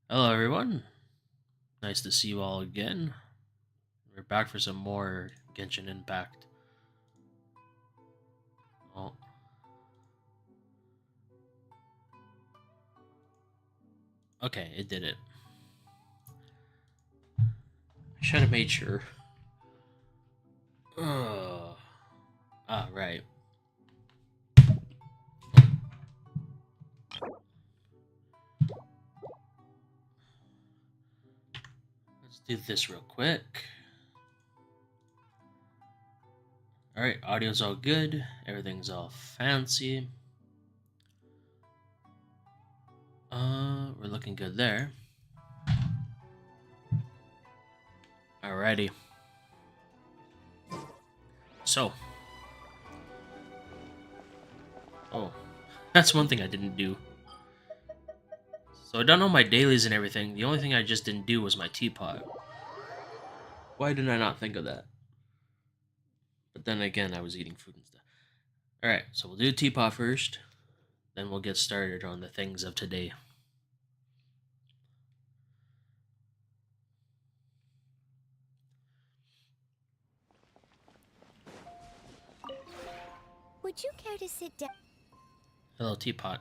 Hello, everyone. Nice to see you all again. We're back for some more Genshin Impact. Oh, okay, it did it. I should have made sure. Ugh. Right. Let's do this real quick. Alright, audio's all good. Everything's all fancy. We're looking good there. Alrighty. So. Oh. That's one thing I didn't do. So I done all my dailies and everything. The only thing I just didn't do was my teapot. Why did I not think of that? But then again, I was eating food and stuff. Alright, so we'll do teapot first. Then we'll get started on the things of today. Would you care to sit down? Hello, teapot.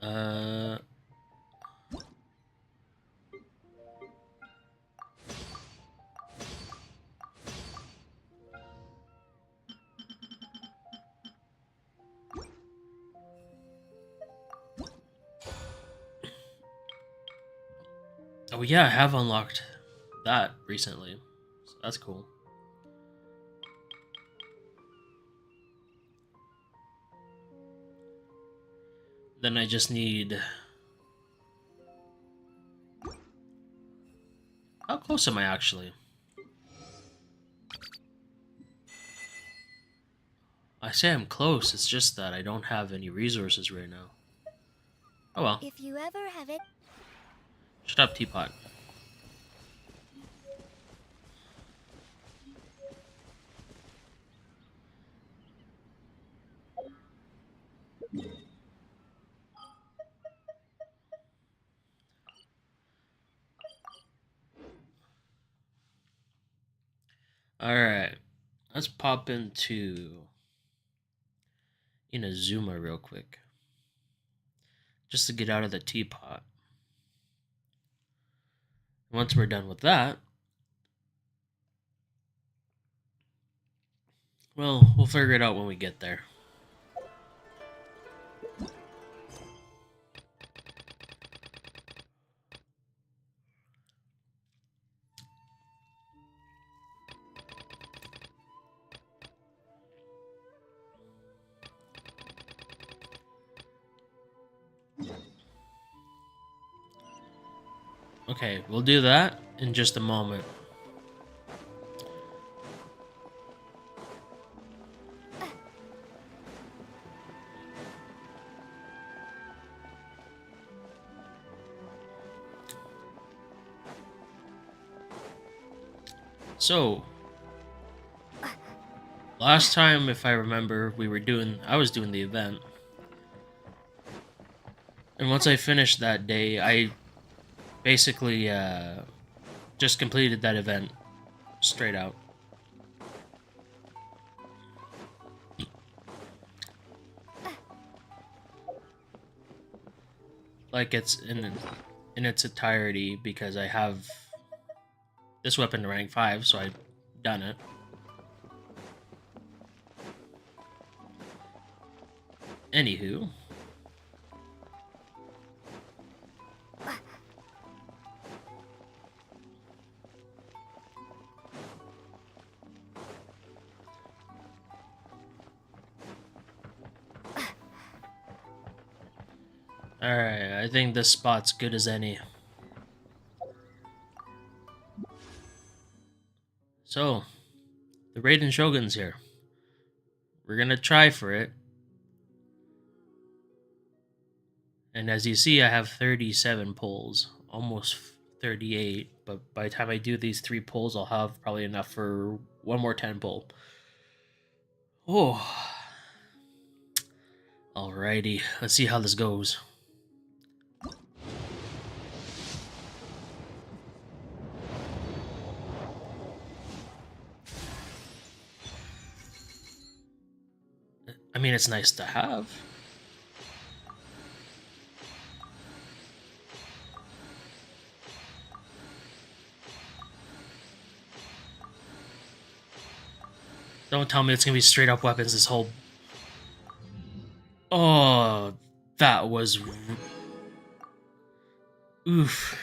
Uh. Oh yeah, I have unlocked that recently. So that's cool. Then I just need... How close am I actually? I say I'm close, it's just that I don't have any resources right now. Oh well. If you ever have it. Shut up, teapot. Alright. Let's pop into Inazuma real quick. Just to get out of the teapot. Once we're done with that, well, we'll figure it out when we get there. Okay, we'll do that in just a moment. So, last time, if I remember, I was doing the event. And once I finished that day, I basically just completed that event straight out. Like it's in its entirety because I have this weapon to rank 5, so I've done it. Anywho. Alright, I think this spot's good as any. So, the Raiden Shogun's here. We're gonna try for it. And as you see, I have 37 pulls, almost 38. But by the time I do these 3 pulls, I'll have probably enough for one more 10 pull. Oh. Alrighty, let's see how this goes. mean, it's nice to have. Don't tell me it's gonna be straight up weapons this whole... Oh, that was... Oof.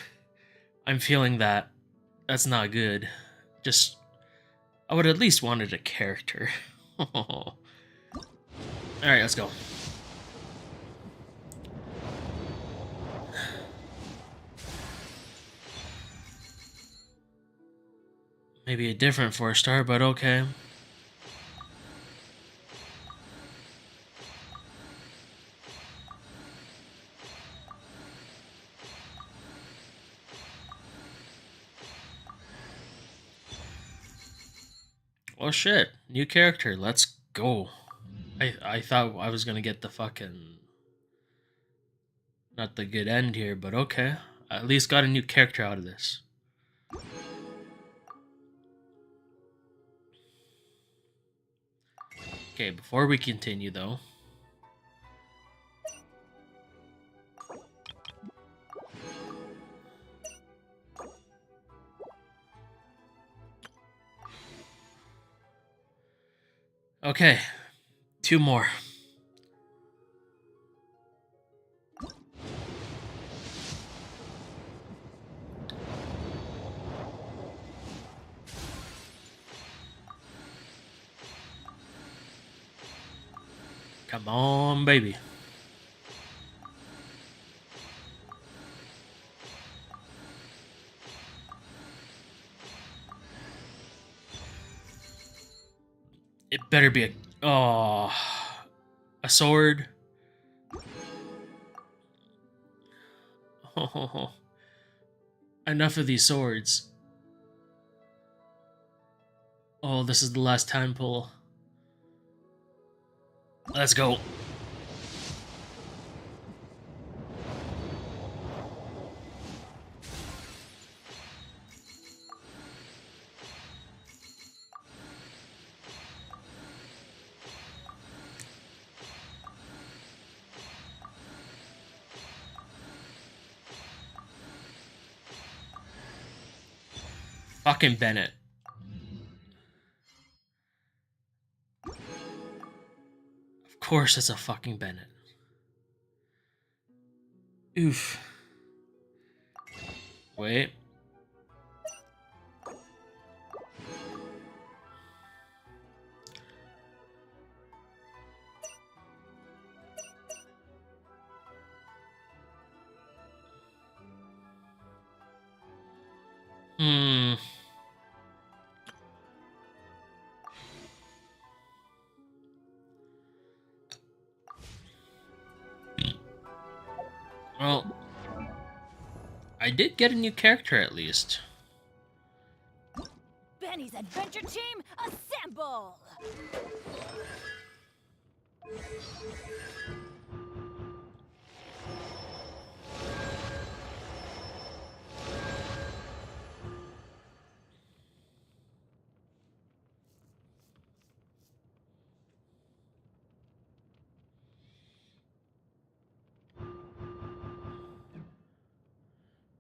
I'm feeling that. That's not good. Just... I would at least wanted a character. Alright, let's go. Maybe a different 4-star, but okay. Well, shit. New character. Let's go. I thought I was gonna get the fucking... Not the good end here, but okay. I at least got a new character out of this. Okay, before we continue, though... Okay, 2 more. Come on, baby. It better be a... Oh... A sword. Oh, enough of these swords. Oh, this is the last time pull. Let's go. Fucking Bennett. Of course it's a fucking Bennett. Oof. Wait. Hmm. Well, I did get a new character at least. Benny's adventure team, assemble!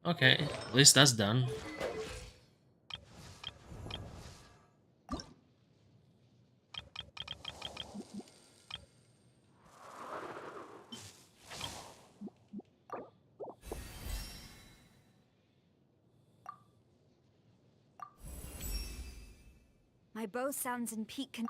Okay, at least that's done. My bow sounds in peak con-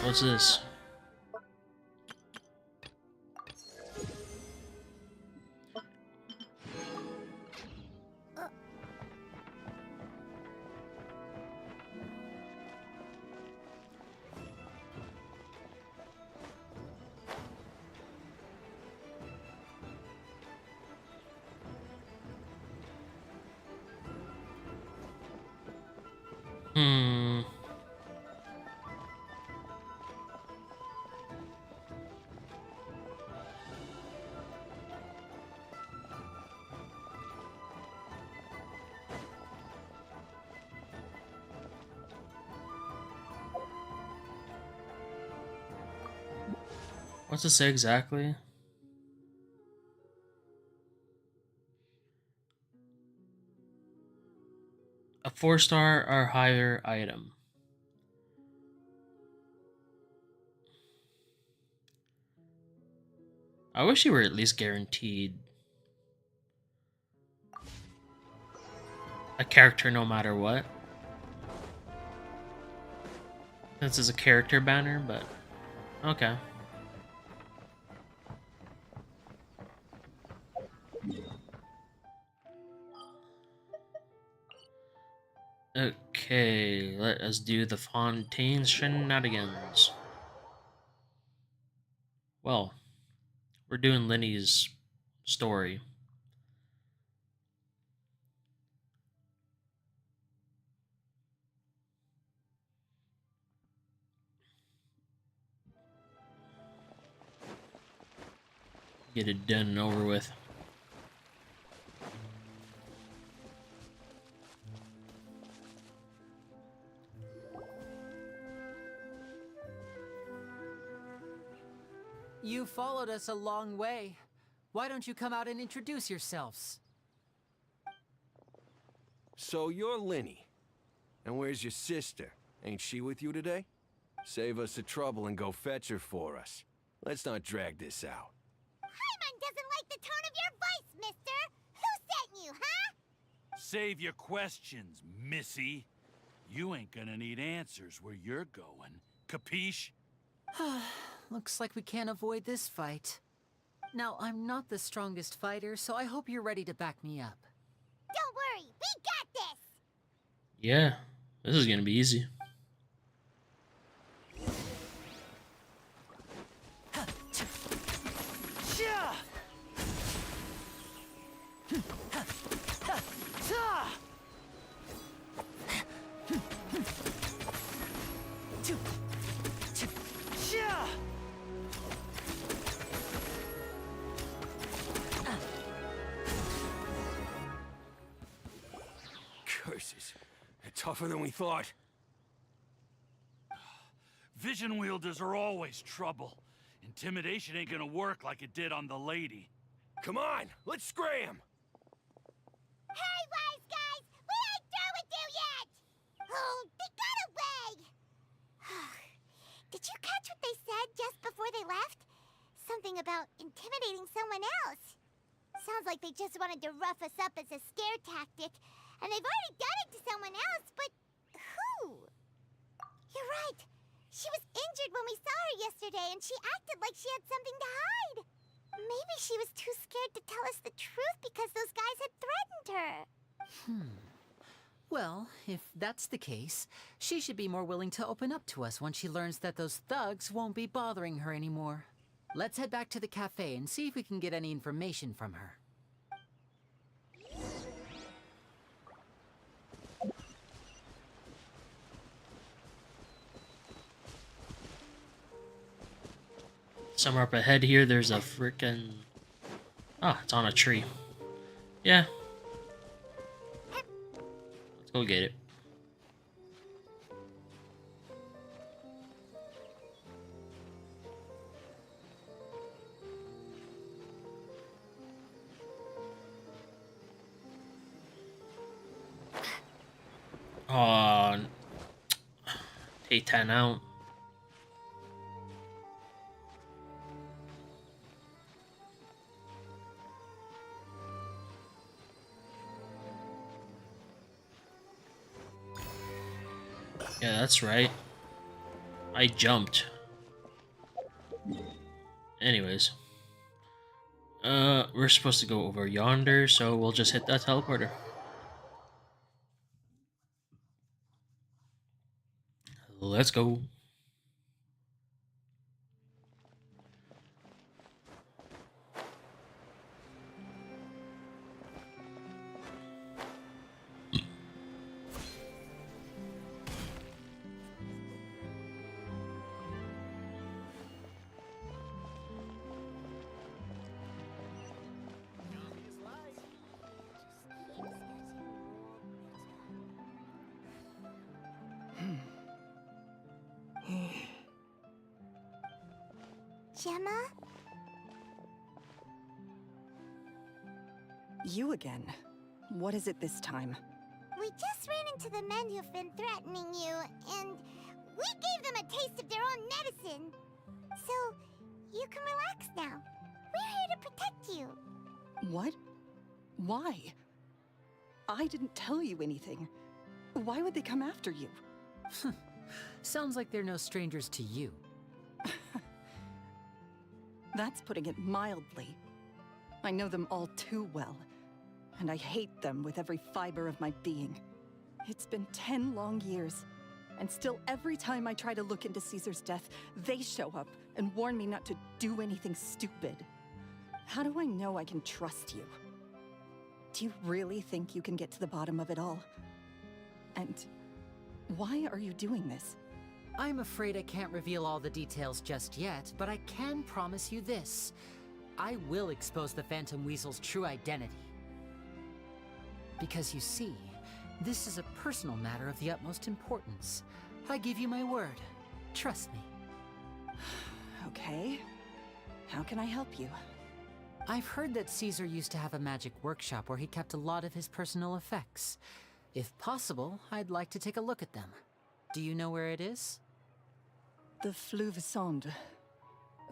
What's this? What's it say exactly? A 4-star or higher item. I wish you were at least guaranteed a character no matter what. This is a character banner, but okay. Okay, let us do the Fontaine shenanigans. Well, we're doing Lenny's story. Get it done and over with. You followed us a long way. Why don't you come out and introduce yourselves? So you're Lenny. And where's your sister? Ain't she with you today? Save us the trouble and go fetch her for us. Let's not drag this out. Paimon doesn't like the tone of your voice, mister! Who sent you, huh? Save your questions, missy. You ain't gonna need answers where you're going. Capiche? Looks like we can't avoid this fight. Now, I'm not the strongest fighter, so I hope you're ready to back me up. Don't worry, we got this! Yeah, this is gonna be easy. Curses. They're tougher than we thought. Vision wielders are always trouble. Intimidation ain't gonna work like it did on the lady. Come on, let's scram! Hey, wise guys! We ain't through with you yet! Oh, they got away! Did you catch what they said just before they left? Something about intimidating someone else. Sounds like they just wanted to rough us up as a scare tactic, and they've already done it to someone else, but who? You're right. She was injured when we saw her yesterday, and she acted like she had something to hide. Maybe she was too scared to tell us the truth because those guys had threatened her. Well, if that's the case, she should be more willing to open up to us once she learns that those thugs won't be bothering her anymore. Let's head back to the cafe and see if we can get any information from her. Somewhere up ahead here, there's a frickin'... Ah, it's on a tree. Yeah. Let's go get it. Oh, take 10 out. Yeah, that's right. I jumped. Anyways. We're supposed to go over yonder, so we'll just hit that teleporter. Let's go. Gemma? You again. What is it this time? We just ran into the men who've been threatening you, and we gave them a taste of their own medicine. So, you can relax now. We're here to protect you. What? Why? I didn't tell you anything. Why would they come after you? Sounds like they're no strangers to you. That's putting it mildly. I know them all too well, and I hate them with every fiber of my being. It's been 10 long years, and still every time I try to look into Caesar's death, they show up and warn me not to do anything stupid. How do I know I can trust you? Do you really think you can get to the bottom of it all? And why are you doing this? I'm afraid I can't reveal all the details just yet, but I can promise you this. I will expose the Phantom Weasel's true identity. Because you see, this is a personal matter of the utmost importance. I give you my word. Trust me. Okay. How can I help you? I've heard that Caesar used to have a magic workshop where he kept a lot of his personal effects. If possible, I'd like to take a look at them. Do you know where it is? The Fleuve Sonde.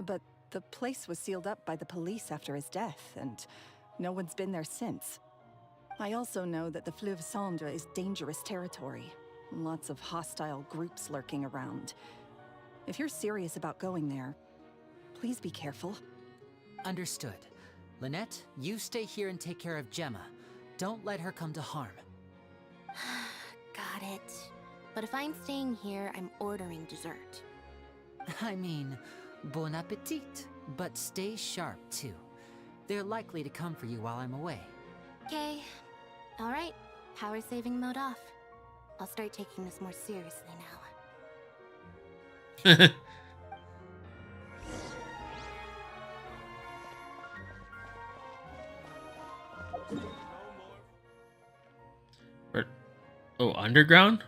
But the place was sealed up by the police after his death, and no one's been there since. I also know that the Fleuve Sonde is dangerous territory. Lots of hostile groups lurking around. If you're serious about going there, please be careful. Understood. Lynette, you stay here and take care of Gemma. Don't let her come to harm. Got it. But if I'm staying here, I'm ordering dessert. I mean, bon appetit. But stay sharp, too. They're likely to come for you while I'm away. Okay. Alright. Power saving mode off. I'll start taking this more seriously now. Oh, underground?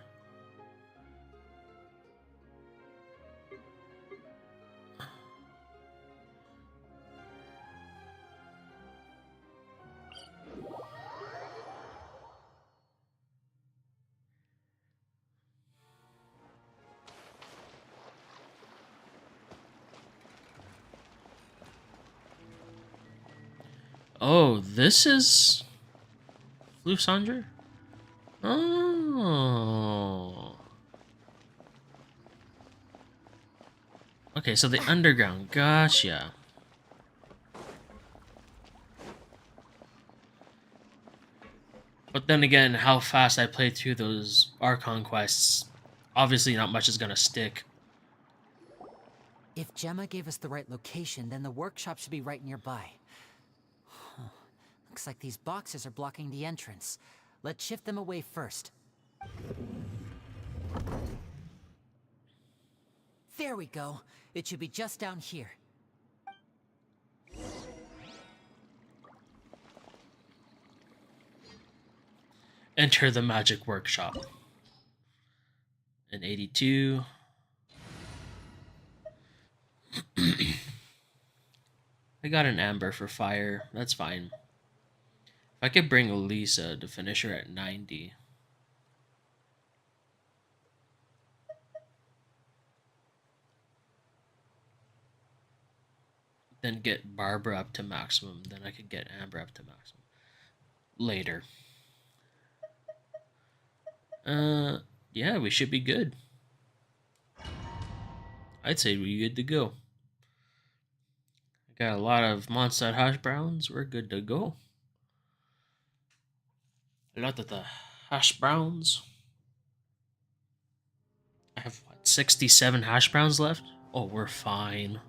Oh, this is Lusander? Oh. Okay, so the underground. Gotcha. But then again, how fast I played through those Archon quests, obviously not much is gonna stick. If Gemma gave us the right location, then the workshop should be right nearby. Huh. Looks like these boxes are blocking the entrance. Let's shift them away first. There we go. It should be just down here. Enter the magic workshop. In 82. I got an amber for fire. That's fine. If I could bring Lisa to finish her at 90. Then get Barbara up to maximum. Then I could get Amber up to maximum. Later. Yeah, we should be good. I'd say we're good to go. I got a lot of Mondstadt hash browns. We're good to go. A lot of the hash browns. I have, what, 67 hash browns left? Oh, we're fine.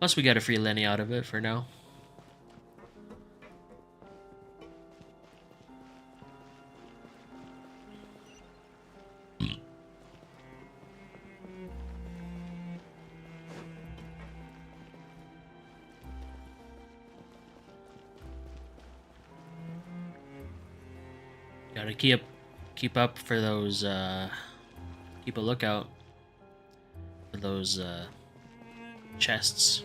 Plus, we got a free Lenny out of it for now. Gotta keep up for those, keep a lookout for those, chests.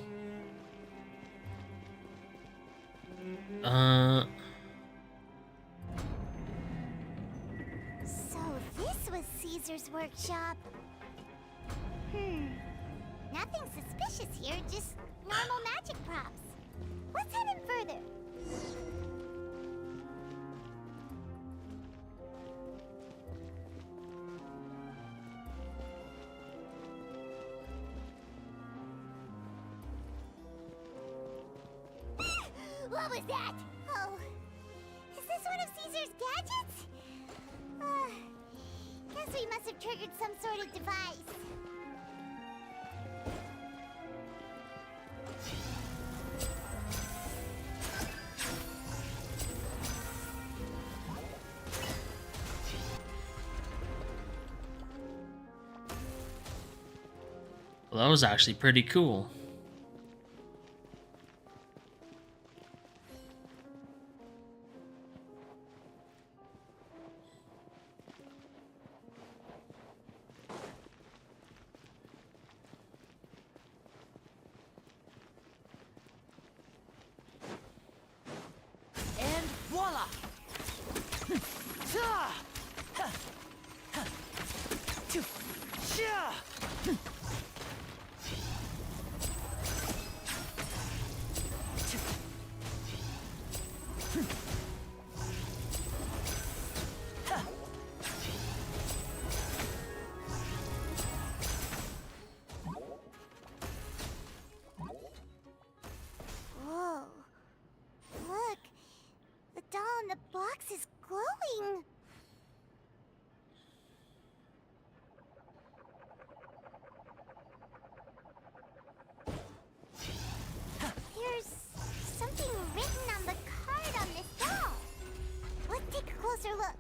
Uh, So this was Caesar's workshop. Nothing suspicious here, just normal magic props. Let's head in further. What was that? Oh, is this one of Caesar's gadgets? Guess we must have triggered some sort of device. well, that was actually pretty cool. And voila! Whoa. Look. The doll in the box is glowing. There's something written on the card on this doll. Let's take a closer look.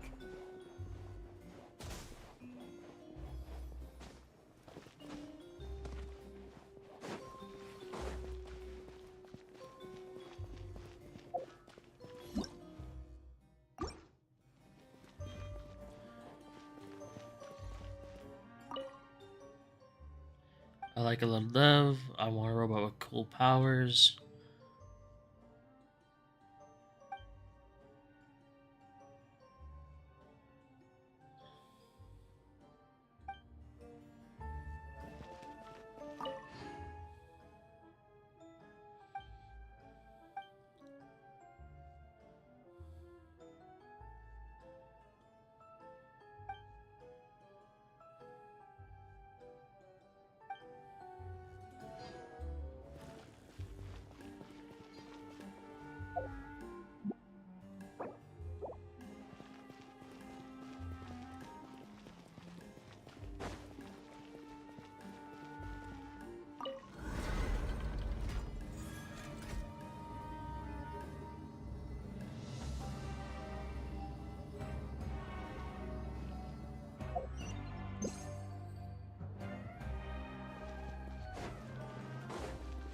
I like a little dove. I want a robot with cool powers.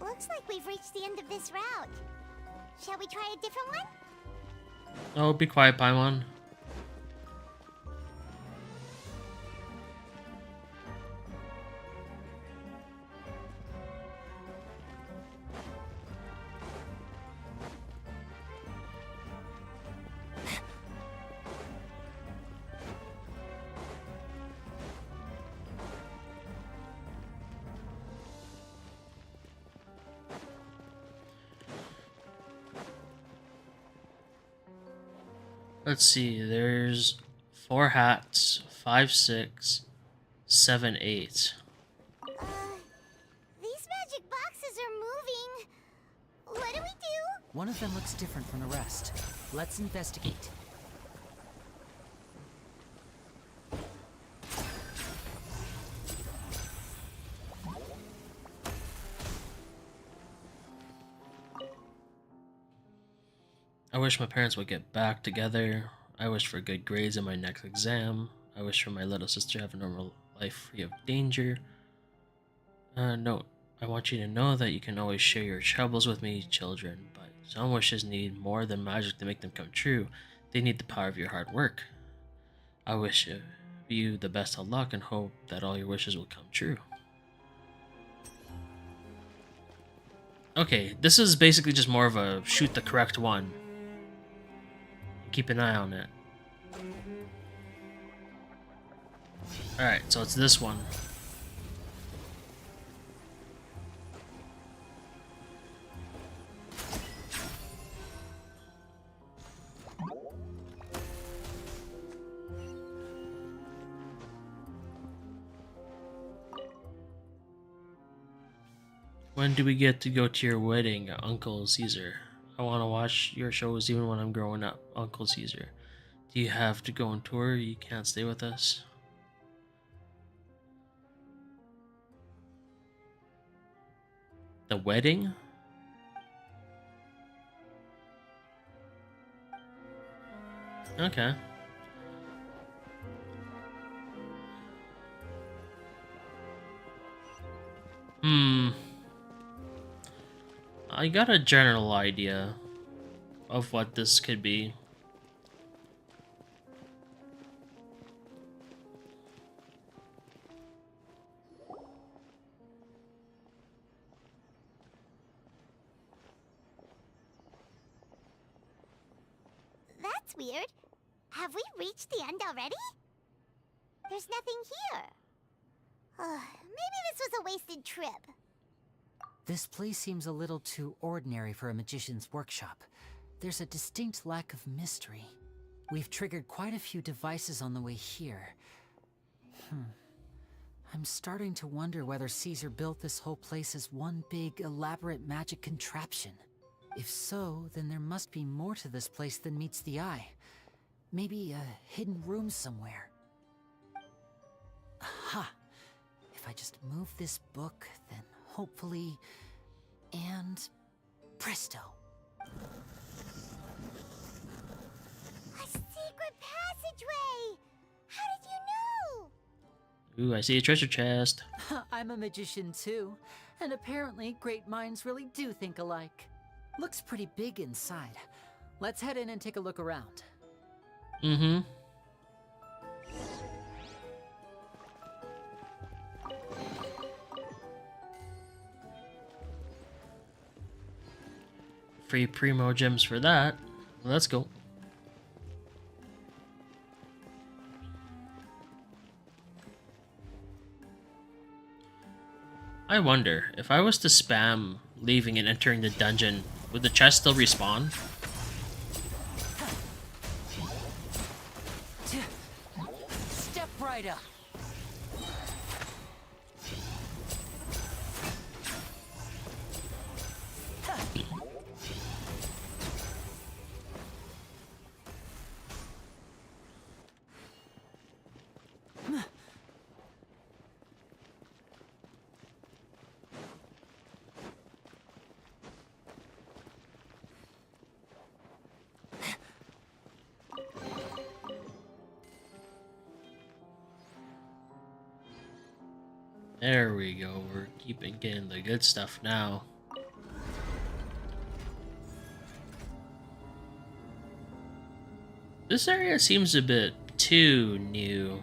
Looks like we've reached the end of this route. Shall we try a different one? Oh, be quiet, Paimon. Let's see, there's 4 hats, 5, 6, 7, 8. These magic boxes are moving. What do we do? One of them looks different from the rest. Let's investigate. I wish my parents would get back together. I wish for good grades in my next exam. I wish for my little sister to have a normal life free of danger. Note, I want you to know that you can always share your troubles with me, children, but some wishes need more than magic to make them come true. They need the power of your hard work. I wish you the best of luck and hope that all your wishes will come true. Okay, this is basically just more of a shoot the correct one. Keep an eye on it. Alright, so it's this one. When do we get to go to your wedding, Uncle Caesar? I want to watch your shows even when I'm growing up, Uncle Caesar. Do you have to go on tour? You can't stay with us? The wedding? Okay. I got a general idea of what this could be. That's weird. Have we reached the end already? There's nothing here. Maybe this was a wasted trip. This place seems a little too ordinary for a magician's workshop. There's a distinct lack of mystery. We've triggered quite a few devices on the way here. I'm starting to wonder whether Caesar built this whole place as one big, elaborate magic contraption. If so, then there must be more to this place than meets the eye. Maybe a hidden room somewhere. Aha! If I just move this book, then hopefully... and... presto! A secret passageway! How did you know? Ooh, I see a treasure chest. I'm a magician too, and apparently great minds really do think alike. Looks pretty big inside. Let's head in and take a look around. Mm-hmm. Free primo gems for that. Let's go. I wonder, if I was to spam leaving and entering the dungeon, would the chest still respawn? Step right up. There we go, we're getting the good stuff now. This area seems a bit too new.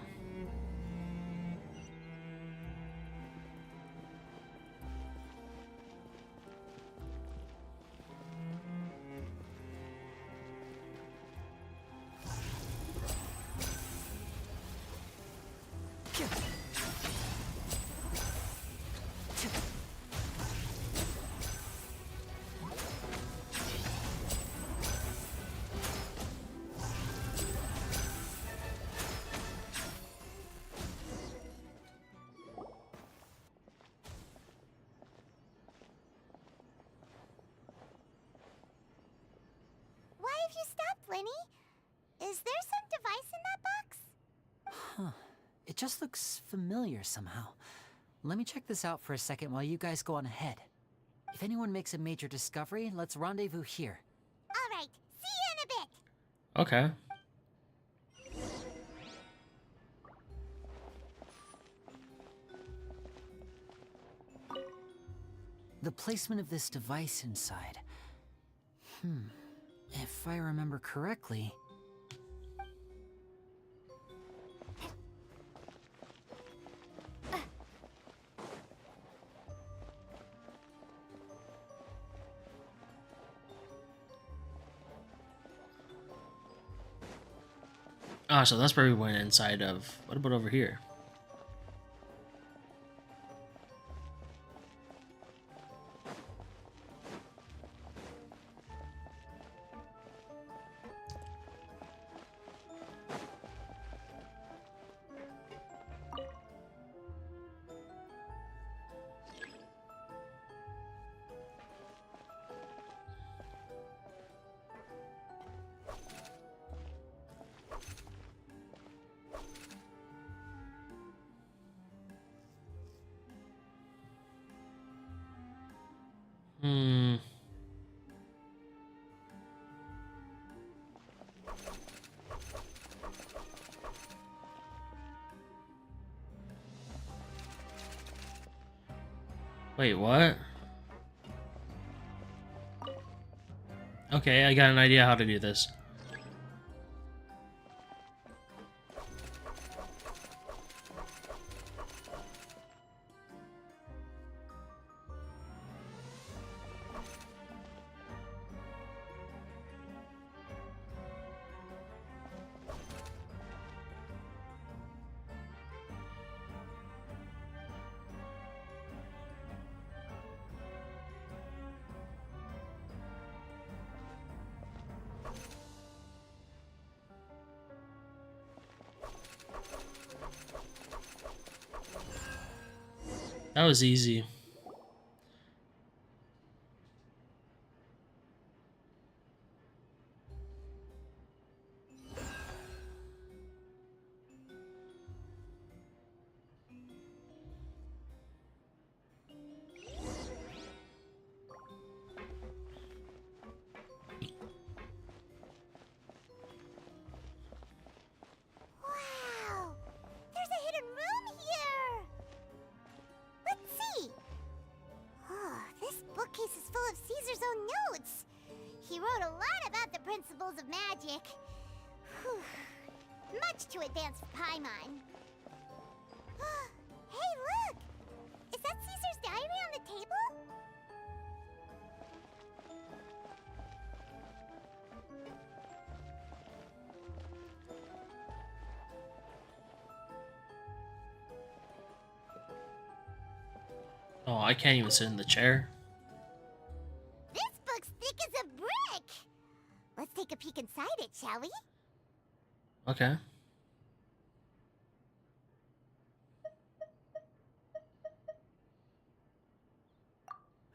Why have you stopped, Lenny? Is there some device in that box? Huh. It just looks familiar somehow. Let me check this out for a second while you guys go on ahead. If anyone makes a major discovery, let's rendezvous here. All right, see you in a bit. Okay. The placement of this device inside. If I remember correctly... Ah, so that's where we went inside of. What about over here? Hmm. Wait, what? Okay, I got an idea how to do this. That was easy. Wow! There's a hidden room here! Let's see! Oh, this bookcase is full of Caesar's own notes! He wrote a lot about the principles of magic. Whew. Much too advanced for Paimon. Hey, look! Is that Caesar's diary on the table? Oh, I can't even sit in the chair. This book's thick as a brick! Let's take a peek inside it, shall we? Okay.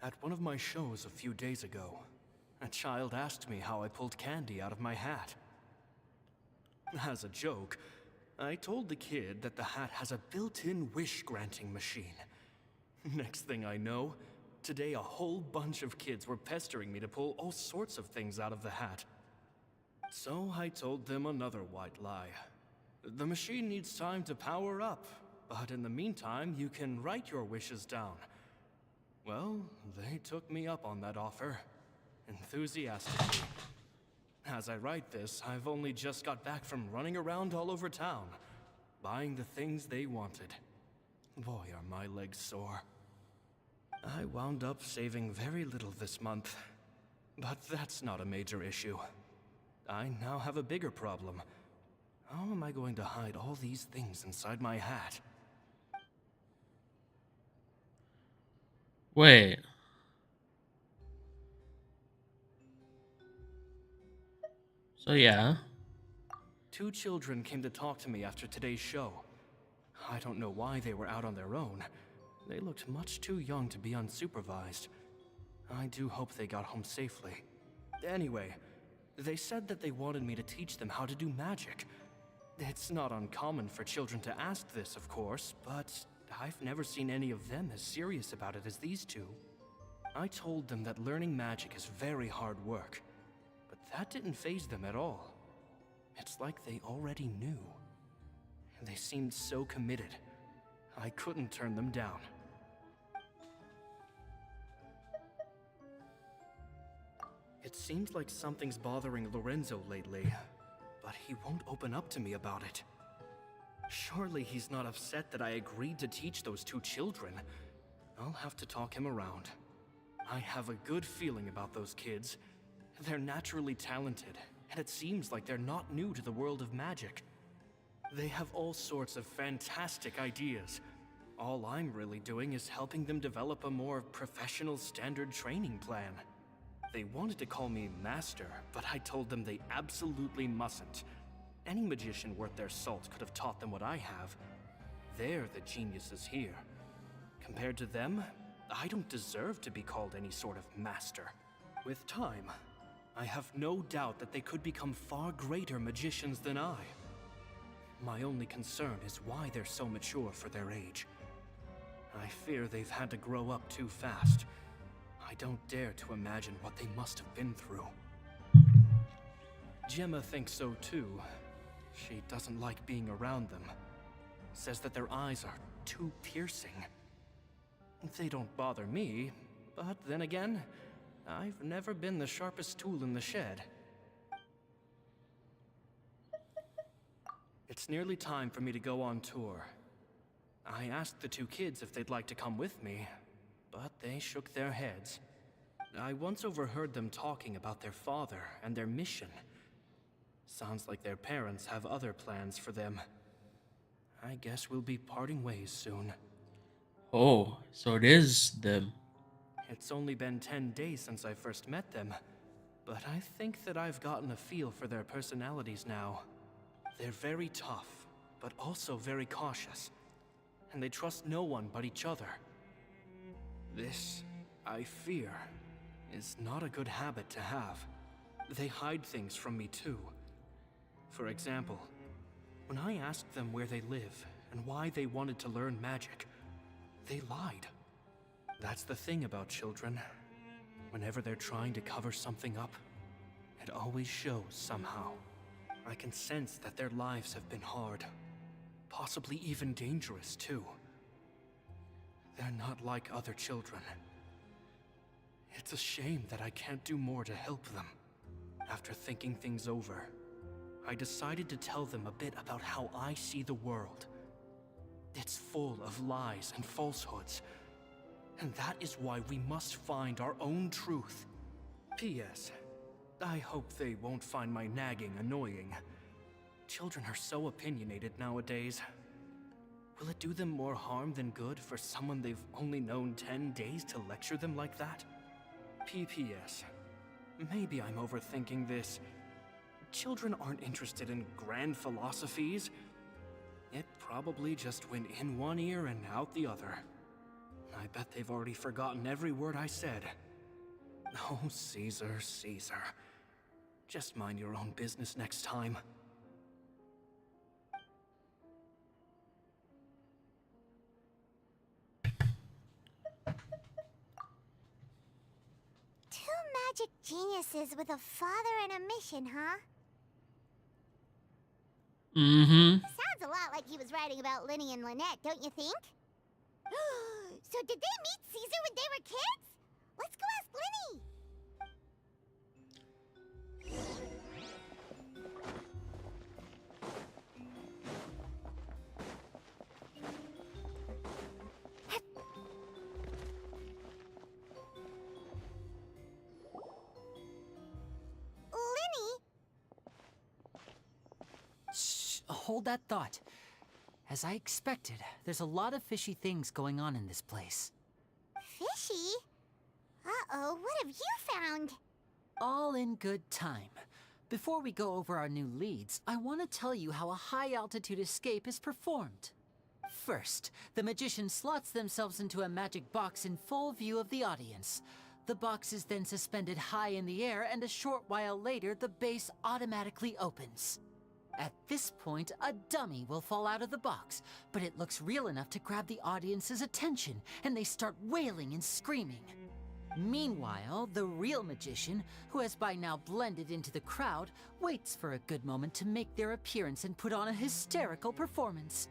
At one of my shows a few days ago, a child asked me how I pulled candy out of my hat. As a joke, I told the kid that the hat has a built-in wish-granting machine. Next thing I know, today a whole bunch of kids were pestering me to pull all sorts of things out of the hat. So I told them another white lie. The machine needs time to power up, but in the meantime, you can write your wishes down. Well, they took me up on that offer, enthusiastically. As I write this, I've only just got back from running around all over town, buying the things they wanted. Boy, are my legs sore. I wound up saving very little this month, but that's not a major issue. I now have a bigger problem. How am I going to hide all these things inside my hat? Wait. So yeah. 2 children came to talk to me after today's show. I don't know why they were out on their own. They looked much too young to be unsupervised. I do hope they got home safely. Anyway, they said that they wanted me to teach them how to do magic. It's not uncommon for children to ask this, of course, but I've never seen any of them as serious about it as these 2. I told them that learning magic is very hard work, but that didn't faze them at all. It's like they already knew. They seemed so committed. I couldn't turn them down. It seems like something's bothering Lorenzo lately, but he won't open up to me about it. Surely he's not upset that I agreed to teach those 2 children. I'll have to talk him around. I have a good feeling about those kids. They're naturally talented, and it seems like they're not new to the world of magic. They have all sorts of fantastic ideas. All I'm really doing is helping them develop a more professional standard training plan. They wanted to call me Master, but I told them they absolutely mustn't. Any magician worth their salt could have taught them what I have. They're the geniuses here. Compared to them, I don't deserve to be called any sort of master. With time, I have no doubt that they could become far greater magicians than I. My only concern is why they're so mature for their age. I fear they've had to grow up too fast. I don't dare to imagine what they must have been through. Gemma thinks so too. She doesn't like being around them. Says that their eyes are too piercing. They don't bother me, but then again, I've never been the sharpest tool in the shed. It's nearly time for me to go on tour. I asked the two kids if they'd like to come with me, but they shook their heads. I once overheard them talking about their father and their mission. Sounds like their parents have other plans for them. I guess we'll be parting ways soon. Oh, so it is them. It's only been 10 days since I first met them, but I think that I've gotten a feel for their personalities now. They're very tough, but also very cautious, and they trust no one but each other. This, I fear, is not a good habit to have. They hide things from me too. For example, when I asked them where they live and why they wanted to learn magic, they lied. That's the thing about children. Whenever they're trying to cover something up, it always shows somehow. I can sense that their lives have been hard, possibly even dangerous too. They're not like other children. It's a shame that I can't do more to help them. After thinking things over, I decided to tell them a bit about how I see the world. It's full of lies and falsehoods, and that is why we must find our own truth. P.S. I hope they won't find my nagging annoying. Children are so opinionated nowadays. Will it do them more harm than good for someone they've only known 10 days to lecture them like that? P.P.S. Maybe I'm overthinking this. Children aren't interested in grand philosophies. It probably just went in one ear and out the other. I bet they've already forgotten every word I said. Oh, Caesar, Caesar. Just mind your own business next time. Two magic geniuses with a father and a mission, huh? Mm-hmm. Sounds a lot like he was writing about Linny and Lynette, don't you think? So did they meet Caesar when they were kids? Let's go ask Linny! Linny? Shh, hold that thought. As I expected, there's a lot of fishy things going on in this place. Fishy? Uh-oh, what have you found? All in good time. Before we go over our new leads, I want to tell you how a high-altitude escape is performed. First, the magician slots themselves into a magic box in full view of the audience. The box is then suspended high in the air, and a short while later, the base automatically opens. At this point, a dummy will fall out of the box, but it looks real enough to grab the audience's attention, and they start wailing and screaming. Meanwhile, the real magician, who has by now blended into the crowd, waits for a good moment to make their appearance and put on a hysterical performance.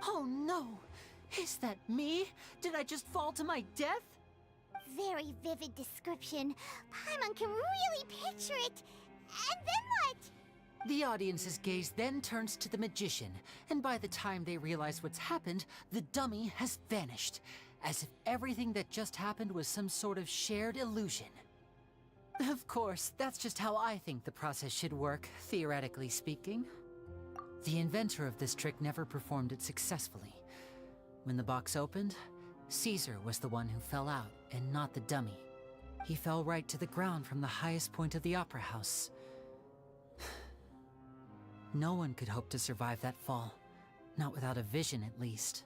Oh no! Is that me? Did I just fall to my death? Very vivid description. Paimon can really picture it. And then what? The audience's gaze then turns to the magician, and by the time they realize what's happened, the dummy has vanished, as if everything that just happened was some sort of shared illusion. Of course, that's just how I think the process should work, theoretically speaking. The inventor of this trick never performed it successfully. When the box opened, Caesar was the one who fell out, and not the dummy. He fell right to the ground from the highest point of the opera house. No one could hope to survive that fall, not without a vision at least.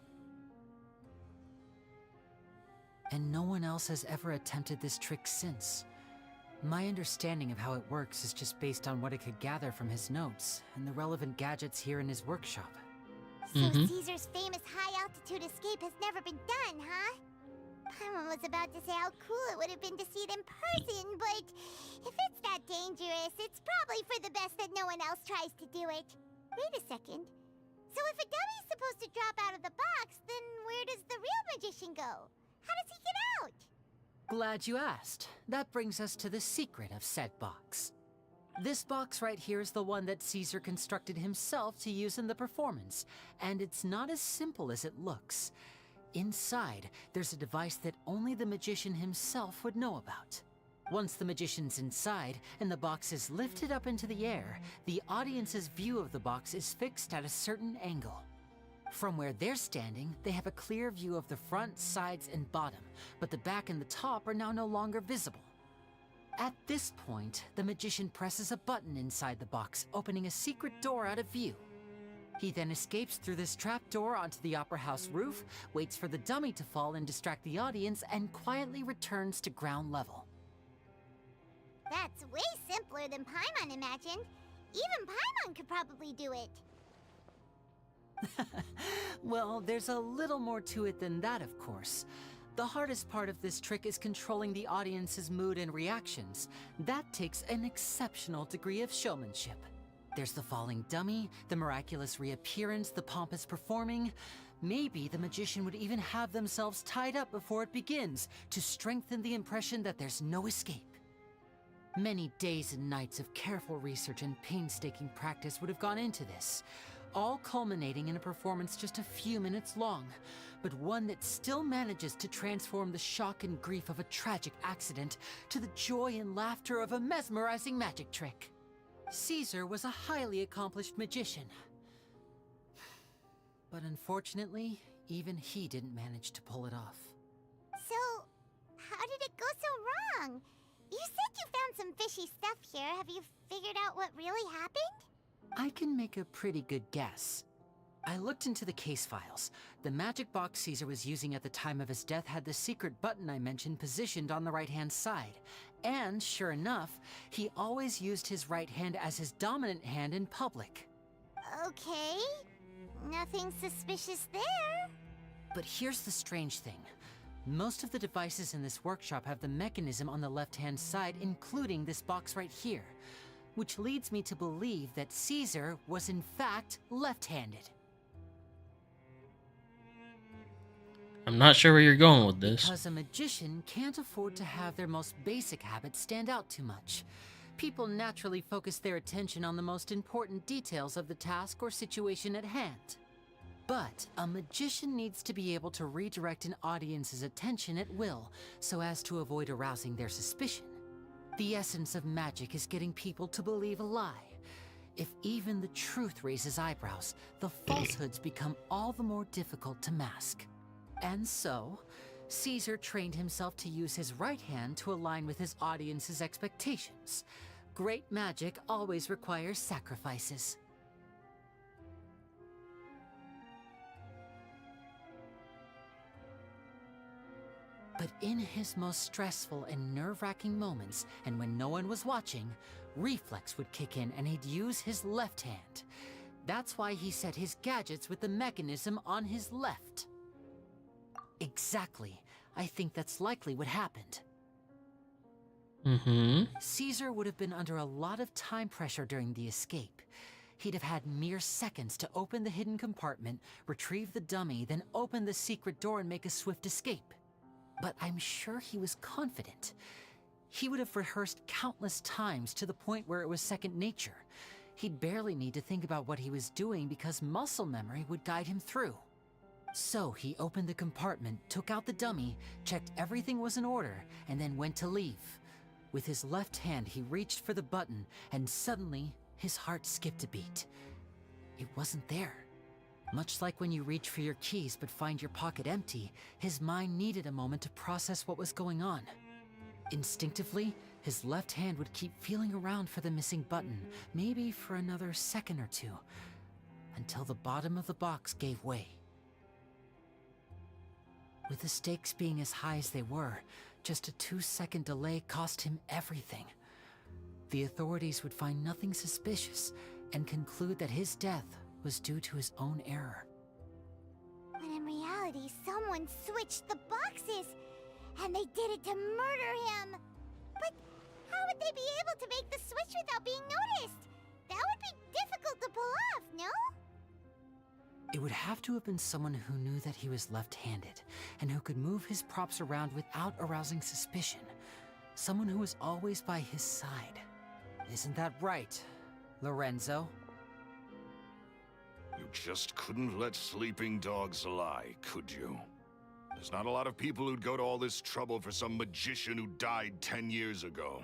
And no one else has ever attempted this trick since. My understanding of how it works is just based on what I could gather from his notes and the relevant gadgets here in his workshop. So Caesar's famous high-altitude escape has never been done, huh? Paimon was about to say how cool it would have been to see it in person, but if it's that dangerous, it's probably for the best that no one else tries to do it. Wait a second. So if a dummy's supposed to drop out of the box, then where does the real magician go? How does he get out? Glad you asked. That brings us to the secret of said box. This box right here is the one that Caesar constructed himself to use in the performance, and it's not as simple as it looks. Inside, there's a device that only the magician himself would know about. Once the magician's inside and the box is lifted up into the air, the audience's view of the box is fixed at a certain angle. From where they're standing, they have a clear view of the front, sides, and bottom, but the back and the top are now no longer visible. At this point, the magician presses a button inside the box, opening a secret door out of view. He then escapes through this trap door onto the opera house roof, waits for the dummy to fall and distract the audience, and quietly returns to ground level. That's way simpler than Paimon imagined. Even Paimon could probably do it. Well, there's a little more to it than that, of course. The hardest part of this trick is controlling the audience's mood and reactions. That takes an exceptional degree of showmanship. There's the falling dummy, the miraculous reappearance, the pompous performing. Maybe the magician would even have themselves tied up before it begins to strengthen the impression that there's no escape. Many days and nights of careful research and painstaking practice would have gone into this, all culminating in a performance just a few minutes long, but one that still manages to transform the shock and grief of a tragic accident to the joy and laughter of a mesmerizing magic trick. Caesar was a highly accomplished magician, but unfortunately, even he didn't manage to pull it off. So, how did it go so wrong? You said you found some fishy stuff here. Have you figured out what really happened? I can make a pretty good guess. I looked into the case files. The magic box Caesar was using at the time of his death had the secret button I mentioned positioned on the right-hand side. And sure enough, he always used his right hand as his dominant hand in public. Okay. Nothing suspicious there. But here's the strange thing. Most of the devices in this workshop have the mechanism on the left-hand side, including this box right here, which leads me to believe that Caesar was in fact left-handed. I'm not sure where you're going with this. Because a magician can't afford to have their most basic habits stand out too much. People naturally focus their attention on the most important details of the task or situation at hand. But a magician needs to be able to redirect an audience's attention at will, so as to avoid arousing their suspicion. The essence of magic is getting people to believe a lie. If even the truth raises eyebrows, the falsehoods become all the more difficult to mask. And so, Caesar trained himself to use his right hand to align with his audience's expectations. Great magic always requires sacrifices. But in his most stressful and nerve-wracking moments, and when no one was watching, reflex would kick in and he'd use his left hand. That's why he set his gadgets with the mechanism on his left. Exactly. I think that's likely what happened. Caesar would have been under a lot of time pressure during the escape. He'd have had mere seconds to open the hidden compartment, retrieve the dummy, then open the secret door and make a swift escape. But I'm sure he was confident. He would have rehearsed countless times to the point where it was second nature. He'd barely need to think about what he was doing because muscle memory would guide him through. So he opened the compartment, took out the dummy, checked everything was in order, and then went to leave. With his left hand, he reached for the button, and suddenly, his heart skipped a beat. it wasn't there. Much like when you reach for your keys but find your pocket empty, his mind needed a moment to process what was going on. Instinctively, his left hand would keep feeling around for the missing button, maybe for another second or two, until the bottom of the box gave way. With the stakes being as high as they were, just a 2-second delay cost him everything. The authorities would find nothing suspicious and conclude that his death was due to his own error. When in reality, someone switched the boxes, and they did it to murder him. But how would they be able to make the switch without being noticed? That would be difficult to pull off, no? It would have to have been someone who knew that he was left-handed, and who could move his props around without arousing suspicion. Someone who was always by his side. Isn't that right, Lorenzo? You just couldn't let sleeping dogs lie, could you? There's not a lot of people who'd go to all this trouble for some magician who died 10 years ago.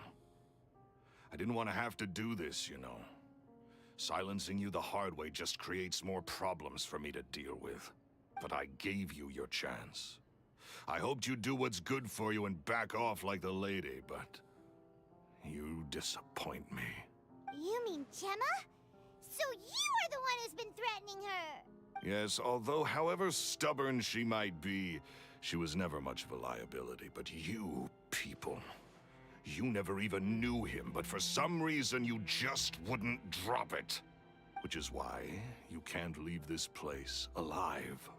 I didn't want to have to do this, you know. Silencing you the hard way just creates more problems for me to deal with. But I gave you your chance. I hoped you'd do what's good for you and back off like the lady, but you disappoint me. You mean Gemma? So you are the one who's been threatening her! Yes, although however stubborn she might be, she was never much of a liability. But you people, you never even knew him, but for some reason you just wouldn't drop it. Which is why you can't leave this place alive.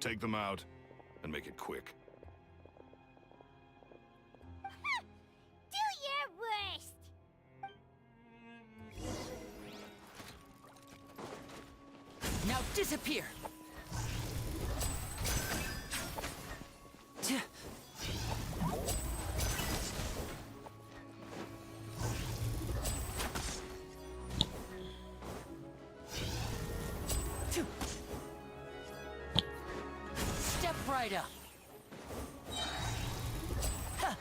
Take them out, and make it quick. Do your worst! Now disappear! Step right up. Huh.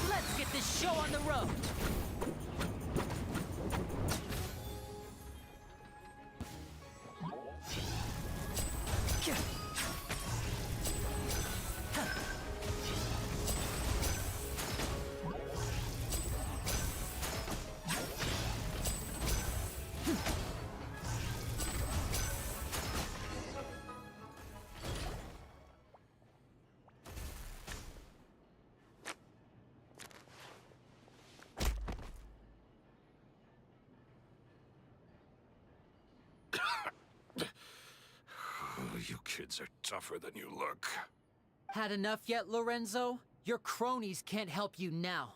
Let's get this show on the road. You kids are tougher than you look. Had enough yet, Lorenzo? Your cronies can't help you now.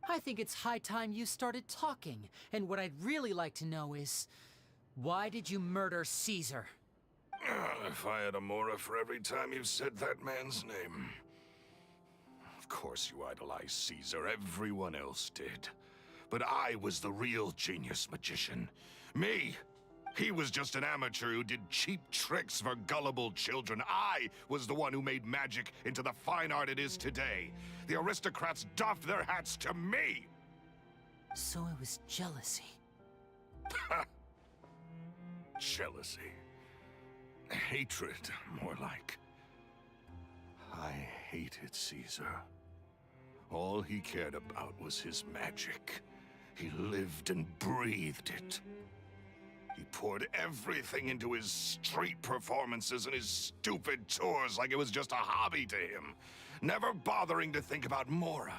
I think it's high time you started talking, and what I'd really like to know is, why did you murder Caesar? If I had a mora for every time you said that man's name. Of course you idolized Caesar, everyone else did. But I was the real genius magician. Me! He was just an amateur who did cheap tricks for gullible children. I was the one who made magic into the fine art it is today. The aristocrats doffed their hats to me! So it was jealousy. Jealousy. Hatred, more like. I hated Caesar. All he cared about was his magic. He lived and breathed it. He poured everything into his street performances and his stupid tours like it was just a hobby to him, never bothering to think about Mora.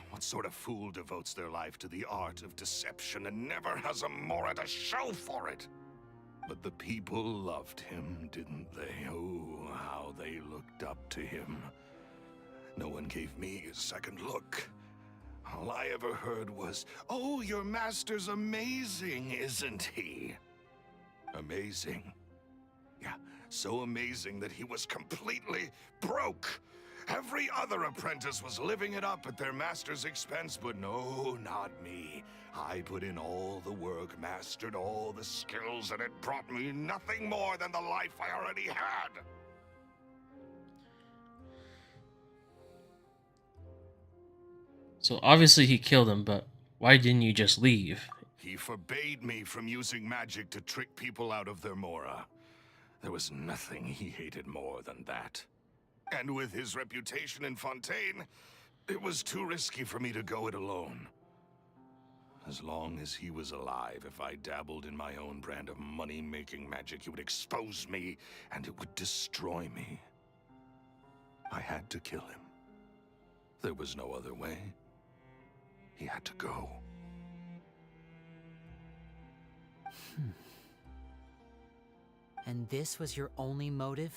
What sort of fool devotes their life to the art of deception and never has a Mora to show for it? But the people loved him, didn't they? Oh, how they looked up to him. No one gave me a second look. All I ever heard was, "Oh, your master's amazing, isn't he?" Amazing? Yeah, so amazing that he was completely broke. Every other apprentice was living it up at their master's expense, but no, not me. I put in all the work, mastered all the skills, and it brought me nothing more than the life I already had. So obviously he killed him, but why didn't you just leave? He He forbade me from using magic to trick people out of their mora. There was nothing he hated more than that. And with his reputation in Fontaine, it was too risky for me to go it alone. As long as he was alive, if I dabbled in my own brand of money-making magic, he would expose me, and it would destroy me. I had to kill him. There was no other way. He had to go. And this was your only motive?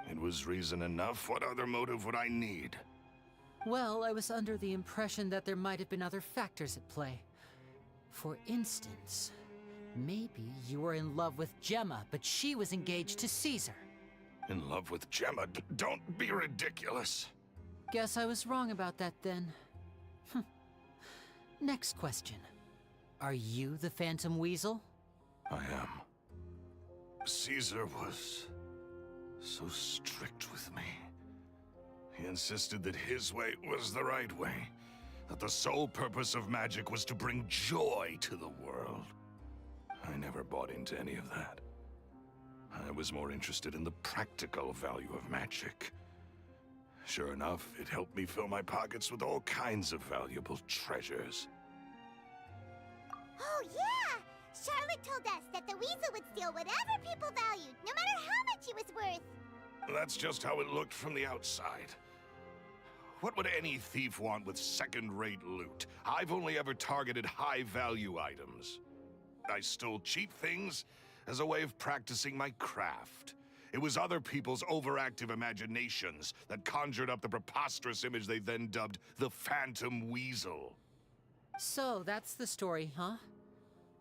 It was reason enough. What other motive would I need? Well, I was under the impression that there might have been other factors at play. For instance, maybe you were in love with Gemma, but she was engaged to Caesar. In love with Gemma? Don't be ridiculous. Guess I was wrong about that then. Next question. Are you the Phantom Weasel? I am. Caesar was so strict with me. He insisted that his way was the right way, that the sole purpose of magic was to bring joy to the world. I never bought into any of that. I was more interested in the practical value of magic. Sure enough, it helped me fill my pockets with all kinds of valuable treasures. Oh, yeah! Charlotte told us that the weasel would steal whatever people valued, no matter how much it was worth. That's just how it looked from the outside. What would any thief want with second-rate loot? I've only ever targeted high-value items. I stole cheap things as a way of practicing my craft. It was other people's overactive imaginations that conjured up the preposterous image they then dubbed the Phantom Weasel. So, that's the story, huh?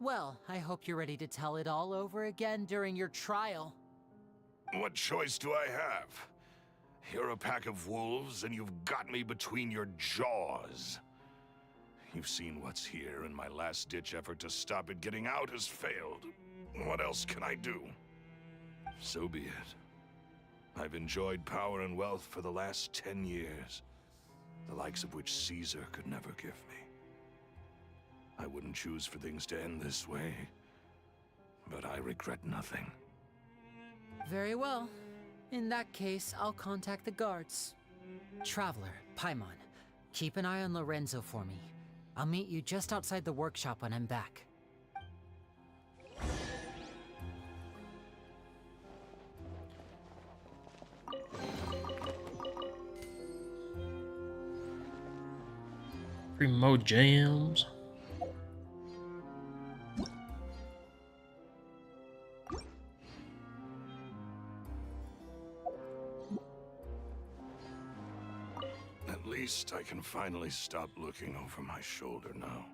Well, I hope you're ready to tell it all over again during your trial. What choice do I have? You're a pack of wolves, and you've got me between your jaws. You've seen what's here, and my last-ditch effort to stop it getting out has failed. What else can I do? So be it. I've enjoyed power and wealth for the last 10 years, the likes of which Caesar could never give me. I wouldn't choose for things to end this way, but I regret nothing. Very well. In that case, I'll contact the guards. Traveler, Paimon, keep an eye on Lorenzo for me. I'll meet you just outside the workshop when I'm back. Remote jams. At least I can finally stop looking over my shoulder now.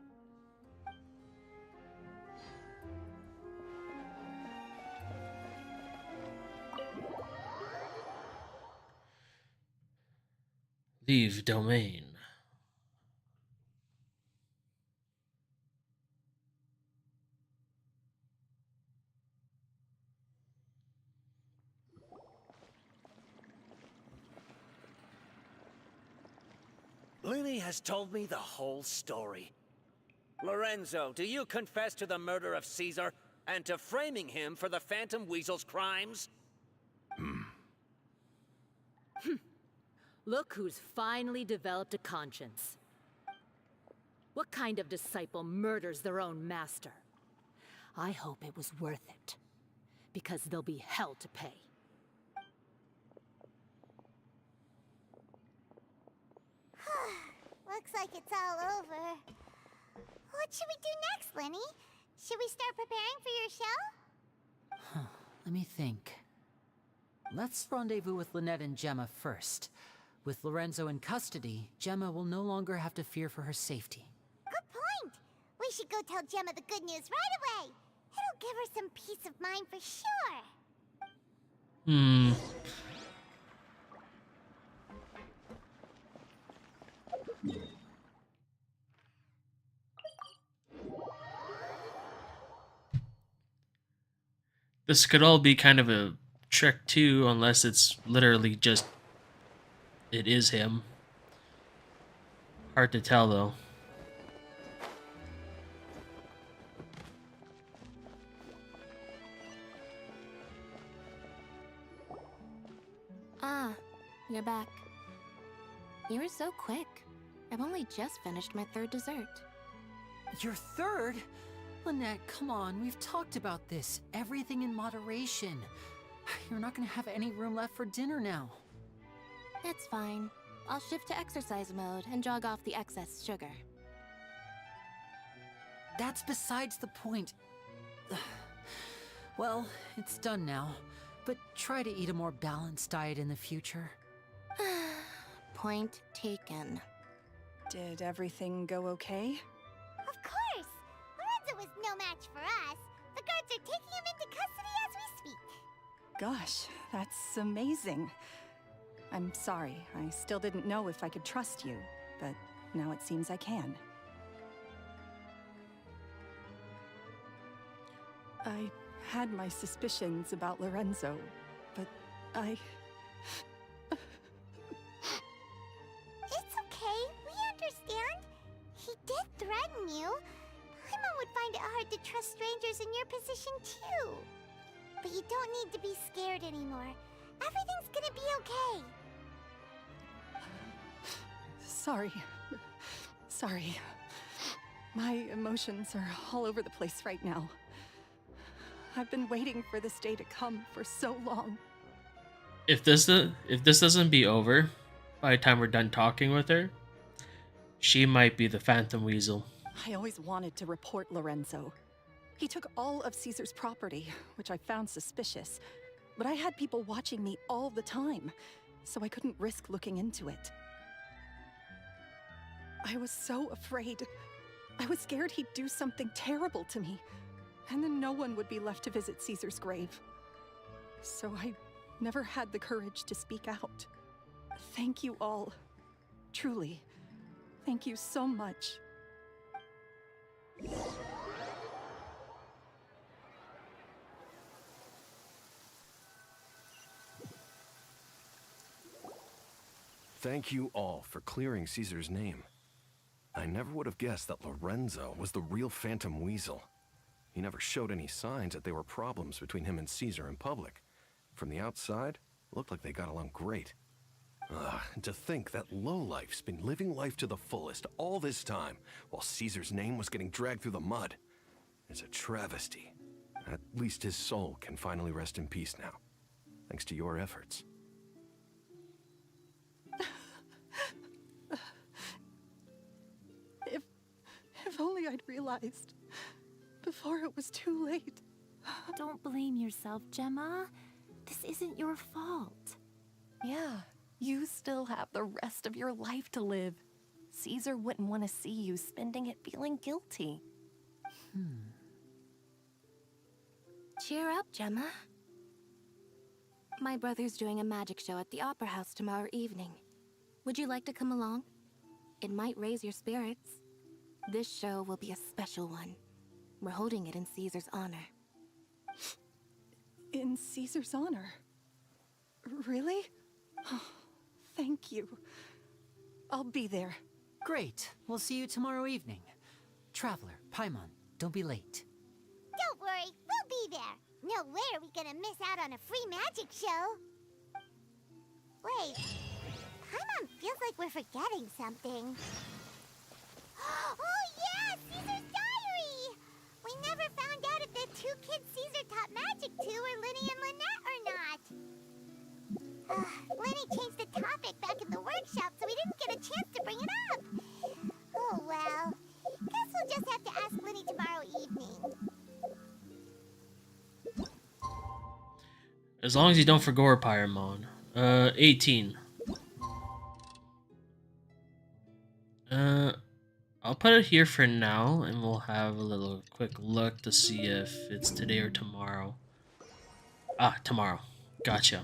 Leave domain. Lini has told me the whole story. Lorenzo, do you confess to the murder of Caesar and to framing him for the Phantom Weasel's crimes? Look who's finally developed a conscience. What kind of disciple murders their own master? I hope it was worth it, because there'll be hell to pay. Looks like it's all over. What should we do next, Lenny? Should we start preparing for your show? Let me think. Let's rendezvous with Lynette and Gemma first. With Lorenzo in custody, Gemma will no longer have to fear for her safety. Good point. We should go tell Gemma the good news right away. It'll give her some peace of mind for sure. This could all be kind of a trick too, unless it's literally just it is him. Hard to tell though. Ah, you're back. You were so quick. I've only just finished my third dessert. Your third? Lynette, come on, we've talked about this. Everything in moderation. You're not gonna have any room left for dinner now. It's fine. I'll shift to exercise mode and jog off the excess sugar. That's besides the point. Well, it's done now, but try to eat a more balanced diet in the future. Point taken. Did everything go okay? Of course! Lorenzo was no match for us. The guards are taking him into custody as we speak. Gosh, that's amazing. I'm sorry, I still didn't know if I could trust you, but now it seems I can. I had my suspicions about Lorenzo, but It's okay, we understand. He did threaten you. Paimon would find it hard to trust strangers in your position too. But you don't need to be scared anymore. Everything's gonna be okay. Sorry. My emotions are all over the place right now. I've been waiting for this day to come for so long. If this doesn't be over by the time we're done talking with her, she might be the Phantom Weasel. I always wanted to report Lorenzo. He took all of Caesar's property, which I found suspicious, but I had people watching me all the time, so I couldn't risk looking into it. I was so afraid. I was scared he'd do something terrible to me, and then no one would be left to visit Caesar's grave. So I never had the courage to speak out. Thank you all. Truly. Thank you so much. Thank you all for clearing Caesar's name. I never would have guessed that Lorenzo was the real Phantom Weasel. He never showed any signs that there were problems between him and Caesar in public. From the outside, it looked like they got along great. And to think that lowlife's been living life to the fullest all this time, while Caesar's name was getting dragged through the mud. It's a travesty. At least his soul can finally rest in peace now, thanks to your efforts. If only I'd realized before it was too late. Don't blame yourself, Gemma. This isn't your fault. Yeah, you still have the rest of your life to live. Caesar wouldn't want to see you spending it feeling guilty. Cheer up, Gemma. My brother's doing a magic show at the Opera House tomorrow evening. Would you like to come along? It might raise your spirits. This show will be a special one. We're holding it in Caesar's honor. In Caesar's honor? Really? Oh, thank you. I'll be there. Great. We'll see you tomorrow evening. Traveler, Paimon, don't be late. Don't worry, we'll be there. No way are we gonna miss out on a free magic show. Wait, Paimon feels like we're forgetting something. Oh yeah, Caesar's diary! We never found out if the two kids Caesar taught magic to were Linny and Lynette or not. Linny changed the topic back in the workshop, so we didn't get a chance to bring it up. Oh well, guess we'll just have to ask Linny tomorrow evening. As long as you don't forget Pyramon. 18. I'll put it here for now, and we'll have a little quick look to see if it's today or tomorrow. Ah, tomorrow. Gotcha.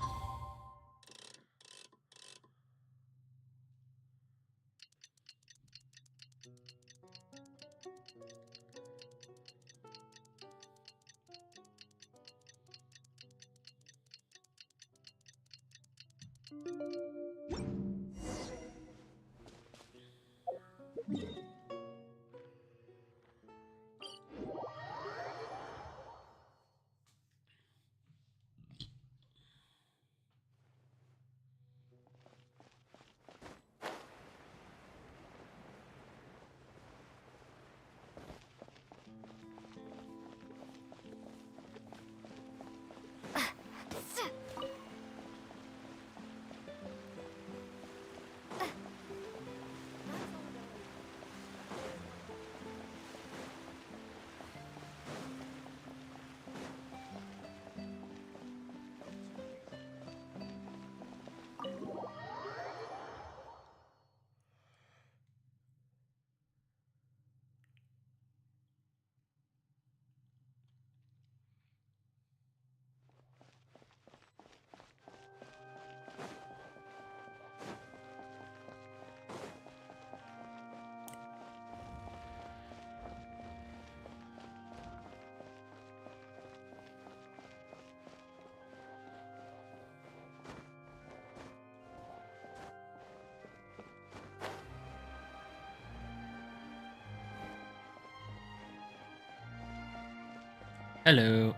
Hello.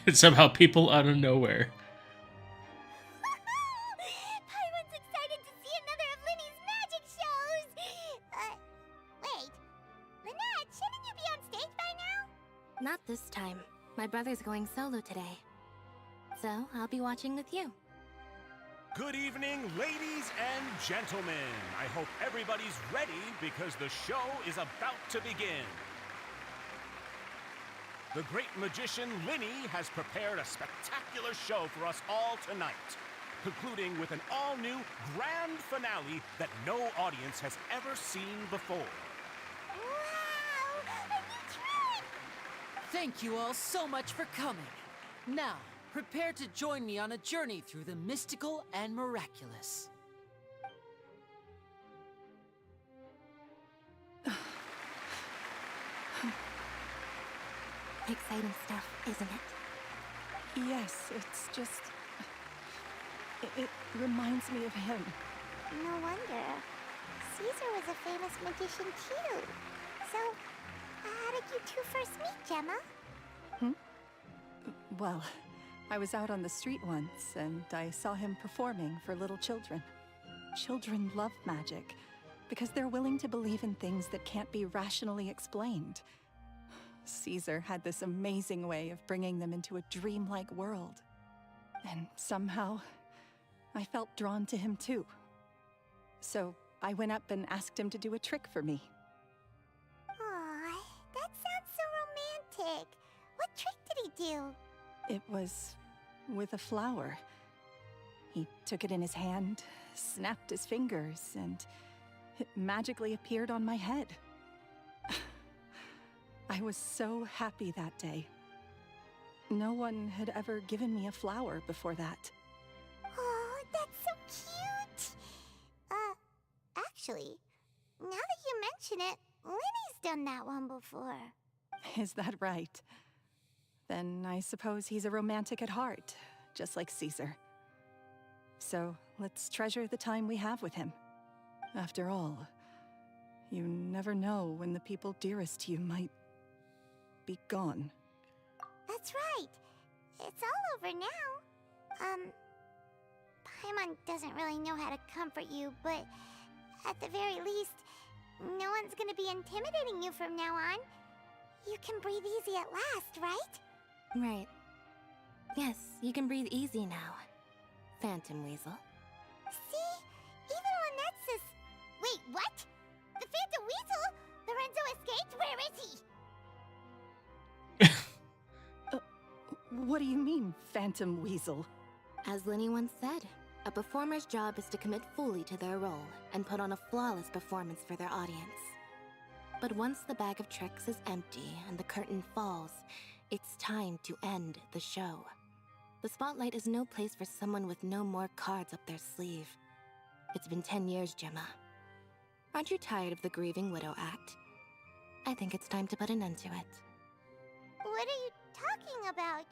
It's somehow people out of nowhere. Paimon's excited to see another of Linny's magic shows! Wait. Lynette, shouldn't you be on stage by now? Not this time. My brother's going solo today. So, I'll be watching with you. Good evening, ladies and gentlemen. I hope everybody's ready because the show is about to begin. The great magician Linny has prepared a spectacular show for us all tonight, concluding with an all-new grand finale that no audience has ever seen before. Wow! A new trick! Thank you all so much for coming. Now, prepare to join me on a journey through the mystical and miraculous. Exciting stuff, isn't it? Yes, it's just... It reminds me of him. No wonder. Caesar was a famous magician too. So, how did you two first meet, Gemma? Well, I was out on the street once, and I saw him performing for little children. Children love magic, because they're willing to believe in things that can't be rationally explained. Caesar had this amazing way of bringing them into a dreamlike world. And somehow, I felt drawn to him too. So I went up and asked him to do a trick for me. Aw, that sounds so romantic. What trick did he do? It was with a flower. He took it in his hand, snapped his fingers, and it magically appeared on my head. I was so happy that day. No one had ever given me a flower before that. Oh, that's so cute! Actually, now that you mention it, Linny's done that one before. Is that right? Then I suppose he's a romantic at heart, just like Caesar. So let's treasure the time we have with him. After all, you never know when the people dearest to you might be gone. That's right. It's all over now. Paimon doesn't really know how to comfort you, but at the very least, no one's gonna be intimidating you from now on. You can breathe easy at last, right? Right. Yes, you can breathe easy now, Phantom Weasel. See? Even Lynette says... Wait, what? The Phantom Weasel? Lorenzo escaped? Where is he? What do you mean, Phantom Weasel? As Linny once said, a performer's job is to commit fully to their role and put on a flawless performance for their audience. But once the bag of tricks is empty and the curtain falls, it's time to end the show. The spotlight is no place for someone with no more cards up their sleeve. It's been 10 years, Gemma. Aren't you tired of the grieving widow act? I think it's time to put an end to it. What are you talking about?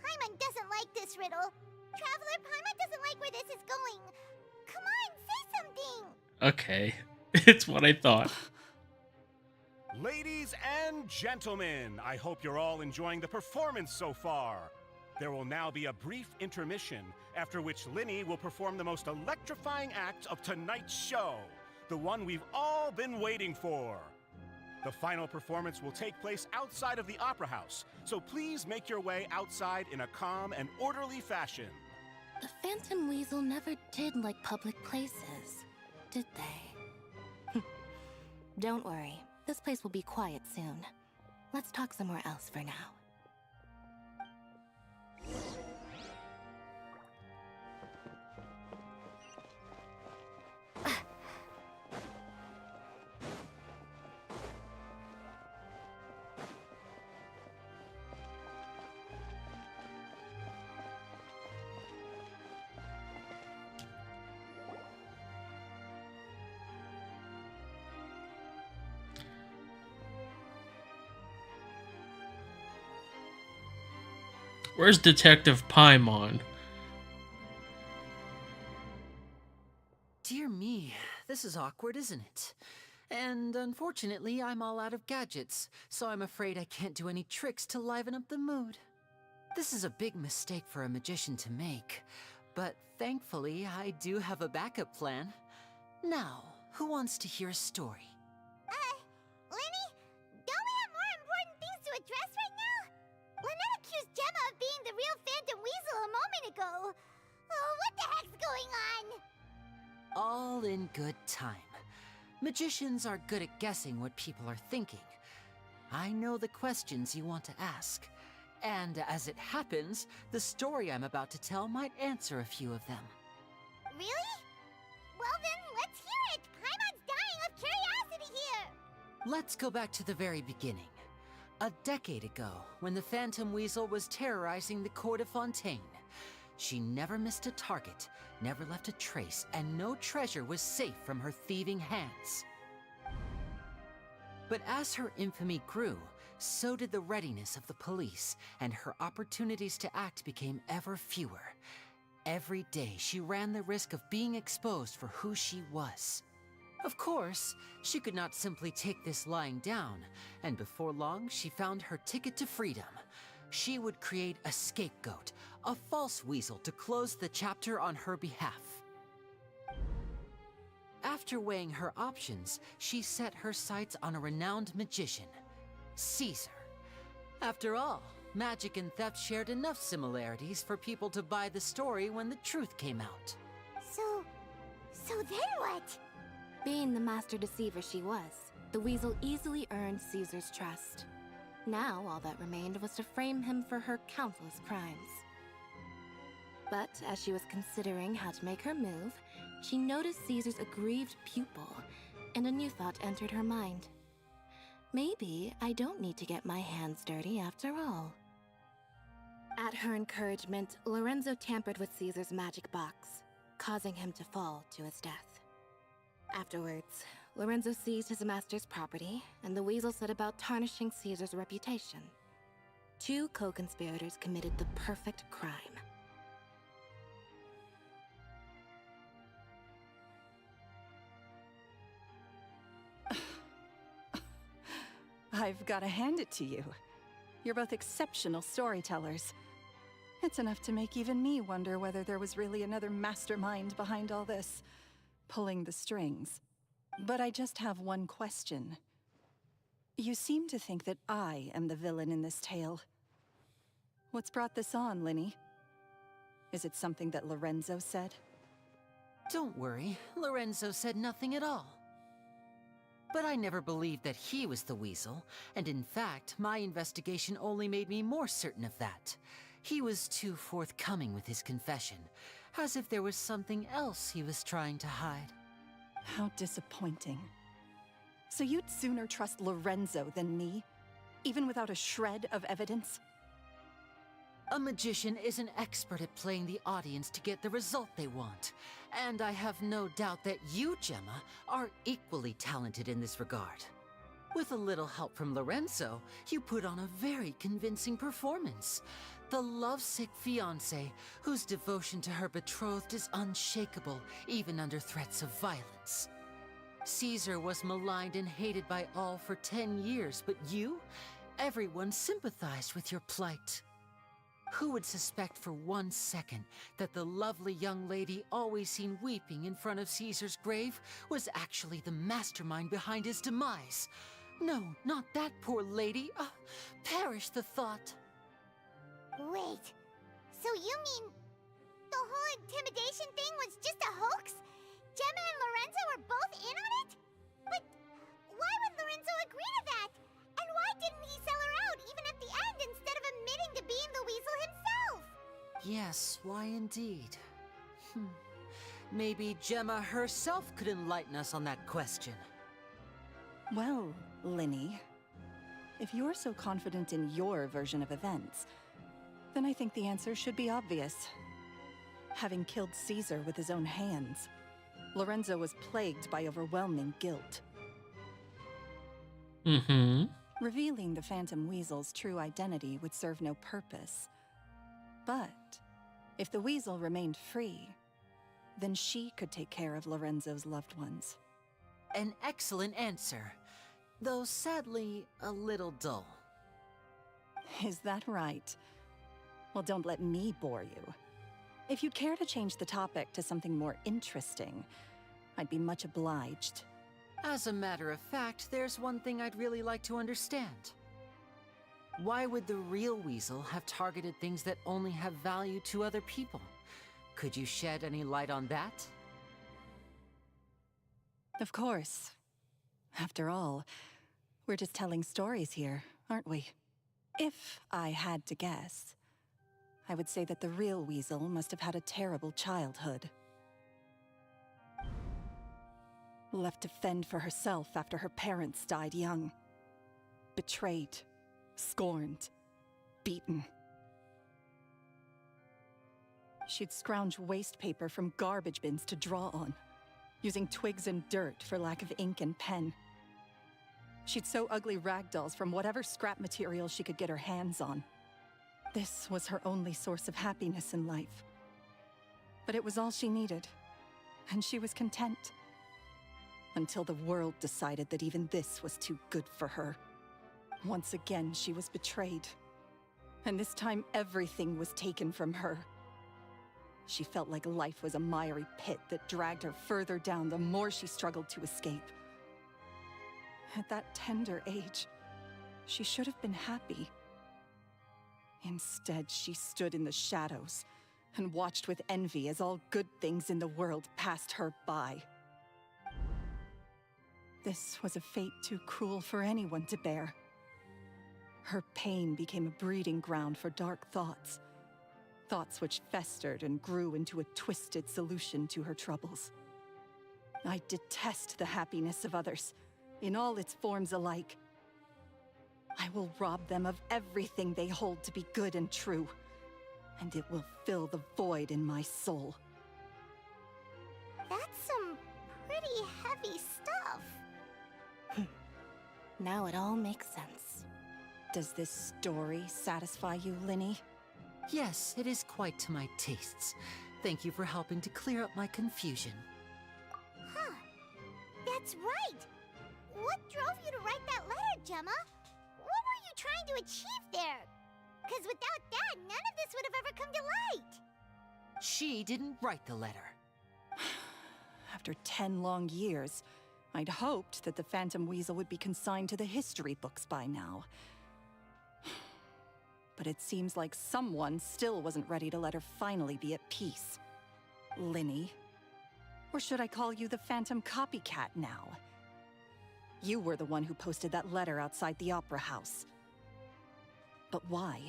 Paimon doesn't like this riddle. Traveler, Paimon doesn't like where this is going. Come on, say something! Okay. It's what I thought. Ladies and gentlemen, I hope you're all enjoying the performance so far. There will now be a brief intermission, after which Linny will perform the most electrifying act of tonight's show, the one we've all been waiting for. The final performance will take place outside of the Opera House, so please make your way outside in a calm and orderly fashion. The Phantom Weasel never did like public places, did they? Don't worry, this place will be quiet soon. Let's talk somewhere else for now. Where's Detective Paimon? Dear me, this is awkward, isn't it? And unfortunately, I'm all out of gadgets, so I'm afraid I can't do any tricks to liven up the mood. This is a big mistake for a magician to make, but thankfully, I do have a backup plan. Now, who wants to hear a story? Lenny? Don't we have more important things to address right now? Lynette accused Gemma of being the real Phantom Weasel a moment ago. Oh, what the heck's going on? All in good time. Magicians are good at guessing what people are thinking. I know the questions you want to ask. And as it happens, the story I'm about to tell might answer a few of them. Really? Well then, let's hear it! Paimon's dying of curiosity here! Let's go back to the very beginning. A decade ago, when the Phantom Weasel was terrorizing the court of Fontaine. She never missed a target, never left a trace, and no treasure was safe from her thieving hands. But as her infamy grew, so did the readiness of the police, and her opportunities to act became ever fewer. Every day, she ran the risk of being exposed for who she was. Of course, she could not simply take this lying down, and before long, she found her ticket to freedom. She would create a scapegoat, a false weasel to close the chapter on her behalf. After weighing her options, she set her sights on a renowned magician, Caesar. After all, magic and theft shared enough similarities for people to buy the story when the truth came out. So then what? Being the master deceiver she was, the weasel easily earned Caesar's trust. Now all that remained was to frame him for her countless crimes. But as she was considering how to make her move, she noticed Caesar's aggrieved pupil, and a new thought entered her mind. Maybe I don't need to get my hands dirty after all. At her encouragement, Lorenzo tampered with Caesar's magic box, causing him to fall to his death. Afterwards, Lorenzo seized his master's property, and the weasel set about tarnishing Caesar's reputation. Two co-conspirators committed the perfect crime. I've got to hand it to you. You're both exceptional storytellers. It's enough to make even me wonder whether there was really another mastermind behind all this, pulling the strings. But I just have one question. You seem to think that I am the villain in this tale. What's brought this on, Linny? Is it something that Lorenzo said? Don't worry, Lorenzo said nothing at all. But I never believed that he was the weasel, and in fact, my investigation only made me more certain of that. He was too forthcoming with his confession, as if there was something else he was trying to hide. How disappointing. So you'd sooner trust Lorenzo than me, even without a shred of evidence? A magician is an expert at playing the audience to get the result they want. And I have no doubt that you, Gemma, are equally talented in this regard. With a little help from Lorenzo, you put on a very convincing performance. The lovesick fiancé, whose devotion to her betrothed is unshakable, even under threats of violence. Caesar was maligned and hated by all for 10 years, but you? Everyone sympathized with your plight. Who would suspect for 1 second that the lovely young lady always seen weeping in front of Caesar's grave was actually the mastermind behind his demise? No, not that poor lady. Perish the thought. Wait, so you mean the whole intimidation thing was just a hoax? Gemma and Lorenzo were both in on it? But why would Lorenzo agree to that? And why didn't he sell her out even at the end instead of admitting to being the weasel himself? Yes, why indeed? Maybe Gemma herself could enlighten us on that question. Well, Linny, if you're so confident in your version of events, then I think the answer should be obvious. Having killed Caesar with his own hands, Lorenzo was plagued by overwhelming guilt. Revealing the Phantom Weasel's true identity would serve no purpose. But if the weasel remained free, then she could take care of Lorenzo's loved ones. An excellent answer, though sadly a little dull. Is that right? Well, don't let me bore you. If you'd care to change the topic to something more interesting, I'd be much obliged. As a matter of fact, there's one thing I'd really like to understand. Why would the real Weasel have targeted things that only have value to other people? Could you shed any light on that? Of course. After all, we're just telling stories here, aren't we? If I had to guess, I would say that the real Weasel must have had a terrible childhood. Left to fend for herself after her parents died young. Betrayed, scorned, beaten. She'd scrounge waste paper from garbage bins to draw on, using twigs and dirt for lack of ink and pen. She'd sew ugly ragdolls from whatever scrap material she could get her hands on. This was her only source of happiness in life. But it was all she needed, and she was content. Until the world decided that even this was too good for her. Once again, she was betrayed. And this time, everything was taken from her. She felt like life was a miry pit that dragged her further down the more she struggled to escape. At that tender age, she should have been happy. Instead, she stood in the shadows and watched with envy as all good things in the world passed her by. This was a fate too cruel for anyone to bear. Her pain became a breeding ground for dark thoughts. Thoughts which festered and grew into a twisted solution to her troubles. I detest the happiness of others, in all its forms alike. I will rob them of everything they hold to be good and true, and it will fill the void in my soul. That's some pretty heavy stuff. Now it all makes sense. Does this story satisfy you, Linny? Yes, it is quite to my tastes. Thank you for helping to clear up my confusion. Huh. That's right. What drove you to write that letter, Gemma? What were you trying to achieve there? Because without that, none of this would have ever come to light. She didn't write the letter. After 10 long years, I'd hoped that the Phantom Weasel would be consigned to the history books by now. But it seems like someone still wasn't ready to let her finally be at peace. Linny. Or should I call you the Phantom Copycat now? You were the one who posted that letter outside the Opera House. But why?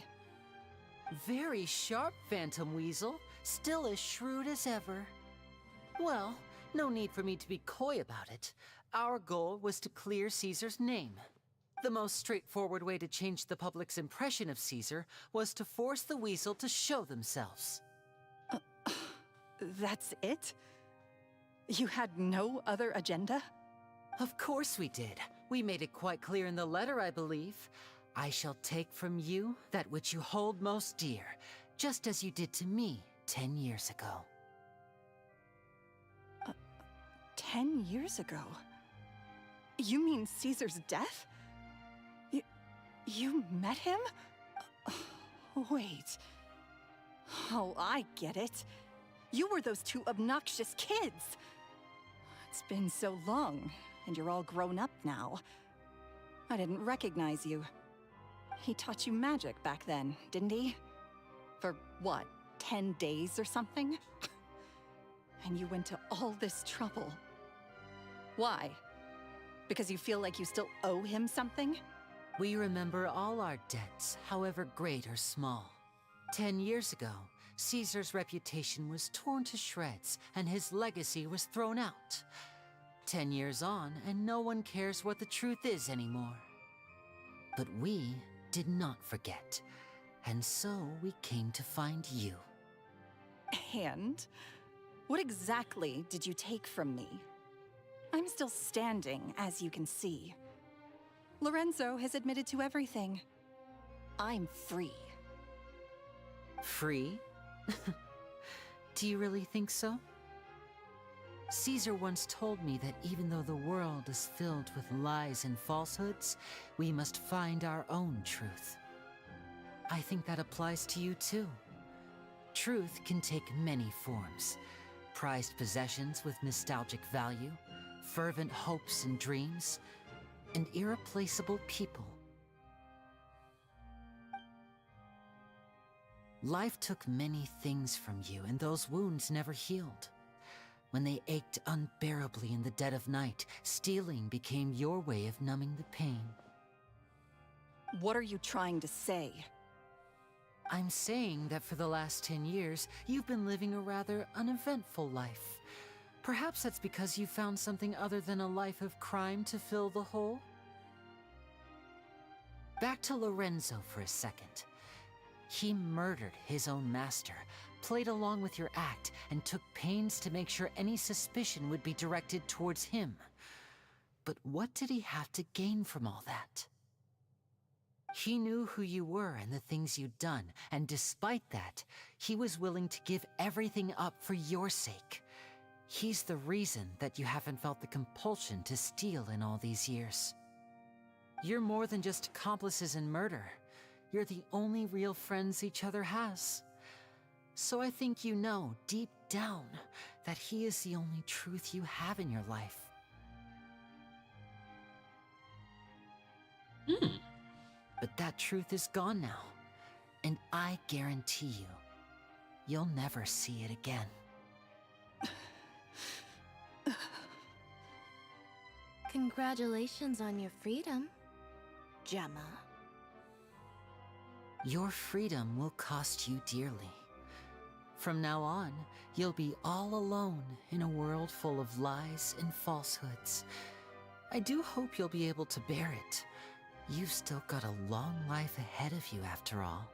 Very sharp, Phantom Weasel. Still as shrewd as ever. Well, no need for me to be coy about it. Our goal was to clear Caesar's name. The most straightforward way to change the public's impression of Caesar was to force the Weasel to show themselves. That's it? You had no other agenda? Of course we did. We made it quite clear in the letter, I believe. I shall take from you that which you hold most dear, just as you did to me 10 years ago. 10 years ago? You mean Caesar's death? You met him? Wait. Oh, I get it. You were those two obnoxious kids. It's been so long, and you're all grown up now. I didn't recognize you. He taught you magic back then, didn't he? For what, 10 days or something? And you went to all this trouble. Why? Because you feel like you still owe him something? We remember all our debts, however great or small. 10 years ago, Caesar's reputation was torn to shreds, and his legacy was thrown out. 10 years on, and no one cares what the truth is anymore. But we did not forget, and so we came to find you. And? What exactly did you take from me? I'm still standing, as you can see. Lorenzo has admitted to everything. I'm free. Free? Do you really think so? Caesar once told me that even though the world is filled with lies and falsehoods, we must find our own truth. I think that applies to you too. Truth can take many forms. Prized possessions with nostalgic value, fervent hopes and dreams, and irreplaceable people. Life took many things from you, and those wounds never healed. When they ached unbearably in the dead of night, stealing became your way of numbing the pain. What are you trying to say? I'm saying that for the last 10 years, you've been living a rather uneventful life. Perhaps that's because you found something other than a life of crime to fill the hole? Back to Lorenzo for a second. He murdered his own master, played along with your act, and took pains to make sure any suspicion would be directed towards him. But what did he have to gain from all that? He knew who you were and the things you'd done, and despite that, he was willing to give everything up for your sake. He's the reason that you haven't felt the compulsion to steal in all these years. You're more than just accomplices in murder. You're the only real friends each other has. So I think you know, deep down, that he is the only truth you have in your life. But that truth is gone now, and I guarantee you, you'll never see it again. Congratulations on your freedom, Gemma. Your freedom will cost you dearly. From now on, you'll be all alone in a world full of lies and falsehoods. I do hope you'll be able to bear it. You've still got a long life ahead of you after all.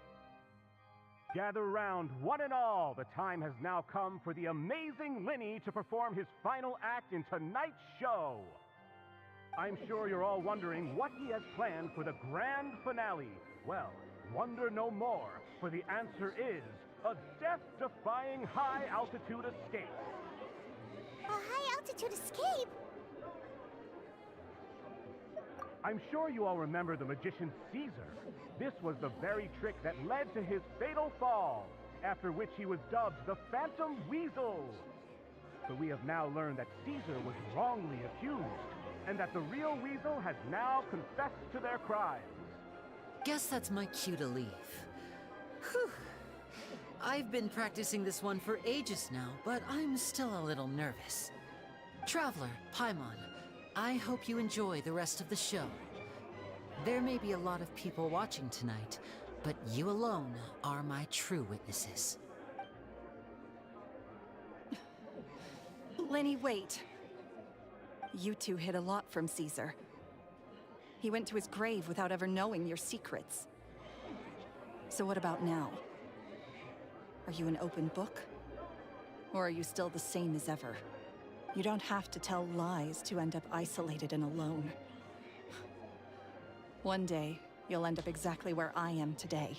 Gather round, one and all. The time has now come for the amazing Linny to perform his final act in tonight's show. I'm sure you're all wondering what he has planned for the grand finale. Well, wonder no more, for the answer is a death-defying high-altitude escape. A high-altitude escape? I'm sure you all remember the magician Caesar. This was the very trick that led to his fatal fall, after which he was dubbed the Phantom Weasel. But we have now learned that Caesar was wrongly accused, and that the real Weasel has now confessed to their crimes. Guess that's my cue to leave. Whew. I've been practicing this one for ages now, but I'm still a little nervous. Traveler, Paimon, I hope you enjoy the rest of the show. There may be a lot of people watching tonight, but you alone are my true witnesses. Lenny, wait. You two hid a lot from Caesar. He went to his grave without ever knowing your secrets. So what about now? Are you an open book? Or are you still the same as ever? You don't have to tell lies to end up isolated and alone. One day, you'll end up exactly where I am today.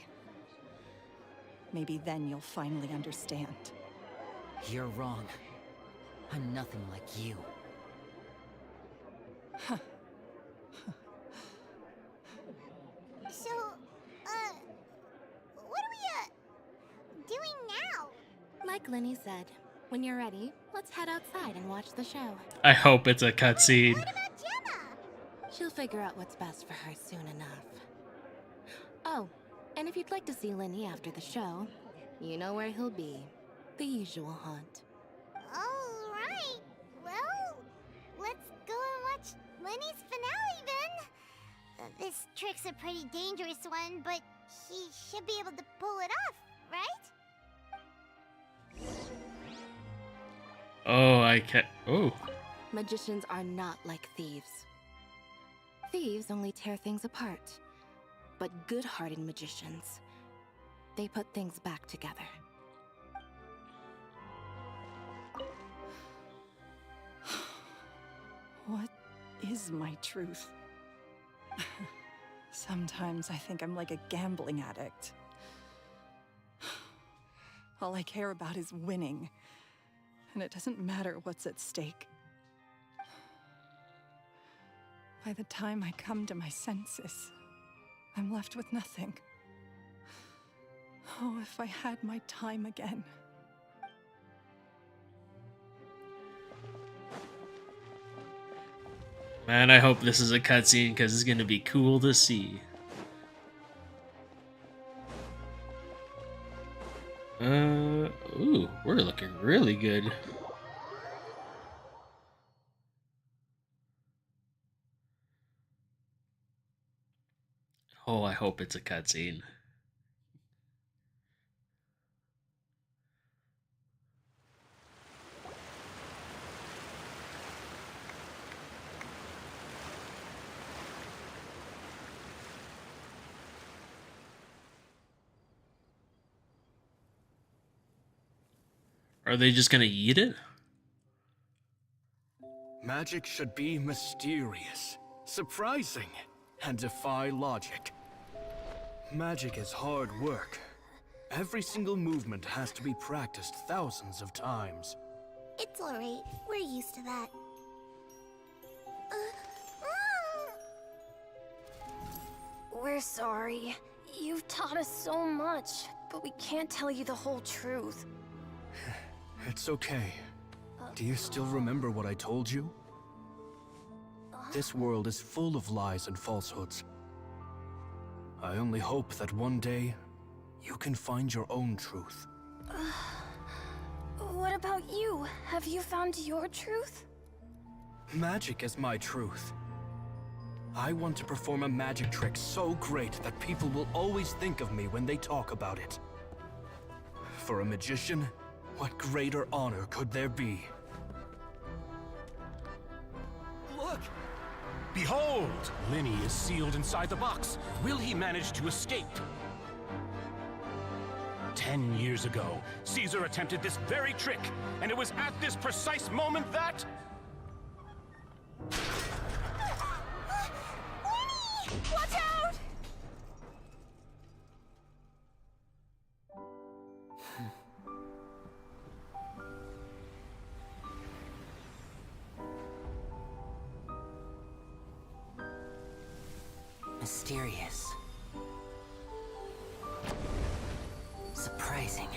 Maybe then you'll finally understand. You're wrong. I'm nothing like you. So, what are we, doing now? Like Linny said, when you're ready, let's head outside and watch the show. I hope it's a cutscene. What about Gemma? She'll figure out what's best for her soon enough. Oh, and if you'd like to see Linny after the show, you know where he'll be. The usual haunt. All right. Well, let's go and watch Lenny's finale then. This trick's a pretty dangerous one, but he should be able to pull it off, right? Oh, I can't. Oh. Magicians are not like thieves. Thieves only tear things apart. But good-hearted magicians, they put things back together. What is my truth? Sometimes I think I'm like a gambling addict. All I care about is winning. and it doesn't matter what's at stake. By the time I come to my senses, I'm left with nothing. Oh, if I had my time again. Man, I hope this is a cutscene because it's gonna be cool to see. Ooh, we're looking really good. Oh, I hope it's a cutscene. Are they just gonna eat it? Magic should be mysterious, surprising, and defy logic. Magic is hard work. Every single movement has to be practiced thousands of times. It's alright. We're used to that. We're sorry. You've taught us so much, but we can't tell you the whole truth. It's okay. Do you still remember what I told you? This world is full of lies and falsehoods. I only hope that one day, you can find your own truth. What about you? Have you found your truth? Magic is my truth. I want to perform a magic trick so great that people will always think of me when they talk about it. For a magician, what greater honor could there be? Look! Behold! Linny is sealed inside the box. Will he manage to escape? 10 years ago, Caesar attempted this very trick, and it was at this precise moment that... Watch out! Mysterious. Surprising.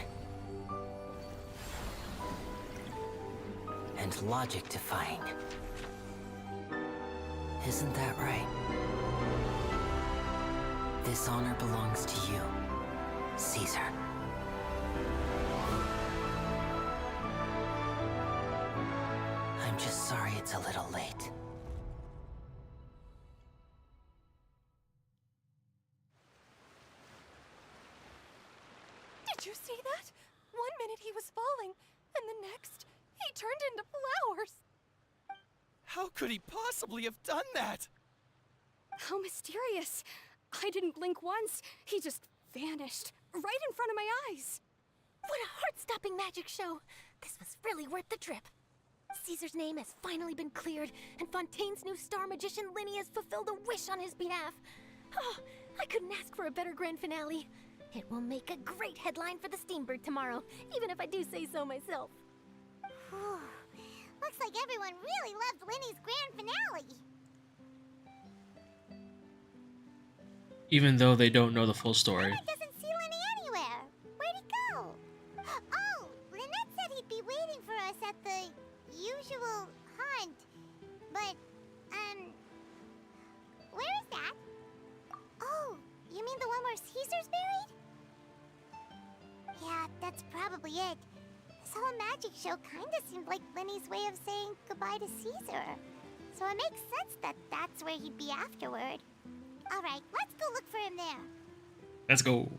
And logic-defying. Isn't that right? This honor belongs to you, Caesar. I'm just sorry it's a little late. Did you see that? 1 minute he was falling, and the next, he turned into flowers. How could he possibly have done that? How mysterious. I didn't blink once. He just vanished, right in front of my eyes. What a heart-stopping magic show! This was really worth the trip. Caesar's name has finally been cleared, and Fontaine's new star magician Linny has fulfilled a wish on his behalf. Oh, I couldn't ask for a better grand finale. It will make a great headline for the Steambird tomorrow, even if I do say so myself. Looks like everyone really loved Linny's grand finale. Even though they don't know the full story. Lynette doesn't see Linny anywhere. Where'd he go? Oh, Lynette said he'd be waiting for us at the usual hunt. But, where is that? Oh, you mean the one where Caesar's buried? Yeah, that's probably it. This whole magic show kinda seemed like Linny's way of saying goodbye to Caesar. So it makes sense that that's where he'd be afterward. Alright, let's go look for him there. Let's go.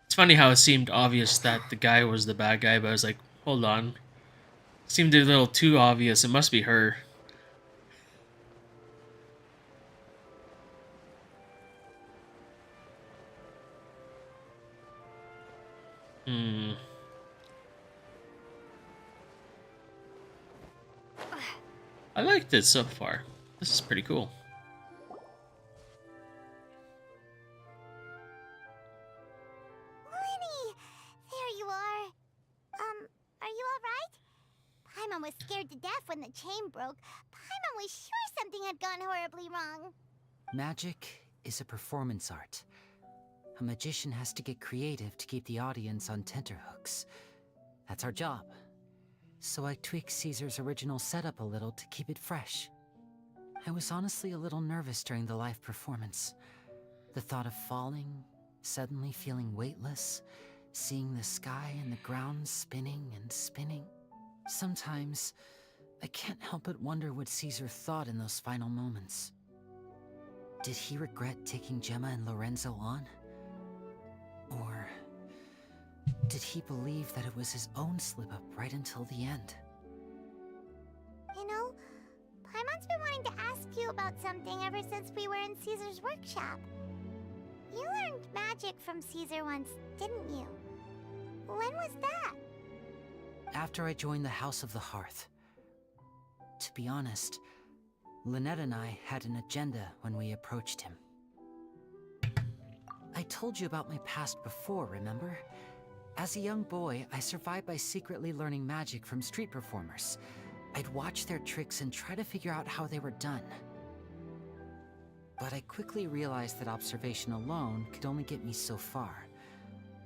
It's funny how it seemed obvious that the guy was the bad guy, but I was like, hold on. It seemed a little too obvious. It must be her. Hmm. I liked it so far. This is pretty cool. Lenny! There you are. Are you alright? Paimon was scared to death when the chain broke. Paimon was sure something had gone horribly wrong. Magic is a performance art. A magician has to get creative to keep the audience on tenterhooks. That's our job. So I tweaked Caesar's original setup a little to keep it fresh. I was honestly a little nervous during the live performance. The thought of falling, suddenly feeling weightless, seeing the sky and the ground spinning and spinning. Sometimes, I can't help but wonder what Caesar thought in those final moments. Did he regret taking Gemma and Lorenzo on? Or did he believe that it was his own slip-up right until the end? You know, Paimon's been wanting to ask you about something ever since we were in Caesar's workshop. You learned magic from Caesar once, didn't you? When was that? After I joined the House of the Hearth. To be honest, Lynette and I had an agenda when we approached him. I told you about my past before, remember? As a young boy, I survived by secretly learning magic from street performers. I'd watch their tricks and try to figure out how they were done. But I quickly realized that observation alone could only get me so far.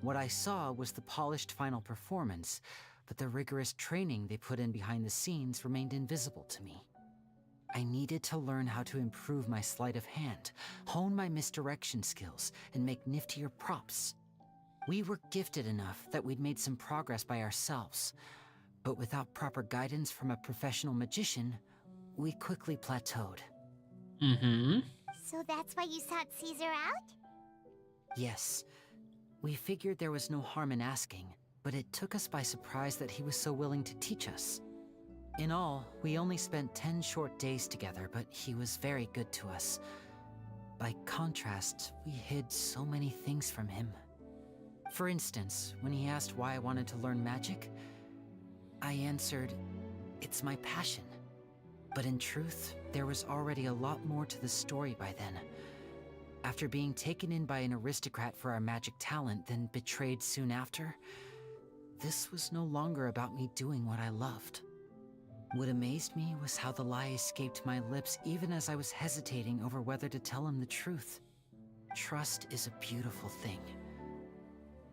What I saw was the polished final performance, but the rigorous training they put in behind the scenes remained invisible to me. I needed to learn how to improve my sleight of hand, hone my misdirection skills, and make niftier props. We were gifted enough that we'd made some progress by ourselves, but without proper guidance from a professional magician, we quickly plateaued. Mm-hmm. So that's why you sought Caesar out? Yes. We figured there was no harm in asking, but it took us by surprise that he was so willing to teach us. In all, we only spent 10 short days together, but he was very good to us. By contrast, we hid so many things from him. For instance, when he asked why I wanted to learn magic, I answered, "It's my passion." But in truth, there was already a lot more to the story by then. After being taken in by an aristocrat for our magic talent, then betrayed soon after, this was no longer about me doing what I loved. What amazed me was how the lie escaped my lips even as I was hesitating over whether to tell him the truth. Trust is a beautiful thing.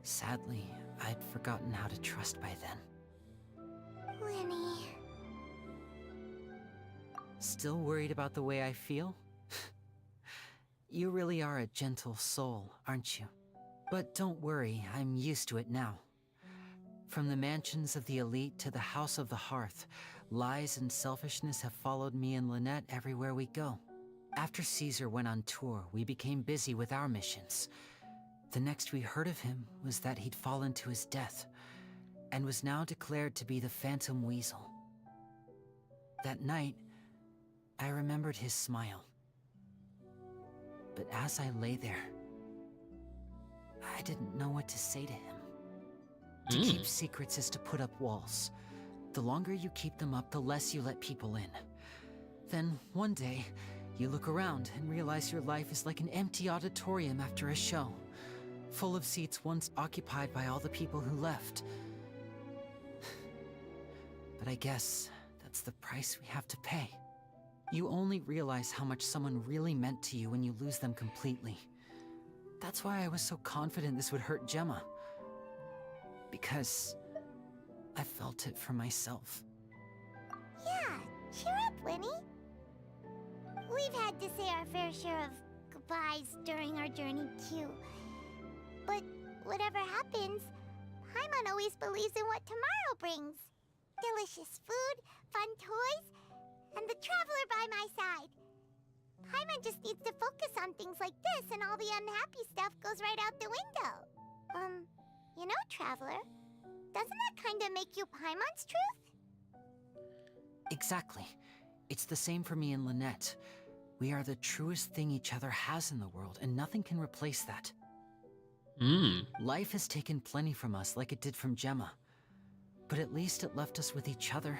Sadly, I'd forgotten how to trust by then. Lenny... Still worried about the way I feel? You really are a gentle soul, aren't you? But don't worry, I'm used to it now. From the mansions of the elite to the House of the Hearth, lies and selfishness have followed me and Lynette everywhere we go. After Caesar went on tour, we became busy with our missions. The next we heard of him was that he'd fallen to his death, and was now declared to be the Phantom Weasel. That night, I remembered his smile. But as I lay there, I didn't know what to say to him. To keep secrets is to put up walls. The longer you keep them up, the less you let people in. Then, one day, you look around and realize your life is like an empty auditorium after a show, full of seats once occupied by all the people who left. But I guess that's the price we have to pay. You only realize how much someone really meant to you when you lose them completely. That's why I was so confident this would hurt Gemma. Because I felt it for myself. Yeah, cheer up, Lenny. We've had to say our fair share of goodbyes during our journey, too. But whatever happens, Paimon always believes in what tomorrow brings. Delicious food, fun toys, and the traveler by my side. Paimon just needs to focus on things like this, and all the unhappy stuff goes right out the window. You know, Traveler, doesn't that kind of make you Paimon's truth? Exactly. It's the same for me and Lynette. We are the truest thing each other has in the world, and nothing can replace that. Hmm. Life has taken plenty from us, like it did from Gemma. But at least it left us with each other.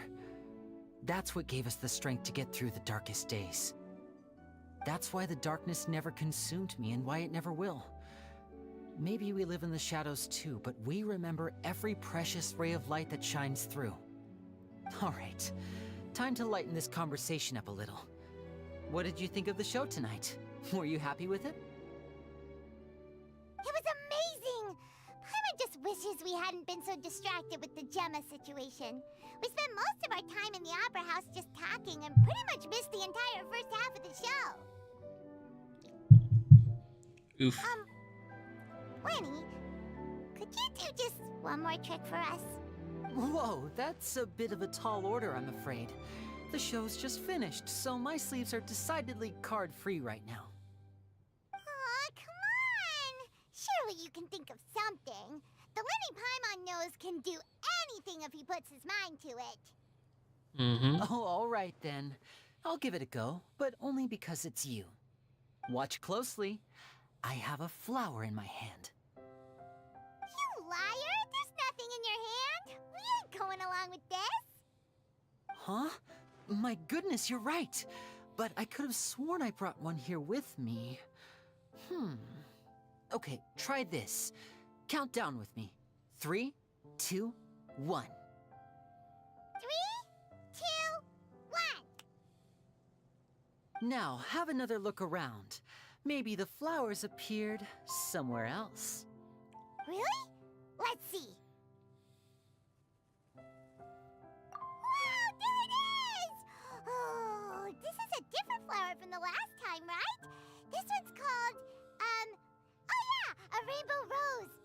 That's what gave us the strength to get through the darkest days. That's why the darkness never consumed me and why it never will. Maybe we live in the shadows too, but we remember every precious ray of light that shines through. All right, time to lighten this conversation up a little. What did you think of the show tonight? Were you happy with it? It was amazing! Paimon just wishes we hadn't been so distracted with the Gemma situation. We spent most of our time in the Opera House just talking and pretty much missed the entire first half of the show. Oof. Lenny, could you do just one more trick for us? Whoa, that's a bit of a tall order, I'm afraid. The show's just finished, so my sleeves are decidedly card-free right now. Aw, come on! Surely you can think of something. The Lenny Paimon knows can do anything if he puts his mind to it. Mm-hmm. Oh, all right then. I'll give it a go, but only because it's you. Watch closely. I have a flower in my hand. You liar! There's nothing in your hand! We ain't going along with this! Huh? My goodness, you're right. But I could have sworn I brought one here with me. Okay, try this. Count down with me. 3, 2, 1. 3, 2, 1. Now, have another look around. Maybe the flowers appeared somewhere else. Really? Let's see. Wow, there it is! Oh, this is a different flower from the last time, right? This one's called, oh yeah, a rainbow rose.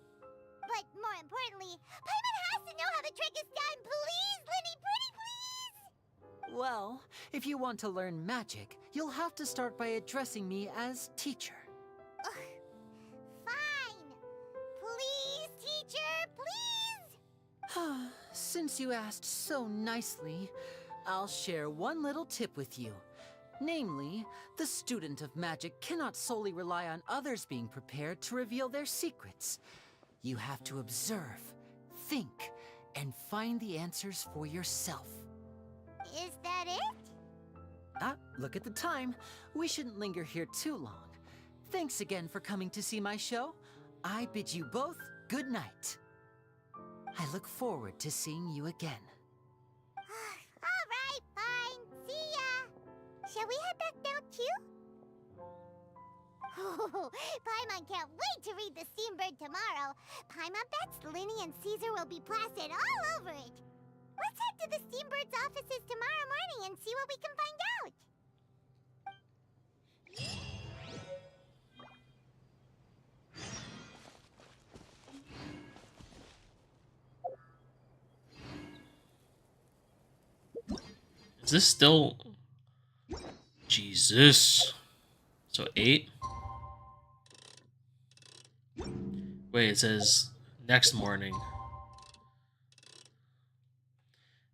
But more importantly, Paimon has to know how the trick is done. Please, Lenny, pretty please! Well, if you want to learn magic, you'll have to start by addressing me as teacher. Ugh. Fine. Please, teacher, please! Since you asked so nicely, I'll share one little tip with you. Namely, the student of magic cannot solely rely on others being prepared to reveal their secrets. You have to observe, think, and find the answers for yourself. Is that it? Look at the time. We shouldn't linger here too long. Thanks again for coming to see my show. I bid you both good night. I look forward to seeing you again. All right, fine. See ya. Shall we head back now, too? Oh, Paimon can't wait to read The Steambird tomorrow. Paimon bets Linny and Caesar will be plastered all over it. Let's head to the Steambird's offices tomorrow morning and see what we can find out. Is this still... Jesus. So 8? Wait, it says next morning.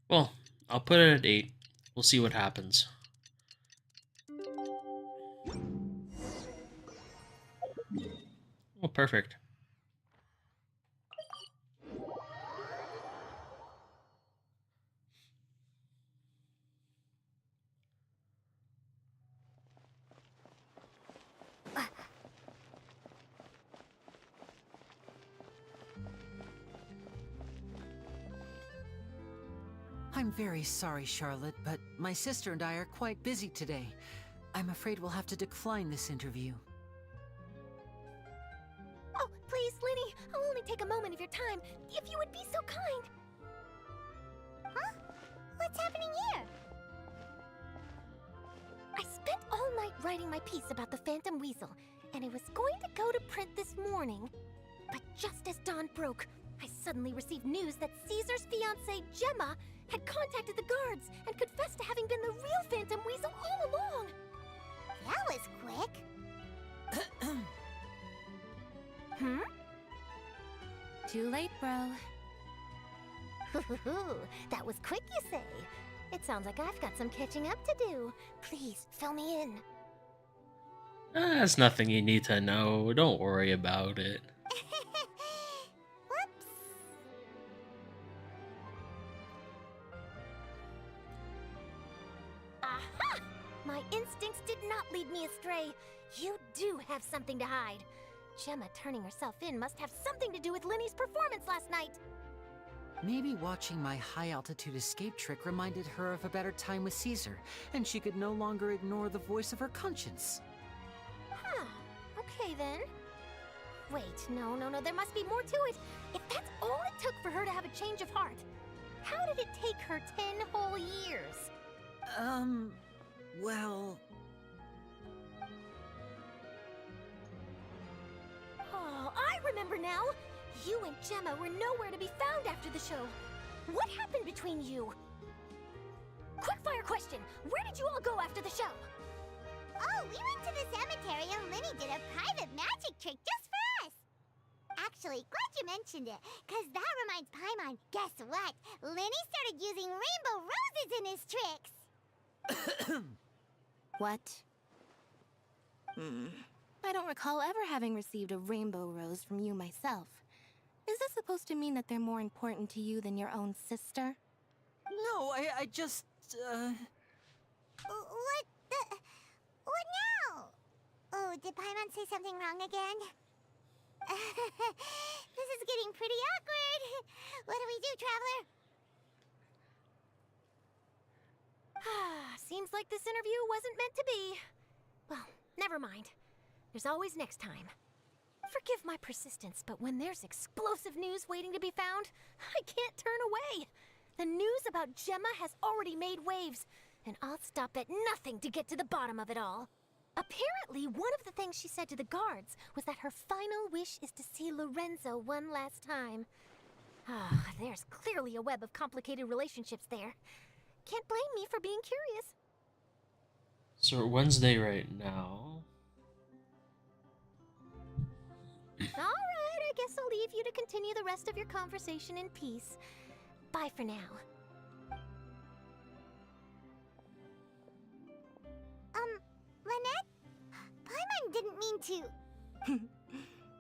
Well, I'll put it at 8. We'll see what happens. Oh, perfect. I'm very sorry, Charlotte, but my sister and I are quite busy today. I'm afraid we'll have to decline this interview. Oh, please, Linny, I'll only take a moment of your time, if you would be so kind. Huh? What's happening here? I spent all night writing my piece about the Phantom Weasel, and it was going to go to print this morning. But just as dawn broke, I suddenly received news that Caesar's fiancée, Gemma, had contacted the guards and confessed to having been the real Phantom Weasel all along. That was quick. Hmm? Too late, bro. That was quick, you say? It sounds like I've got some catching up to do. Please, fill me in. That's nothing you need to know. Don't worry about it. me astray. You do have something to hide. Gemma turning herself in must have something to do with Linny's performance last night. Maybe watching my high-altitude escape trick reminded her of a better time with Caesar, and she could no longer ignore the voice of her conscience. Huh. Okay, then. Wait, no, there must be more to it. If that's all it took for her to have a change of heart, how did it take her 10 whole years? Well... Oh, I remember now! You and Gemma were nowhere to be found after the show. What happened between you? Quickfire question! Where did you all go after the show? Oh, we went to the cemetery and Linny did a private magic trick just for us. Actually, glad you mentioned it, because that reminds Paimon. Guess what? Linny started using rainbow roses in his tricks. What? I don't recall ever having received a rainbow rose from you myself. Is this supposed to mean that they're more important to you than your own sister? No, I just, What now? Oh, did Paimon say something wrong again? This is getting pretty awkward. What do we do, Traveler? Seems like this interview wasn't meant to be. Well, never mind. There's always next time. Forgive my persistence, but when there's explosive news waiting to be found, I can't turn away. The news about Gemma has already made waves, and I'll stop at nothing to get to the bottom of it all. Apparently, one of the things she said to the guards was that her final wish is to see Lorenzo one last time. There's clearly a web of complicated relationships there. Can't blame me for being curious. So Wednesday right now. Alright, I guess I'll leave you to continue the rest of your conversation in peace. Bye for now. Lynette? Paimon didn't mean to...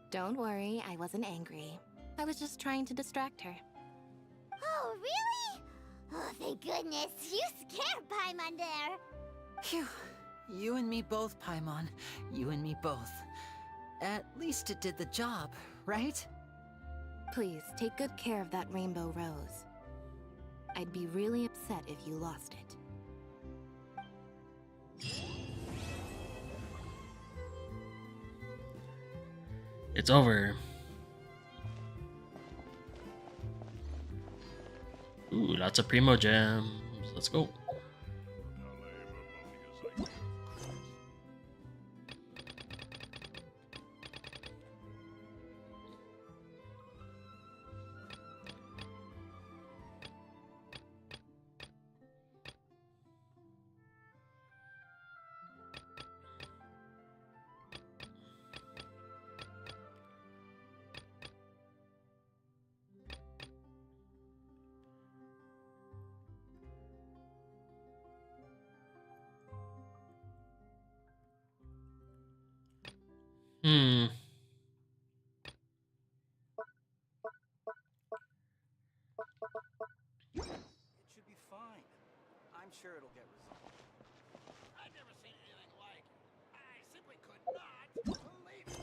Don't worry, I wasn't angry. I was just trying to distract her. Oh, really? Oh, thank goodness. You scared Paimon there. Phew. You and me both, Paimon. You and me both. At least it did the job, right? Please, take good care of that rainbow rose. I'd be really upset if you lost it. It's over. Ooh, lots of primo gems. Let's go. It should be fine. I'm sure it'll get resolved. I've never seen anything like it. I simply could not believe it.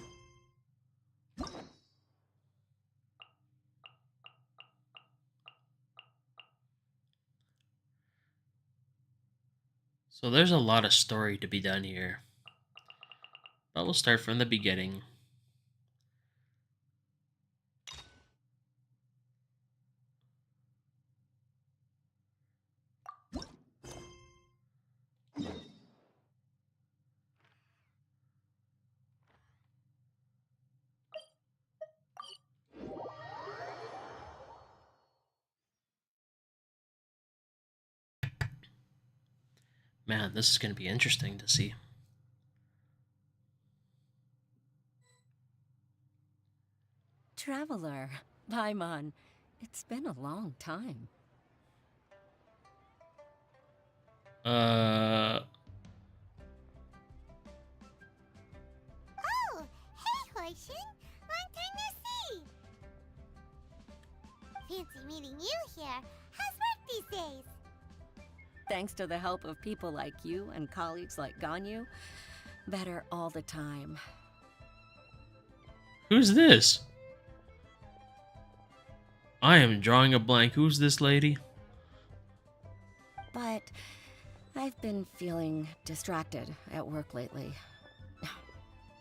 So there's a lot of story to be done here. But we'll start from the beginning. Man, this is going to be interesting to see. Traveler, Paimon, it's been a long time. Oh, hey, Hoishin. Long time no see. Fancy meeting you here. How's work these days? Thanks to the help of people like you and colleagues like Ganyu, Better all the time. Who's this? I am drawing a blank. Who's this lady? But I've been feeling distracted at work lately.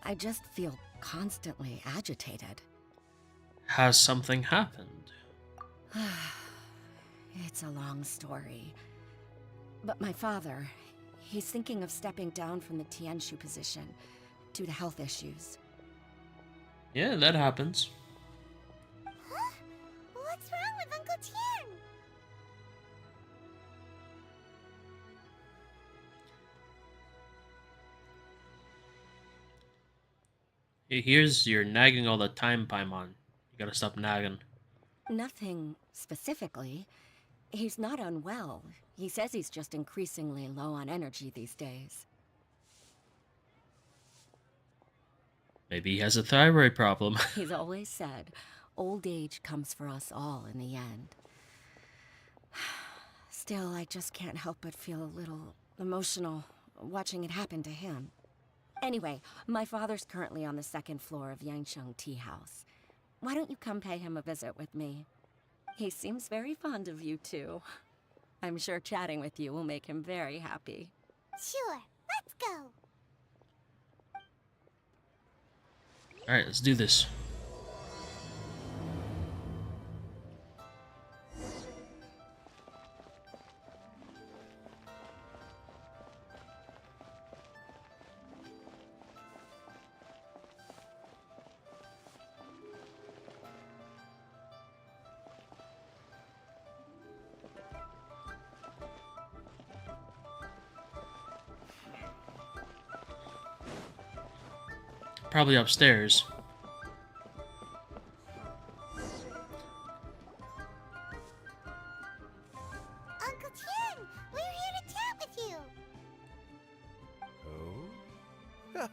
I just feel constantly agitated. Has something happened? It's a long story. But my father, he's thinking of stepping down from the Tianshu position due to health issues. Yeah, that happens. Huh? What's wrong with Uncle Tian? Here's you're nagging all the time, Paimon. You gotta stop nagging. Nothing specifically. He's not unwell. He says he's just increasingly low on energy these days. Maybe he has a thyroid problem. He's always said, old age comes for us all in the end. Still, I just can't help but feel a little emotional watching it happen to him. Anyway, my father's currently on the second floor of Yangsheng Tea House. Why don't you come pay him a visit with me? He seems very fond of you, too. I'm sure chatting with you will make him very happy. Sure, let's go. Alright, let's do this. Probably upstairs. Uncle Tian, we're here to chat with you. Oh?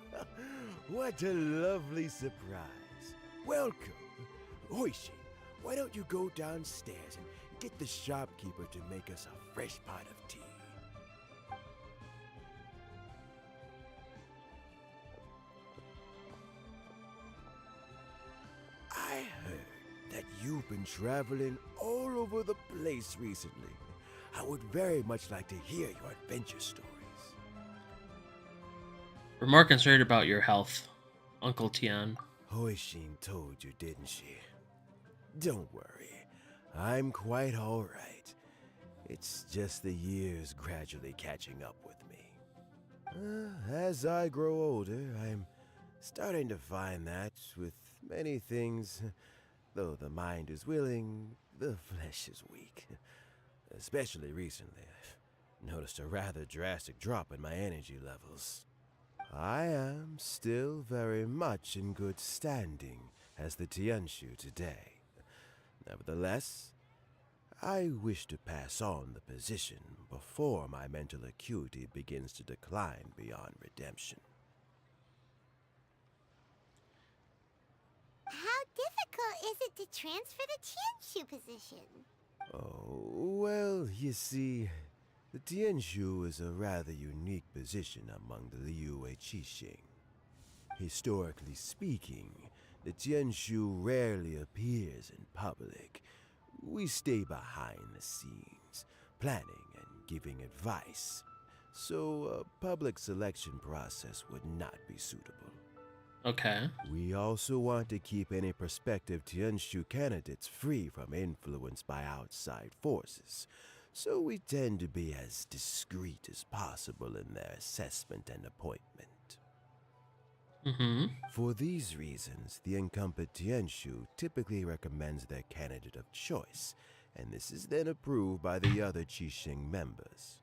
What a lovely surprise. Welcome. Oishi, why don't you go downstairs and get the shopkeeper to make us a fresh pot of tea? I heard that you've been traveling all over the place recently. I would very much like to hear your adventure stories. We're more concerned about your health, Uncle Tian. Hoishin told you, didn't she? Don't worry, I'm quite all right. It's just the years gradually catching up with me. As I grow older, I'm starting to find that with many things, though the mind is willing, the flesh is weak. Especially recently, I've noticed a rather drastic drop in my energy levels. I am still very much in good standing as the Tianshu today. Nevertheless, I wish to pass on the position before my mental acuity begins to decline beyond redemption. How difficult is it to transfer the Tianshu position? Oh, well, you see, the Tianshu is a rather unique position among the Liyue Qixing. Historically speaking, the Tianshu rarely appears in public. We stay behind the scenes, planning and giving advice, so a public selection process would not be suitable. Okay. We also want to keep any prospective Tianshu candidates free from influence by outside forces, so we tend to be as discreet as possible in their assessment and appointment. For these reasons, the incumbent Tianshu typically recommends their candidate of choice, and this is then approved by the other Qixing members.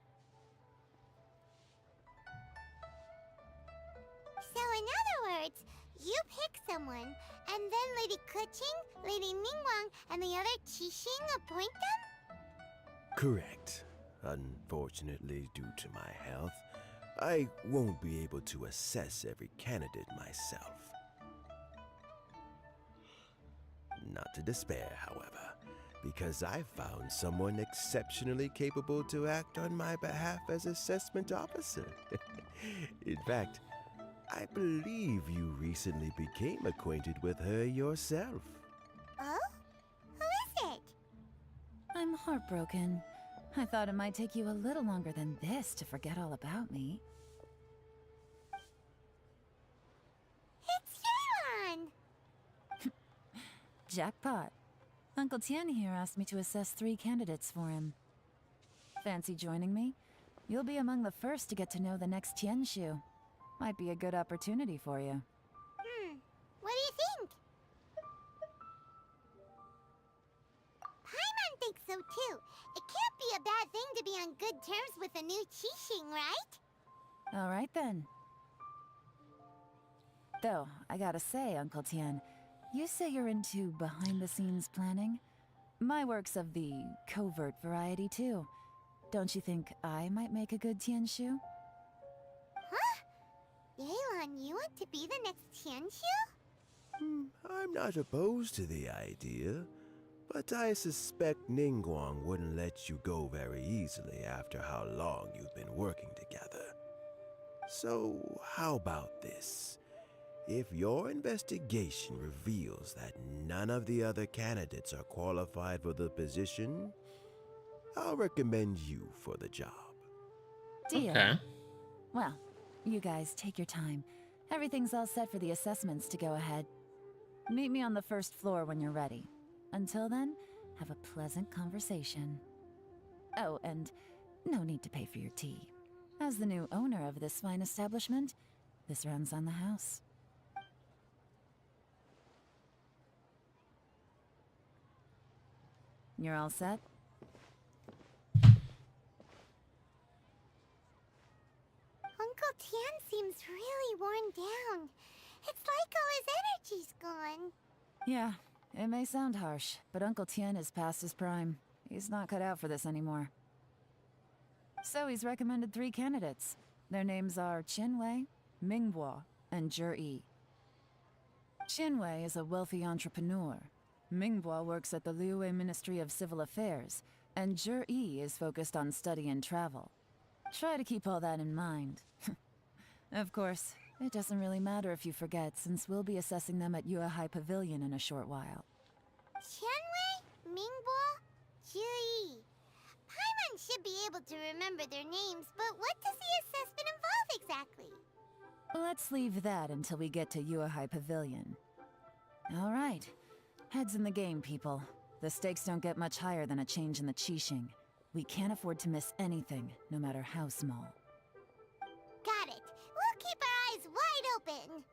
So in other words, you pick someone, and then Lady Keqing, Lady Ningguang, and the other Qixing appoint them? Correct. Unfortunately, due to my health, I won't be able to assess every candidate myself. Not to despair, however, because I found someone exceptionally capable to act on my behalf as assessment officer. In fact, I believe you recently became acquainted with her yourself. Oh? Who is it? I'm heartbroken. I thought it might take you a little longer than this to forget all about me. It's Yelan! Jackpot. Uncle Tien here asked me to assess 3 candidates for him. Fancy joining me? You'll be among the first to get to know the next Tianshu. Might be a good opportunity for you. What do you think? Paimon thinks so too. It can't be a bad thing to be on good terms with a new Qixing, right? Alright then. Though, I gotta say, Uncle Tien, you say you're into behind-the-scenes planning? My work's of the covert variety too. Don't you think I might make a good Tianshu? Huh? Yelan, you want to be the next Tianshu? I'm not opposed to the idea, but I suspect Ningguang wouldn't let you go very easily after how long you've been working together. So, how about this? If your investigation reveals that none of the other candidates are qualified for the position, I'll recommend you for the job. Deal. Okay. Well, you guys take your time. Everything's all set for the assessments to go ahead. Meet me on the first floor when you're ready. Until then, have a pleasant conversation. Oh, and no need to pay for your tea. As the new owner of this fine establishment, this runs on the house. You're all set? Uncle Tien seems really worn down. It's like all his energy's gone. Yeah, it may sound harsh, but Uncle Tien is past his prime. He's not cut out for this anymore. So he's recommended 3 candidates. Their names are Qinwei, Mingbo, and Zhi. Qinwei is a wealthy entrepreneur. Mingbo works at the Liyue Ministry of Civil Affairs, and Zhi is focused on study and travel. Try to keep all that in mind. Of course, it doesn't really matter if you forget, since we'll be assessing them at Yuehai Pavilion in a short while. Qianwei, Mingbo, Zhi. Paimon should be able to remember their names, but what does the assessment involve exactly? Let's leave that until we get to Yuehai Pavilion. All right. Heads in the game, people. The stakes don't get much higher than a change in the Qixing. We can't afford to miss anything, no matter how small. Got it. We'll keep our eyes wide open.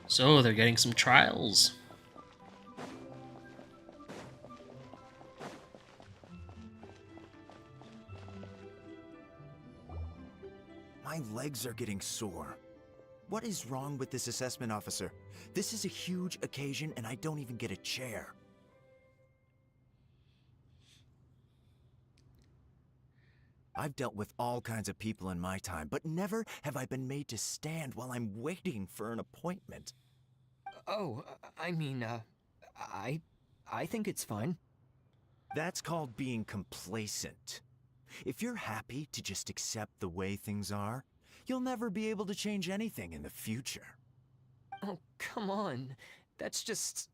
So they're getting some trials. My legs are getting sore. What is wrong with this assessment officer? This is a huge occasion and I don't even get a chair. I've dealt with all kinds of people in my time, but never have I been made to stand while I'm waiting for an appointment. Oh, I mean, I think it's fine. That's called being complacent. If you're happy to just accept the way things are, you'll never be able to change anything in the future. Oh, come on. That's just...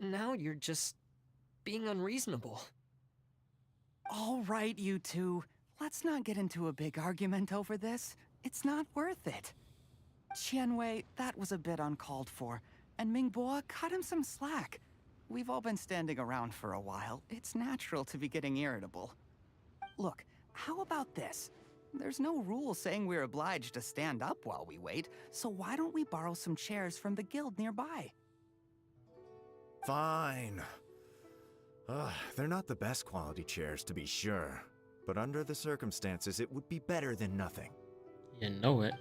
Now you're just being unreasonable. All right, you two. Let's not get into a big argument over this. It's not worth it. Qianwei, that was a bit uncalled for. And Mingbo, cut him some slack. We've all been standing around for a while. It's natural to be getting irritable. Look, how about this? There's no rule saying we're obliged to stand up while we wait, so why don't we borrow some chairs from the guild nearby? Fine. Ugh, they're not the best quality chairs, to be sure. But under the circumstances, it would be better than nothing. You know it.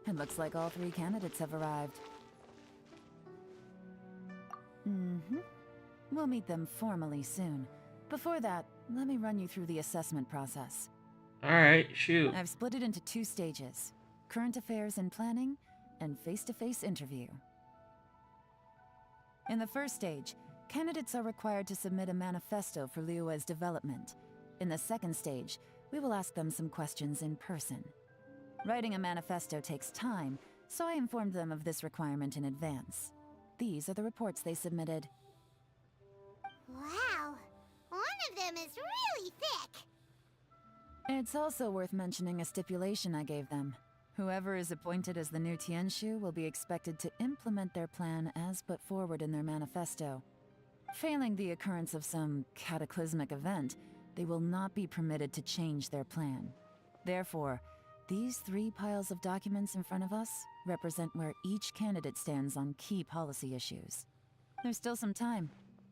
It looks like all 3 candidates have arrived. We'll meet them formally soon. Before that, let me run you through the assessment process. Alright, shoot. I've split it into 2 stages. Current affairs and planning, and face-to-face interview. In the first stage, candidates are required to submit a manifesto for Liyue's development. In the second stage, we will ask them some questions in person. Writing a manifesto takes time, so I informed them of this requirement in advance. These are the reports they submitted. Wow, one of them is really thick. It's also worth mentioning a stipulation I gave them. Whoever is appointed as the new Tianshu will be expected to implement their plan as put forward in their manifesto. Failing the occurrence of some cataclysmic event, they will not be permitted to change their plan. Therefore, these 3 piles of documents in front of us represent where each candidate stands on key policy issues. There's still some time.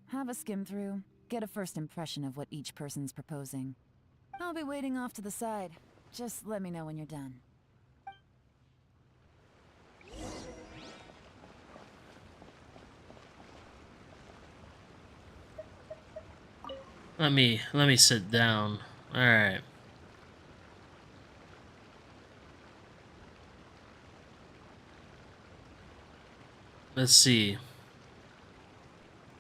Have a skim through, get a first impression of what each person's proposing. I'll be waiting off to the side. Just let me know when you're done. Let me sit down. Alright. Let's see.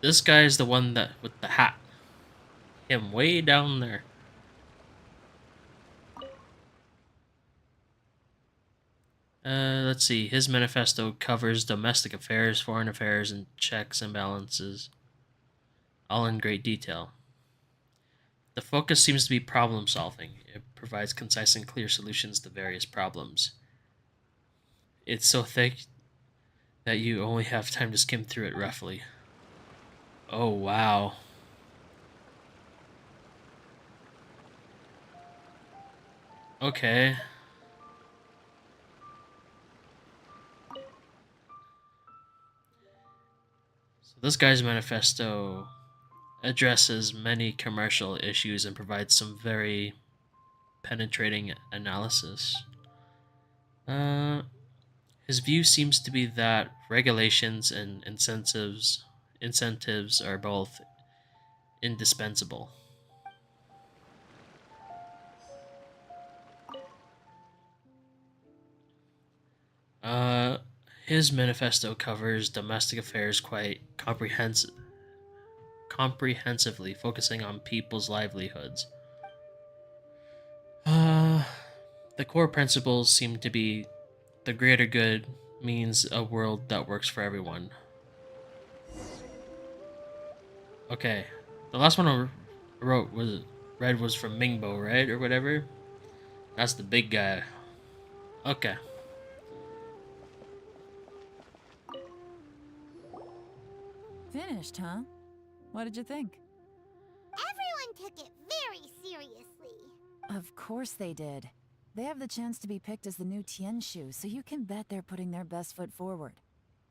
This guy is the one that with the hat. Him way down there. Let's see. His manifesto covers domestic affairs, foreign affairs, and checks and balances, all in great detail. The focus seems to be problem solving. It provides concise and clear solutions to various problems. It's so thick that you only have time to skim through it roughly. Oh, wow. Okay. So this guy's manifesto addresses many commercial issues and provides some very penetrating analysis. His view seems to be that regulations and incentives are both indispensable. His manifesto covers domestic affairs quite comprehensively, focusing on people's livelihoods. The core principles seem to be the greater good means a world that works for everyone. Okay, the last one I read was from Mingbo, right, or whatever. That's the big guy. Okay. Finished, huh? What did you think? Everyone took it very seriously. Of course they did. They have the chance to be picked as the new Tianshu, so you can bet they're putting their best foot forward.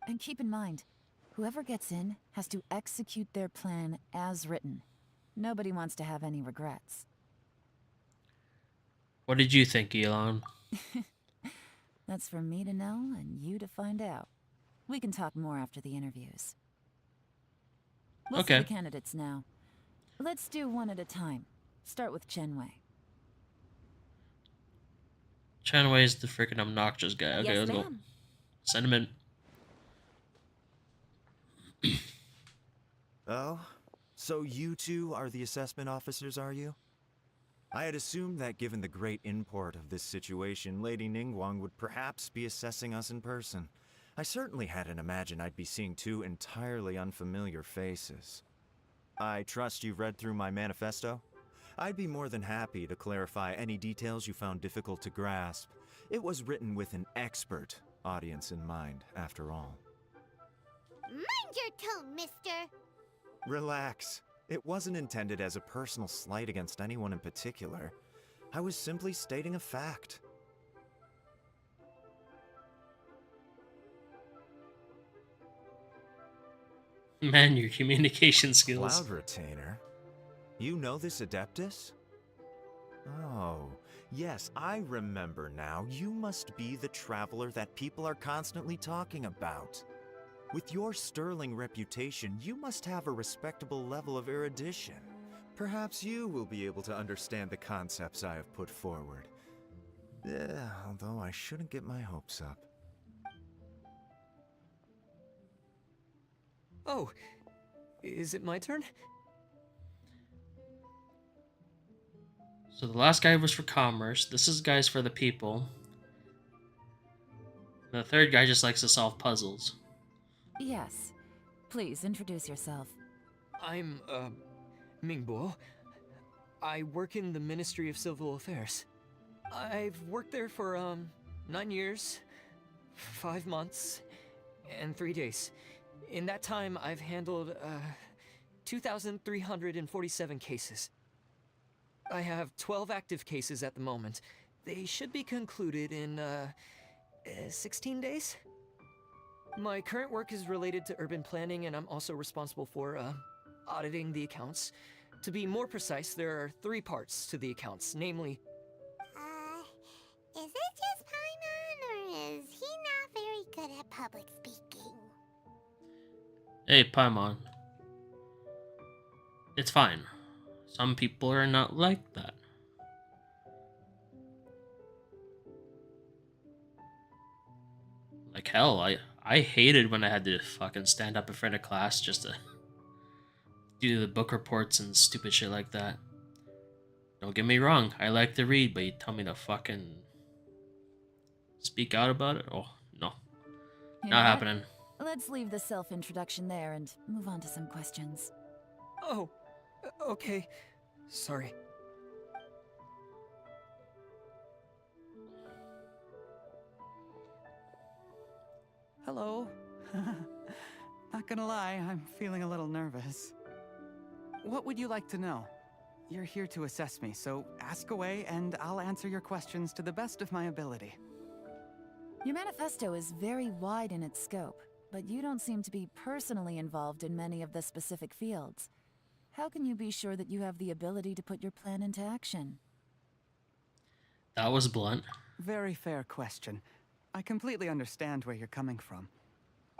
And keep in mind, whoever gets in has to execute their plan as written. Nobody wants to have any regrets. What did you think, Elon? That's for me to know and you to find out. We can talk more after the interviews. We'll see the candidates now. Let's do one at a time. Start with Chenwei. Chenwei is the freaking obnoxious guy. Okay, Yes, let's go. ma'am. Send him in. Oh? So you 2 are the assessment officers, are you? I had assumed that given the great import of this situation, Lady Ningguang would perhaps be assessing us in person. I certainly hadn't imagined I'd be seeing 2 entirely unfamiliar faces. I trust you've read through my manifesto? I'd be more than happy to clarify any details you found difficult to grasp. It was written with an expert audience in mind, after all. Mind your tone, mister. Relax. It wasn't intended as a personal slight against anyone in particular. I was simply stating a fact. Man, your communication skills. Cloud Retainer? You know this Adeptus? Oh, yes, I remember now. You must be the traveler that people are constantly talking about. With your sterling reputation, you must have a respectable level of erudition. Perhaps you will be able to understand the concepts I have put forward. Although I shouldn't get my hopes up. Oh, is it my turn? So the last guy was for commerce. This is guys for the people. The third guy just likes to solve puzzles. Yes. Please introduce yourself. I'm, Mingbo. I work in the Ministry of Civil Affairs. I've worked there for, 9 years, 5 months, and 3 days. In that time, I've handled, 2,347 cases. I have 12 active cases at the moment. They should be concluded in, 16 days? My current work is related to urban planning, and I'm also responsible for, auditing the accounts. To be more precise, there are 3 parts to the accounts, namely... Is it just Paimon, or is he not very good at public speaking? Hey, Paimon. It's fine. Some people are not like that. Like hell, I hated when I had to fucking stand up in front of class just to do the book reports and stupid shit like that. Don't get me wrong, I like to read, but you tell me to fucking speak out about it? Oh, no. You know Not what? happening. Let's leave the self-introduction there and move on to some questions. Oh, okay. Sorry. Hello. Not gonna lie, I'm feeling a little nervous. What would you like to know? You're here to assess me, so ask away and I'll answer your questions to the best of my ability. Your manifesto is very wide in its scope, but you don't seem to be personally involved in many of the specific fields. How can you be sure that you have the ability to put your plan into action? That was blunt. Very fair question. I completely understand where you're coming from.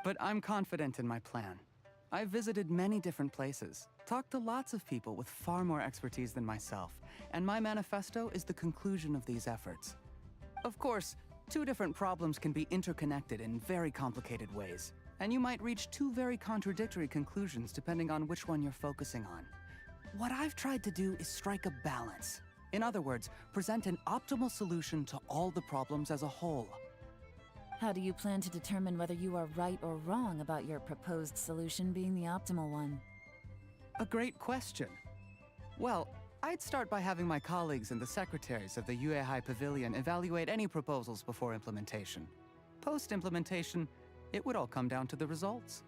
But I'm confident in my plan. I've visited many different places, talked to lots of people with far more expertise than myself, and my manifesto is the conclusion of these efforts. Of course, 2 different problems can be interconnected in very complicated ways, and you might reach 2 very contradictory conclusions depending on which one you're focusing on. What I've tried to do is strike a balance. In other words, present an optimal solution to all the problems as a whole. How do you plan to determine whether you are right or wrong about your proposed solution being the optimal one? A great question. Well, I'd start by having my colleagues and the secretaries of the Yuehai Pavilion evaluate any proposals before implementation. Post-implementation, it would all come down to the results.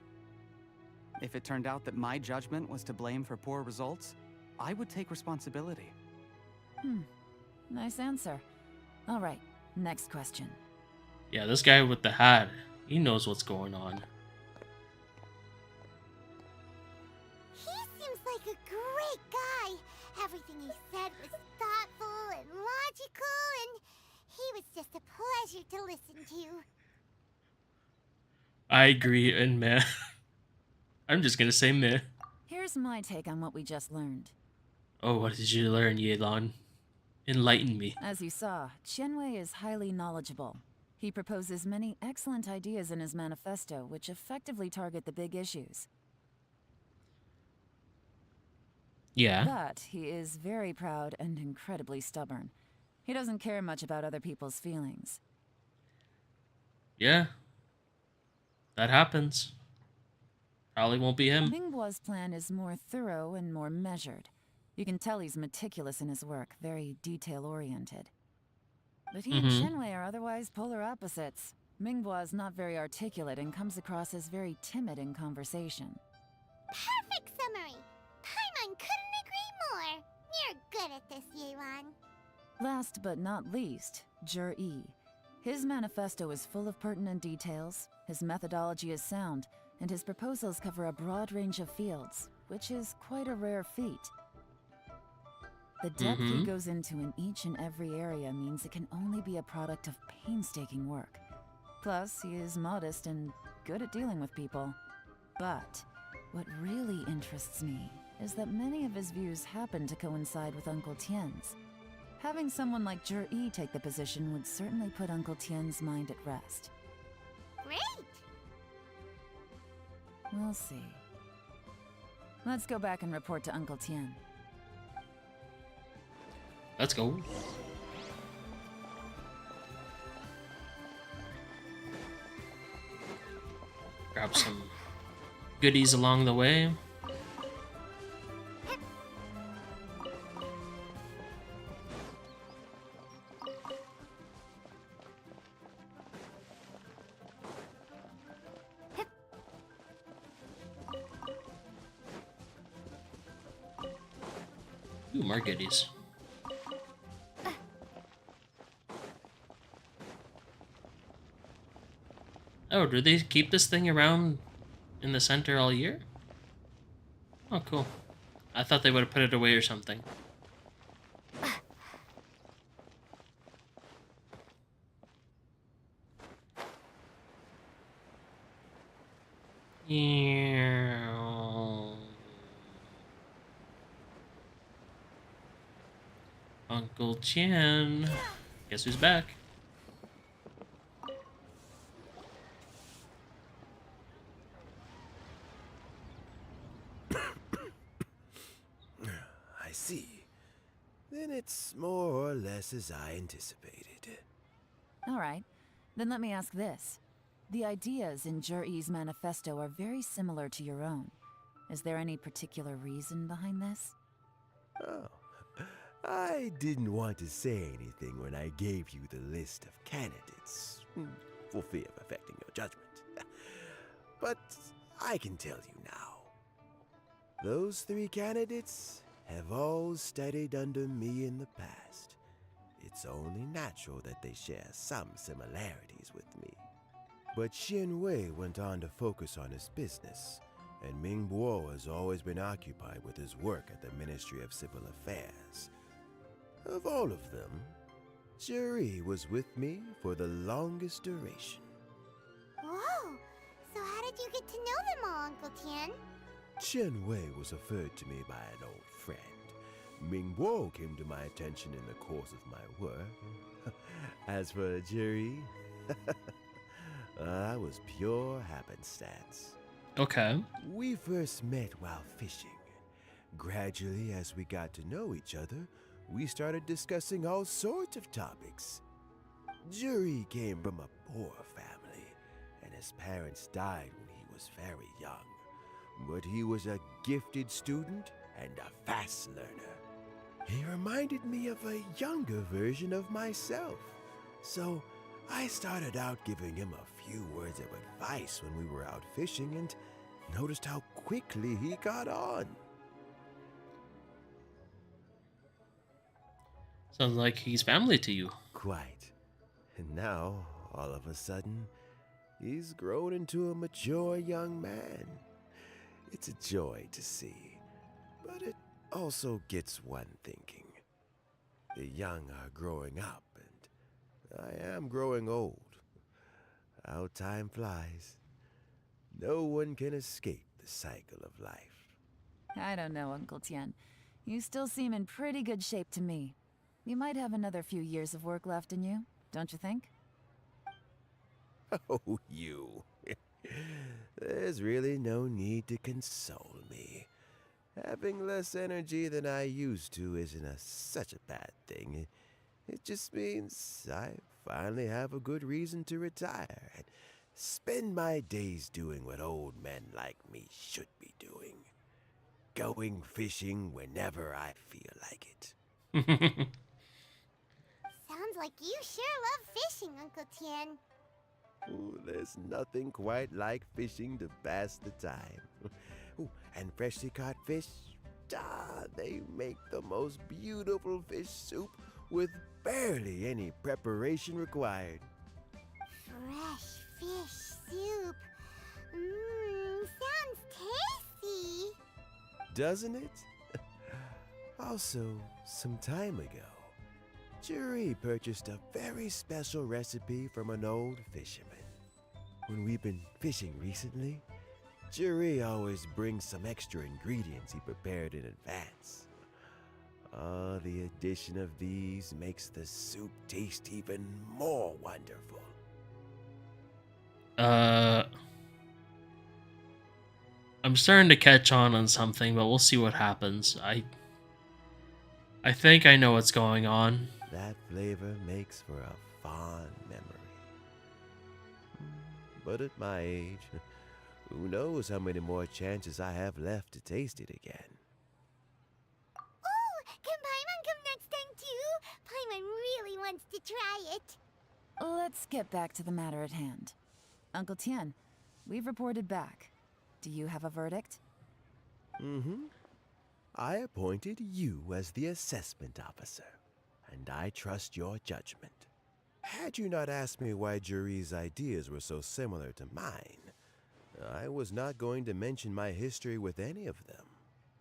If it turned out that my judgment was to blame for poor results, I would take responsibility. Nice answer. All right, next question. Yeah, this guy with the hat, he knows what's going on. He seems like a great guy. Everything he said was thoughtful and logical, and he was just a pleasure to listen to. I agree, and meh. I'm just gonna say meh. Here's my take on what we just learned. Oh, what did you learn, Yelan? Enlighten me. As you saw, Qianwei is highly knowledgeable. He proposes many excellent ideas in his manifesto, which effectively target the big issues. Yeah. But he is very proud and incredibly stubborn. He doesn't care much about other people's feelings. Yeah. That happens. Probably won't be him. Mingbo's plan is more thorough and more measured. You can tell he's meticulous in his work, very detail-oriented. But he and Qianwei are otherwise polar opposites. Mingbo is not very articulate and comes across as very timid in conversation. Perfect summary! Paimon You're good at this, Yelan. Last but not least, Jur-E. His manifesto is full of pertinent details, his methodology is sound, and his proposals cover a broad range of fields, which is quite a rare feat. The depth he goes into in each and every area means it can only be a product of painstaking work. Plus, he is modest and good at dealing with people. But what really interests me is that many of his views happen to coincide with Uncle Tien's. Having someone like Jur-E take the position would certainly put Uncle Tien's mind at rest. Great! We'll see. Let's go back and report to Uncle Tien. Let's go. Grab some goodies along the way. Ooh, more goodies. Oh, do they keep this thing around in the center all year? Oh, cool. I thought they would have put it away or something. Uncle Tien. Guess who's back? I see. Then it's more or less as I anticipated. All right, then let me ask this. The ideas in Jur-E's manifesto are very similar to your own. Is there any particular reason behind this? Oh, I didn't want to say anything when I gave you the list of candidates, for fear of affecting your judgment. But I can tell you now. Those 3 candidates have all studied under me in the past. It's only natural that they share some similarities with me. But Xin Wei went on to focus on his business, and Ming Bo has always been occupied with his work at the Ministry of Civil Affairs. Of all of them, Jur-E was with me for the longest duration. Whoa! So how did you get to know them all, Uncle Tien? Chen Wei was referred to me by an old friend. Ming Bo came to my attention in the course of my work. As for Jur-E, that was pure happenstance. Okay. We first met while fishing. Gradually, as we got to know each other, we started discussing all sorts of topics. Jur-E came from a poor family, and his parents died when he was very young. But he was a gifted student and a fast learner. He reminded me of a younger version of myself. So I started out giving him a few words of advice when we were out fishing and noticed how quickly he got on. Sounds like he's family to you. Quite. And now, all of a sudden, he's grown into a mature young man. It's a joy to see, but it also gets one thinking. The young are growing up, and I am growing old. How time flies. No one can escape the cycle of life. I don't know, Uncle Tien. You still seem in pretty good shape to me. You might have another few years of work left in you, don't you think? Oh, you. There's really no need to console me. Having less energy than I used to isn't such a bad thing. It just means I finally have a good reason to retire and spend my days doing what old men like me should be doing. Going fishing whenever I feel like it. Sounds like you sure love fishing, Uncle Tien. Ooh, there's nothing quite like fishing to pass the time. Ooh, and freshly caught fish, They make the most beautiful fish soup with barely any preparation required. Fresh fish soup. Mmm, sounds tasty. Doesn't it? Also, some time ago, Jury purchased a very special recipe from an old fisherman. When we've been fishing recently, Jury always brings some extra ingredients he prepared in advance. The addition of these makes the soup taste even more wonderful. I'm starting to catch on something, but we'll see what happens. I think I know what's going on. That flavor makes for a fond memory. But at my age, who knows how many more chances I have left to taste it again. Oh, can Paimon come next time too? Paimon really wants to try it. Let's get back to the matter at hand. Uncle Tien, we've reported back. Do you have a verdict? Mm-hmm. I appointed you as the assessment officer, and I trust your judgment. Had you not asked me why Jury's ideas were so similar to mine, I was not going to mention my history with any of them.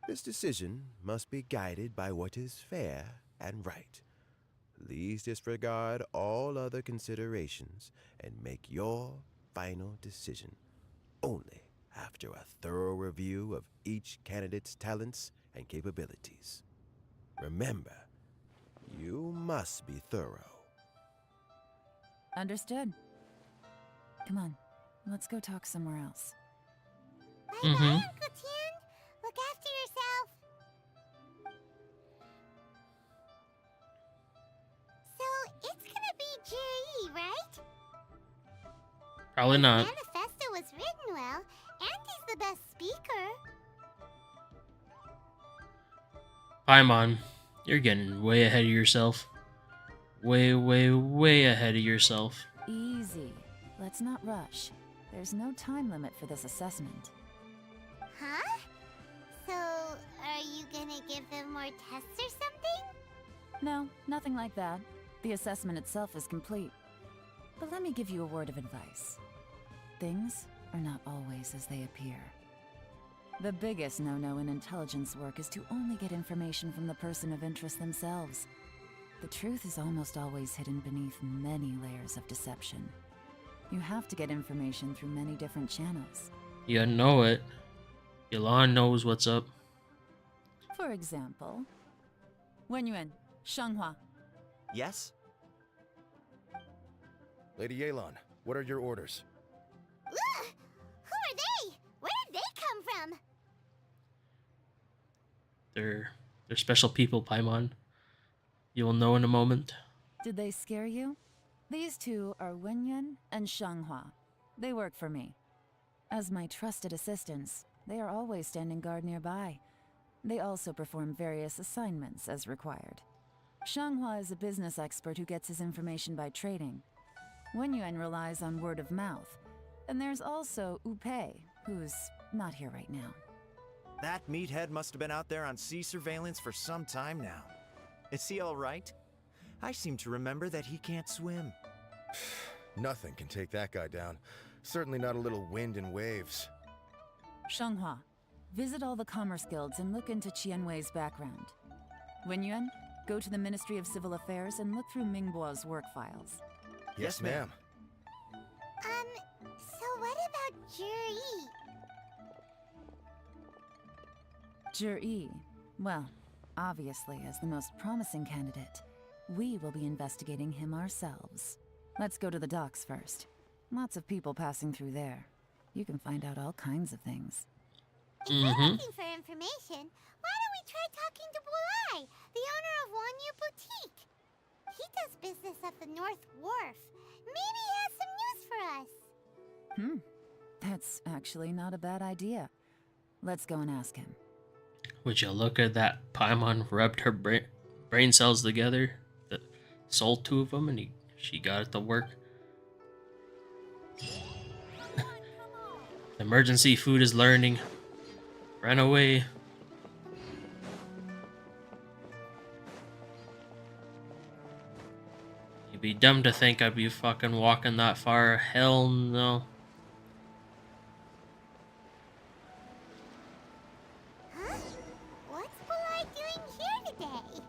This decision must be guided by what is fair and right. Please disregard all other considerations and make your final decision only after a thorough review of each candidate's talents and capabilities. Remember, you must be thorough. Understood. Come on, let's go talk somewhere else. Bye-bye, Uncle Tien. Look after yourself. So, it's gonna be Juri, right? Probably not. The manifesto was written well, and he's the best speaker. Paimon, you're getting way ahead of yourself. Way, way, way ahead of yourself. Easy. Let's not rush. There's no time limit for this assessment. Huh? So, are you gonna give them more tests or something? No, nothing like that. The assessment itself is complete. But let me give you a word of advice. Things are not always as they appear. The biggest no-no in intelligence work is to only get information from the person of interest themselves. The truth is almost always hidden beneath many layers of deception. You have to get information through many different channels. You know it. Ylan knows what's up. For example, Wenyuan, Shanghua. Yes? Lady Yelan, what are your orders? Ugh! Who are they? Where did they come from? They're special people, Paimon. You'll know in a moment. Did they scare you? These two are Wenyuan and Shanghua. They work for me. As my trusted assistants, they are always standing guard nearby. They also perform various assignments as required. Shanghua is a business expert who gets his information by trading. Wenyuan relies on word of mouth. And there's also Upei, who's not here right now. That meathead must have been out there on sea surveillance for some time now. Is he all right? I seem to remember that he can't swim. Nothing can take that guy down. Certainly not a little wind and waves. Shanghua, visit all the commerce guilds and look into Qianwei's background. Wenyuan, go to the Ministry of Civil Affairs and look through Mingbo's work files. Yes, ma'am. So what about Juri? Juri, well, obviously as the most promising candidate, we will be investigating him ourselves. Let's go to the docks first. Lots of people passing through there. You can find out all kinds of things. If you're looking for information, why don't we try talking to Bulai, the owner of Wanyu Boutique? He does business at the North Wharf. Maybe he has some news for us. That's actually not a bad idea. Let's go and ask him. Would you look at that? Paimon rubbed her brain cells together, sold two of them, and she got it to work. Emergency food is learning. Run away. be dumb to think I'd be fucking walking that far. Hell no. Huh? What's Polite doing here today?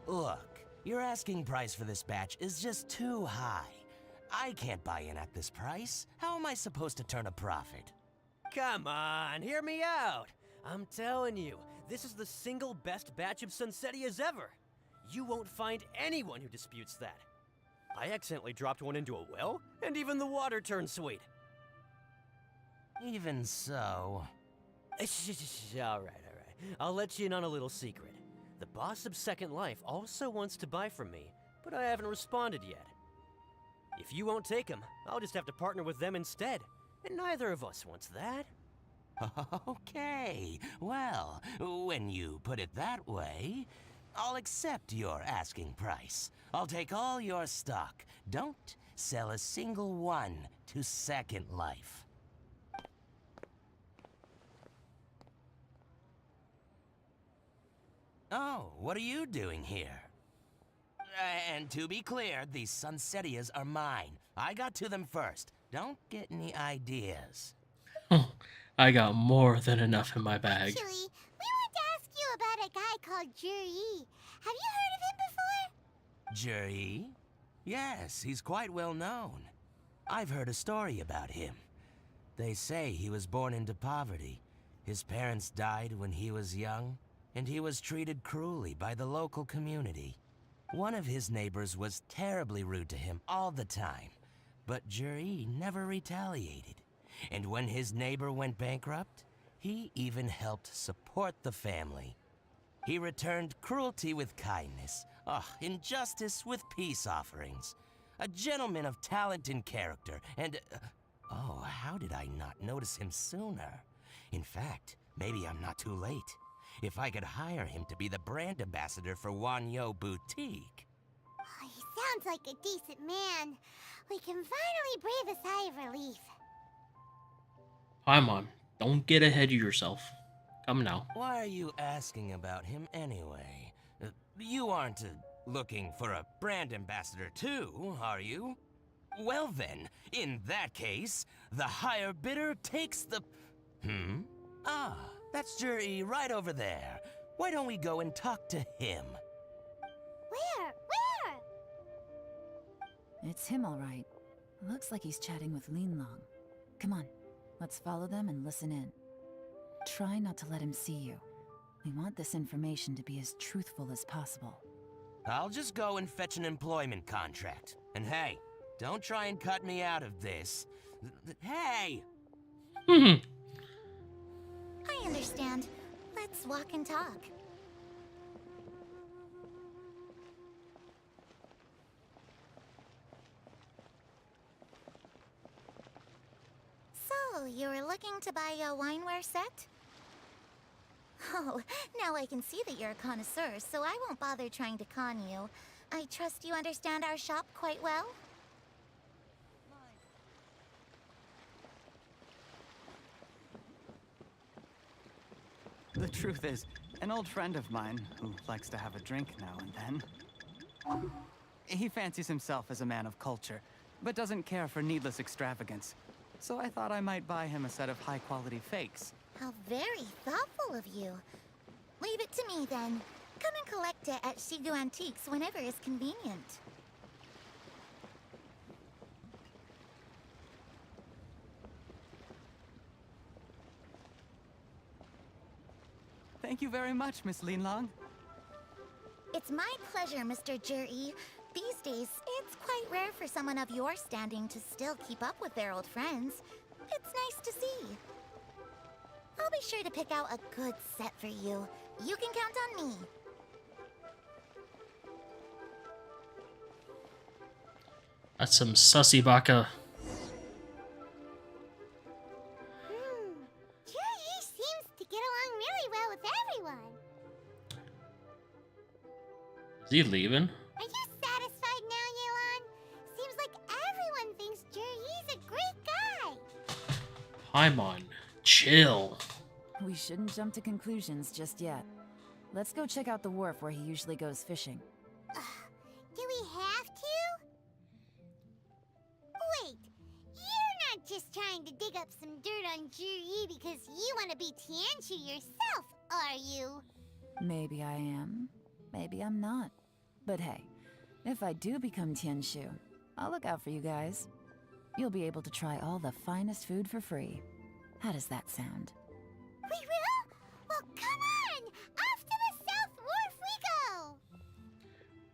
Look, your asking price for this batch is just too high. I can't buy in at this price. How am I supposed to turn a profit? Come on, hear me out. I'm telling you, this is the single best batch of Sunsetias ever. You won't find anyone who disputes that. I accidentally dropped one into a well, and even the water turned sweet. Even so... All right. I'll let you in on a little secret. The boss of Second Life also wants to buy from me, but I haven't responded yet. If you won't take him, I'll just have to partner with them instead, and neither of us wants that. Okay, well, when you put it that way, I'll accept your asking price. I'll take all your stock. Don't sell a single one to Second Life. Oh, what are you doing here? And to be clear, these Sunsetias are mine. I got to them first. Don't get any ideas. I got more than enough in my bag. Actually, we want to ask you about a guy called Juri. Have you heard of him before? Juri? Yes, he's quite well known. I've heard a story about him. They say he was born into poverty. His parents died when he was young, and he was treated cruelly by the local community. One of his neighbors was terribly rude to him all the time, but Juri never retaliated. And when his neighbor went bankrupt, he even helped support the family. He returned cruelty with kindness, injustice with peace offerings. A gentleman of talent and character, and... oh, how did I not notice him sooner? In fact, maybe I'm not too late. If I could hire him to be the brand ambassador for Wanyo Boutique. Oh, he sounds like a decent man. We can finally breathe a sigh of relief. Paimon, don't get ahead of yourself. Come now. Why are you asking about him anyway? You aren't looking for a brand ambassador too, are you? Well then, in that case, the higher bidder takes the... Ah, that's Juri right over there. Why don't we go and talk to him? Where? It's him, all right. Looks like he's chatting with Linlong. Come on, let's follow them and listen in. Try not to let him see you. We want this information to be as truthful as possible. I'll just go and fetch an employment contract. And hey, don't try and cut me out of this. Hey! I understand. Let's walk and talk. So, you were looking to buy a wineware set? Oh, now I can see that you're a connoisseur, so I won't bother trying to con you. I trust you understand our shop quite well? The truth is, an old friend of mine, who likes to have a drink now and then, he fancies himself as a man of culture, but doesn't care for needless extravagance. So I thought I might buy him a set of high-quality fakes. How very thoughtful of you. Leave it to me, then. Come and collect it at Shigu Antiques whenever is convenient. Thank you very much, Miss Linlong. It's my pleasure, Mr. Juri. These days, it's quite rare for someone of your standing to still keep up with their old friends. It's nice to see. I'll be sure to pick out a good set for you. You can count on me. That's some sussy baka. Juri seems to get along really well with everyone. Is he leaving? Are you satisfied now, Yelan? Seems like everyone thinks Juri's a great guy. Paimon, chill. We shouldn't jump to conclusions just yet. Let's go check out the wharf where he usually goes fishing. Do we have to? Wait, you're not just trying to dig up some dirt on Zhi because you want to be Tianshu yourself, are you? Maybe I am. Maybe I'm not. But hey, if I do become Tianshu, I'll look out for you guys. You'll be able to try all the finest food for free. How does that sound? We will? Well, come on! Off to the South Wharf we go!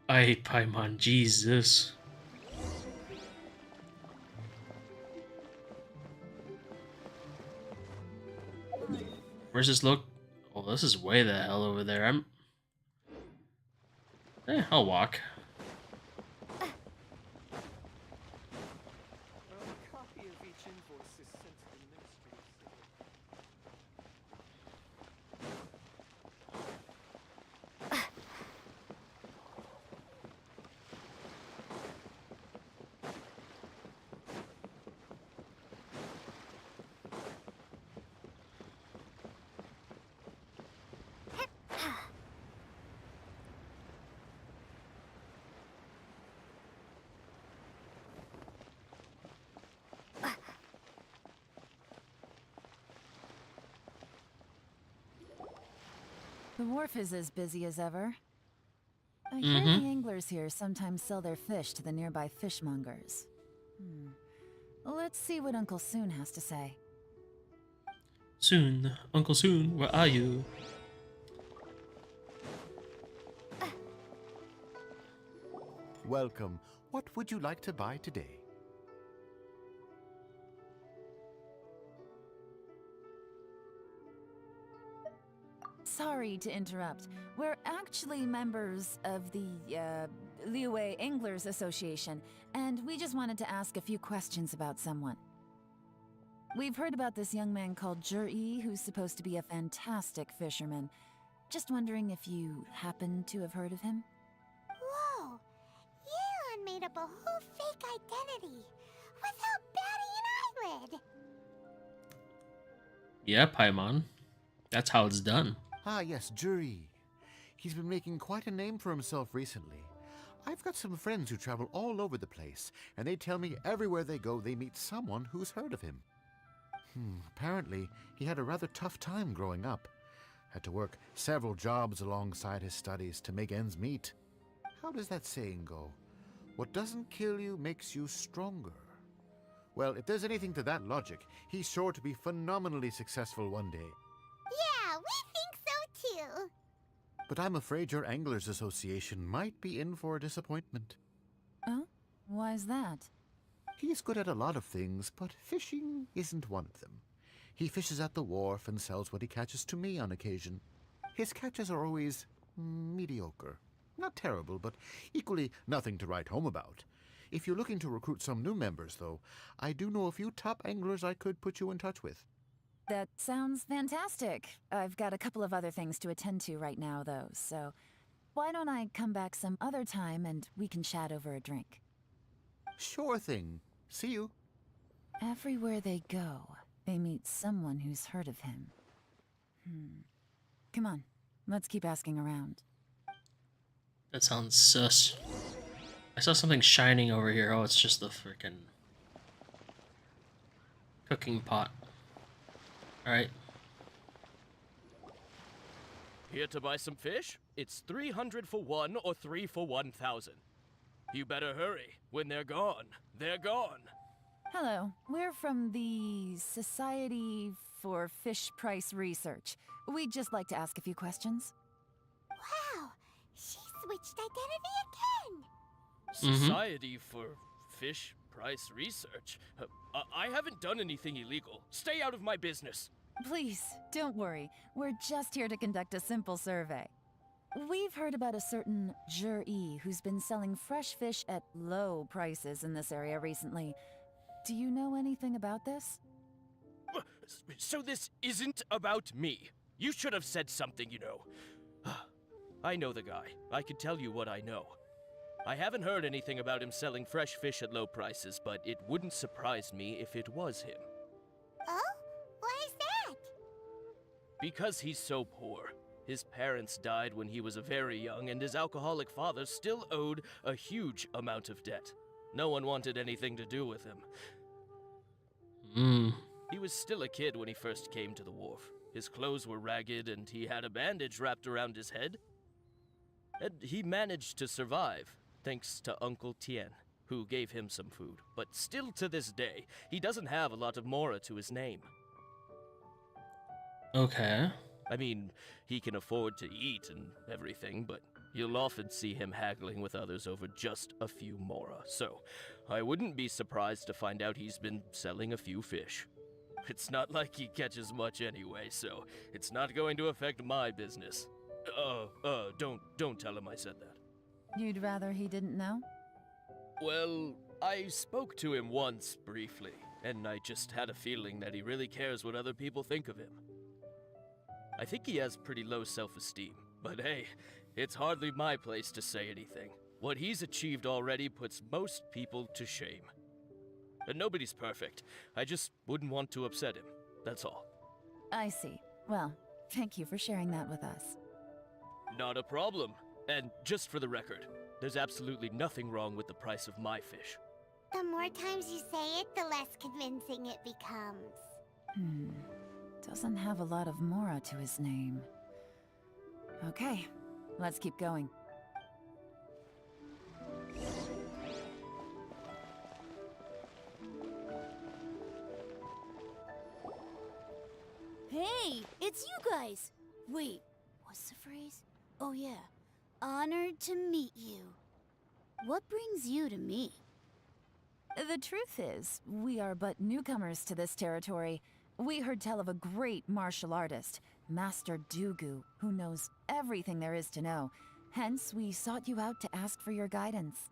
I hate Paimon, Jesus. Where's this look? Oh, this is way the hell over there. I'll walk. The wharf is as busy as ever. I hear the anglers here sometimes sell their fish to the nearby fishmongers. Let's see what Uncle Soon has to say. Soon, Uncle Soon, where are you? Welcome. What would you like to buy today? Sorry to interrupt. We're actually members of the, Liyue Anglers Association, and we just wanted to ask a few questions about someone. We've heard about this young man called Zhi, who's supposed to be a fantastic fisherman. Just wondering if you happen to have heard of him? Whoa! Yeon made up a whole fake identity without batting an eyelid! Yeah, Paimon. That's how it's done. Ah, yes, Zhi. He's been making quite a name for himself recently. I've got some friends who travel all over the place, and they tell me everywhere they go they meet someone who's heard of him. Apparently, he had a rather tough time growing up. Had to work several jobs alongside his studies to make ends meet. How does that saying go? What doesn't kill you makes you stronger. Well, if there's anything to that logic, he's sure to be phenomenally successful one day. Yeah, we think so too. But I'm afraid your Anglers Association might be in for a disappointment. Oh? Why's that? He's good at a lot of things, but fishing isn't one of them. He fishes at the wharf and sells what he catches to me on occasion. His catches are always mediocre. Not terrible, but equally nothing to write home about. If you're looking to recruit some new members, though, I do know a few top anglers I could put you in touch with. That sounds fantastic. I've got a couple of other things to attend to right now, though, so why don't I come back some other time and we can chat over a drink? Sure thing. See you. Everywhere they go, they meet someone who's heard of him. Come on, let's keep asking around. That sounds sus. I saw something shining over here. Oh, it's just the freaking cooking pot. Alright. Here to buy some fish? It's 300 for one or 3 for 1,000. You better hurry. When they're gone, they're gone. Hello, we're from the Society for Fish Price Research. We'd just like to ask a few questions. Wow, she switched identity again! Society for Fish Price Research? I haven't done anything illegal. Stay out of my business. Please, don't worry. We're just here to conduct a simple survey. We've heard about a certain Zhi who's been selling fresh fish at low prices in this area recently. Do you know anything about this? So this isn't about me. You should have said something, you know. I know the guy. I can tell you what I know. I haven't heard anything about him selling fresh fish at low prices, but it wouldn't surprise me if it was him. Oh? Why is that? Because he's so poor. His parents died when he was very young, and his alcoholic father still owed a huge amount of debt. No one wanted anything to do with him. He was still a kid when he first came to the wharf. His clothes were ragged, and he had a bandage wrapped around his head. And he managed to survive, thanks to Uncle Tien, who gave him some food. But still to this day, he doesn't have a lot of mora to his name. Okay. I mean, he can afford to eat and everything, but you'll often see him haggling with others over just a few mora. So, I wouldn't be surprised to find out he's been selling a few fish. It's not like he catches much anyway, so it's not going to affect my business. Don't tell him I said that. You'd rather he didn't know? Well, I spoke to him once, briefly, and I just had a feeling that he really cares what other people think of him. I think he has pretty low self-esteem, but hey, it's hardly my place to say anything. What he's achieved already puts most people to shame. And nobody's perfect. I just wouldn't want to upset him, that's all. I see. Well, thank you for sharing that with us. Not a problem. And just for the record, there's absolutely nothing wrong with the price of my fish. The more times you say it, the less convincing it becomes. Doesn't have a lot of mora to his name. Okay, let's keep going. Hey, it's you guys! Wait, what's the phrase? Oh yeah, honored to meet you. What brings you to me? The truth is, we are but newcomers to this territory. We heard tell of a great martial artist, Master Dugu, who knows everything there is to know. Hence, we sought you out to ask for your guidance.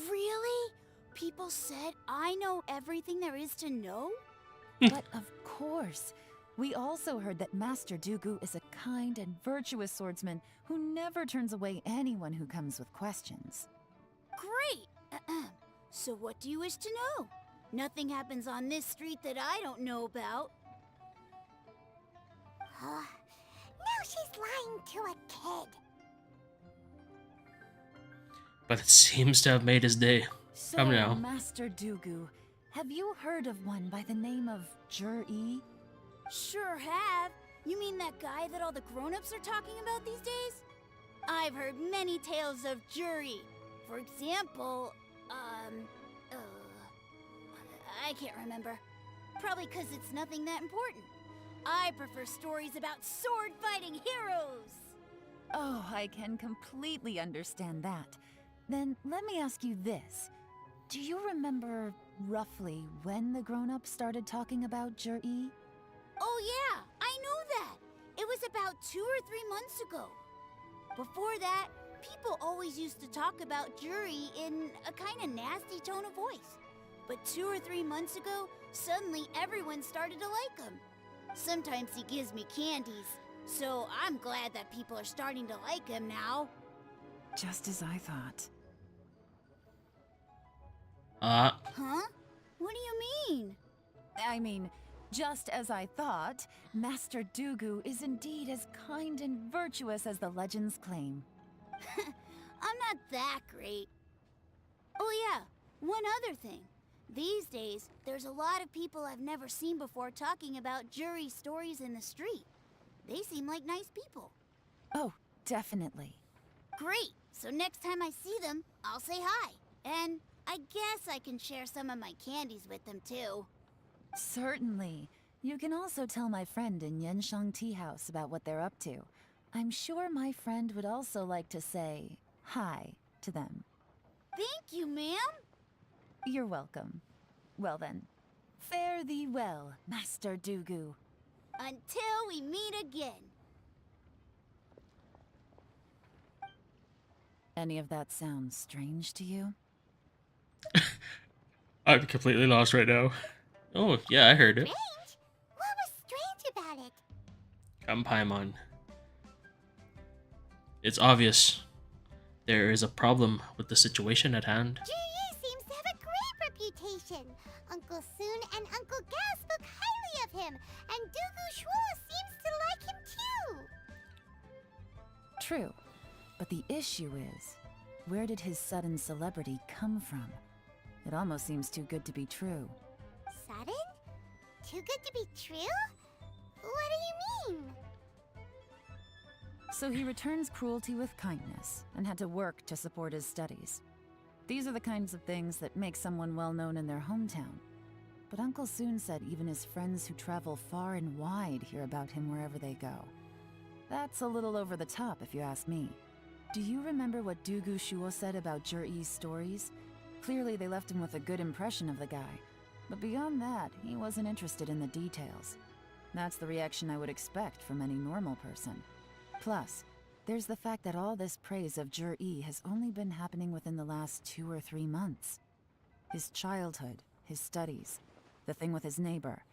Really? People said I know everything there is to know? But of course. We also heard that Master Dugu is a kind and virtuous swordsman who never turns away anyone who comes with questions. Great! So what do you wish to know? Nothing happens on this street that I don't know about. Now she's lying to a kid. But it seems to have made his day. So, Come now. Master Dugu, have you heard of one by the name of Jur-E? Sure have. You mean that guy that all the grown-ups are talking about these days? I've heard many tales of Juri. For example, I can't remember. Probably because it's nothing that important. I prefer stories about sword-fighting heroes. Oh, I can completely understand that. Then let me ask you this. Do you remember roughly when the grown-ups started talking about Jur-E? Oh yeah, I know that. It was about 2 or 3 months ago. Before that, people always used to talk about Juri in a kind of nasty tone of voice. But 2 or 3 months ago, suddenly everyone started to like him. Sometimes he gives me candies, so I'm glad that people are starting to like him now. Just as I thought. Huh? What do you mean? I mean, just as I thought, Master Dugu is indeed as kind and virtuous as the legends claim. I'm not that great. Oh yeah, one other thing. These days, there's a lot of people I've never seen before talking about Juri stories in the street. They seem like nice people. Oh, definitely. Great! So next time I see them, I'll say hi. And I guess I can share some of my candies with them too. Certainly. You can also tell my friend in Genshin Tea House about what they're up to. I'm sure my friend would also like to say hi to them. Thank you, ma'am. You're welcome. Well then, fare thee well, Master Dugu. Until we meet again. Any of that sound strange to you? I'm completely lost right now. Oh, yeah, I heard it. Strange? What was strange about it? Come, Paimon. It's obvious. There is a problem with the situation at hand. Juri seems to have a great reputation. Uncle Soon and Uncle Gao spoke highly of him, and Dugu Shuo seems to like him too. True. But the issue is, where did his sudden celebrity come from? It almost seems too good to be true. Sudden? Too good to be true? What do you mean? So he returns cruelty with kindness, and had to work to support his studies. These are the kinds of things that make someone well known in their hometown. But Uncle soon said even his friends who travel far and wide hear about him wherever they go. That's a little over the top, if you ask me. Do you remember what Dugu Shuo said about Jur-E's stories? Clearly they left him with a good impression of the guy. But beyond that, he wasn't interested in the details. That's the reaction I would expect from any normal person. Plus, there's the fact that all this praise of Jur-E has only been happening within the last 2 or 3 months. His childhood, his studies, the thing with his neighbor.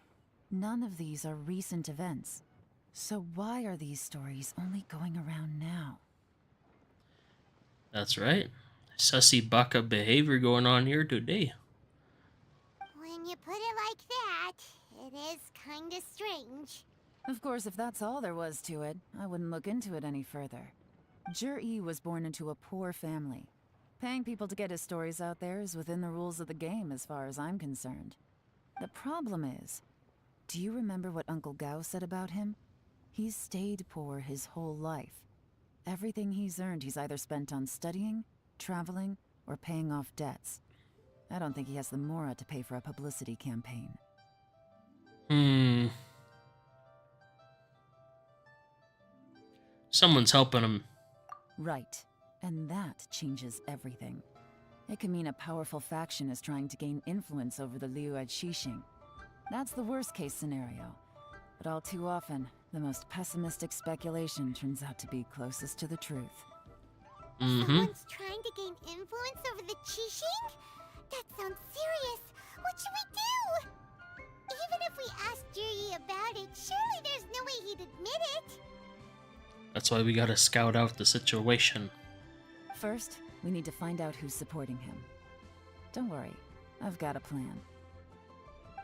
None of these are recent events. So why are these stories only going around now? That's right. Sussy baka behavior going on here today. When you put it like that, it is kinda strange. Of course, if that's all there was to it, I wouldn't look into it any further. Jur-E was born into a poor family. Paying people to get his stories out there is within the rules of the game as far as I'm concerned. The problem is, do you remember what Uncle Gao said about him? He's stayed poor his whole life. Everything he's earned he's either spent on studying, traveling, or paying off debts. I don't think he has the mora to pay for a publicity campaign. Someone's helping him. Right. And that changes everything. It can mean a powerful faction is trying to gain influence over the Liu Xixing. That's the worst case scenario. But all too often, the most pessimistic speculation turns out to be closest to the truth. Someone's trying to gain influence over the Qixing? That sounds serious. What should we do? Even if we asked Juri about it, surely there's no way he'd admit it. That's why we gotta scout out the situation. First, we need to find out who's supporting him. Don't worry, I've got a plan.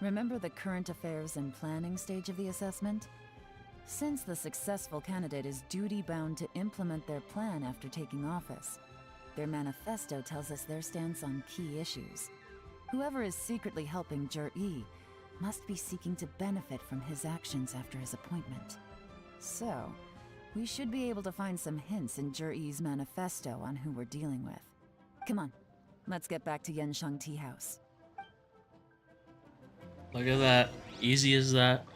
Remember the current affairs and planning stage of the assessment? Since the successful candidate is duty-bound to implement their plan after taking office, their manifesto tells us their stance on key issues. Whoever is secretly helping Jur-E must be seeking to benefit from his actions after his appointment. So, we should be able to find some hints in Jur-E's manifesto on who we're dealing with. Come on, let's get back to Yenshang Tea House. Look at that. Easy as that.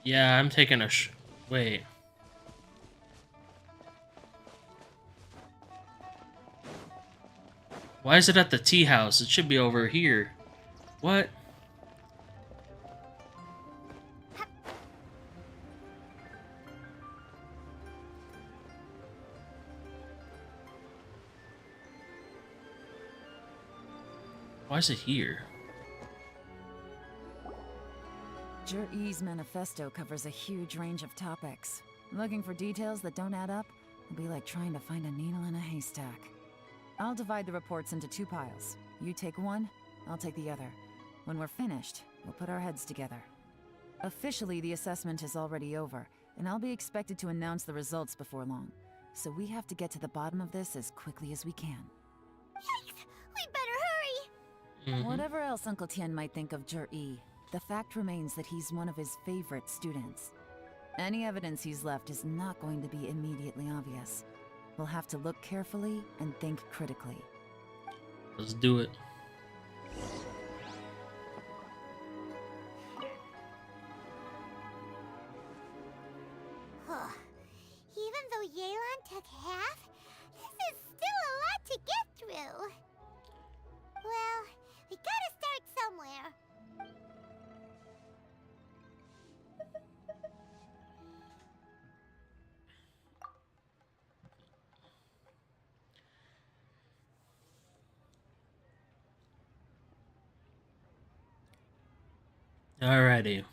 Yeah, I'm taking a wait. Why is it at the tea house? It should be over here. What? Why is it here? Jur-E's manifesto covers a huge range of topics. Looking for details that don't add up will be like trying to find a needle in a haystack. I'll divide the reports into 2 piles. You take one, I'll take the other. When we're finished, we'll put our heads together. Officially, the assessment is already over, and I'll be expected to announce the results before long. so we have to get to the bottom of this as quickly as we can. Yikes! We better hurry! Whatever else Uncle Tien might think of Jur-E, the fact remains that he's one of his favorite students. Any evidence he's left is not going to be immediately obvious. We'll have to look carefully and think critically. Let's do it. Even though Yelan took half, this is still a lot to get through. Well, we gotta start somewhere. Alrighty.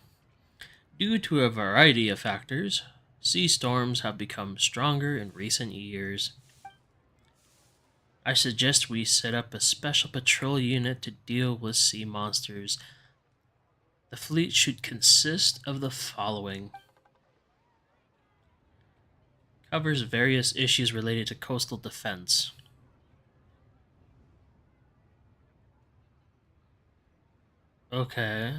Due to a variety of factors, sea storms have become stronger in recent years. I suggest we set up a special patrol unit to deal with sea monsters. The fleet should consist of the following. Covers various issues related to coastal defense. Okay.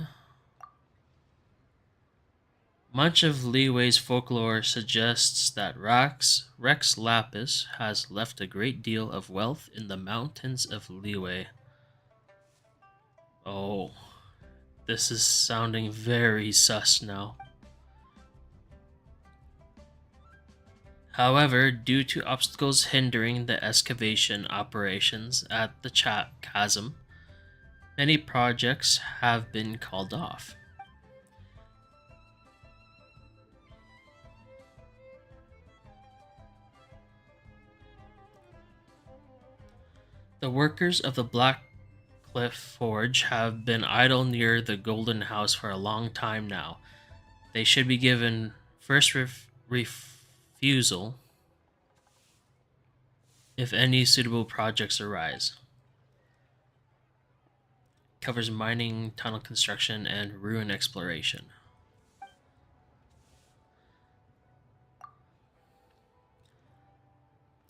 Much of Leeway's folklore suggests that Rex Lapis has left a great deal of wealth in the mountains of Leeway. Oh, this is sounding very sus now. However, due to obstacles hindering the excavation operations at the chasm, many projects have been called off. The workers of the Black Cliff Forge have been idle near the Golden House for a long time now. They should be given first refusal if any suitable projects arise. Covers mining, tunnel construction, and ruin exploration.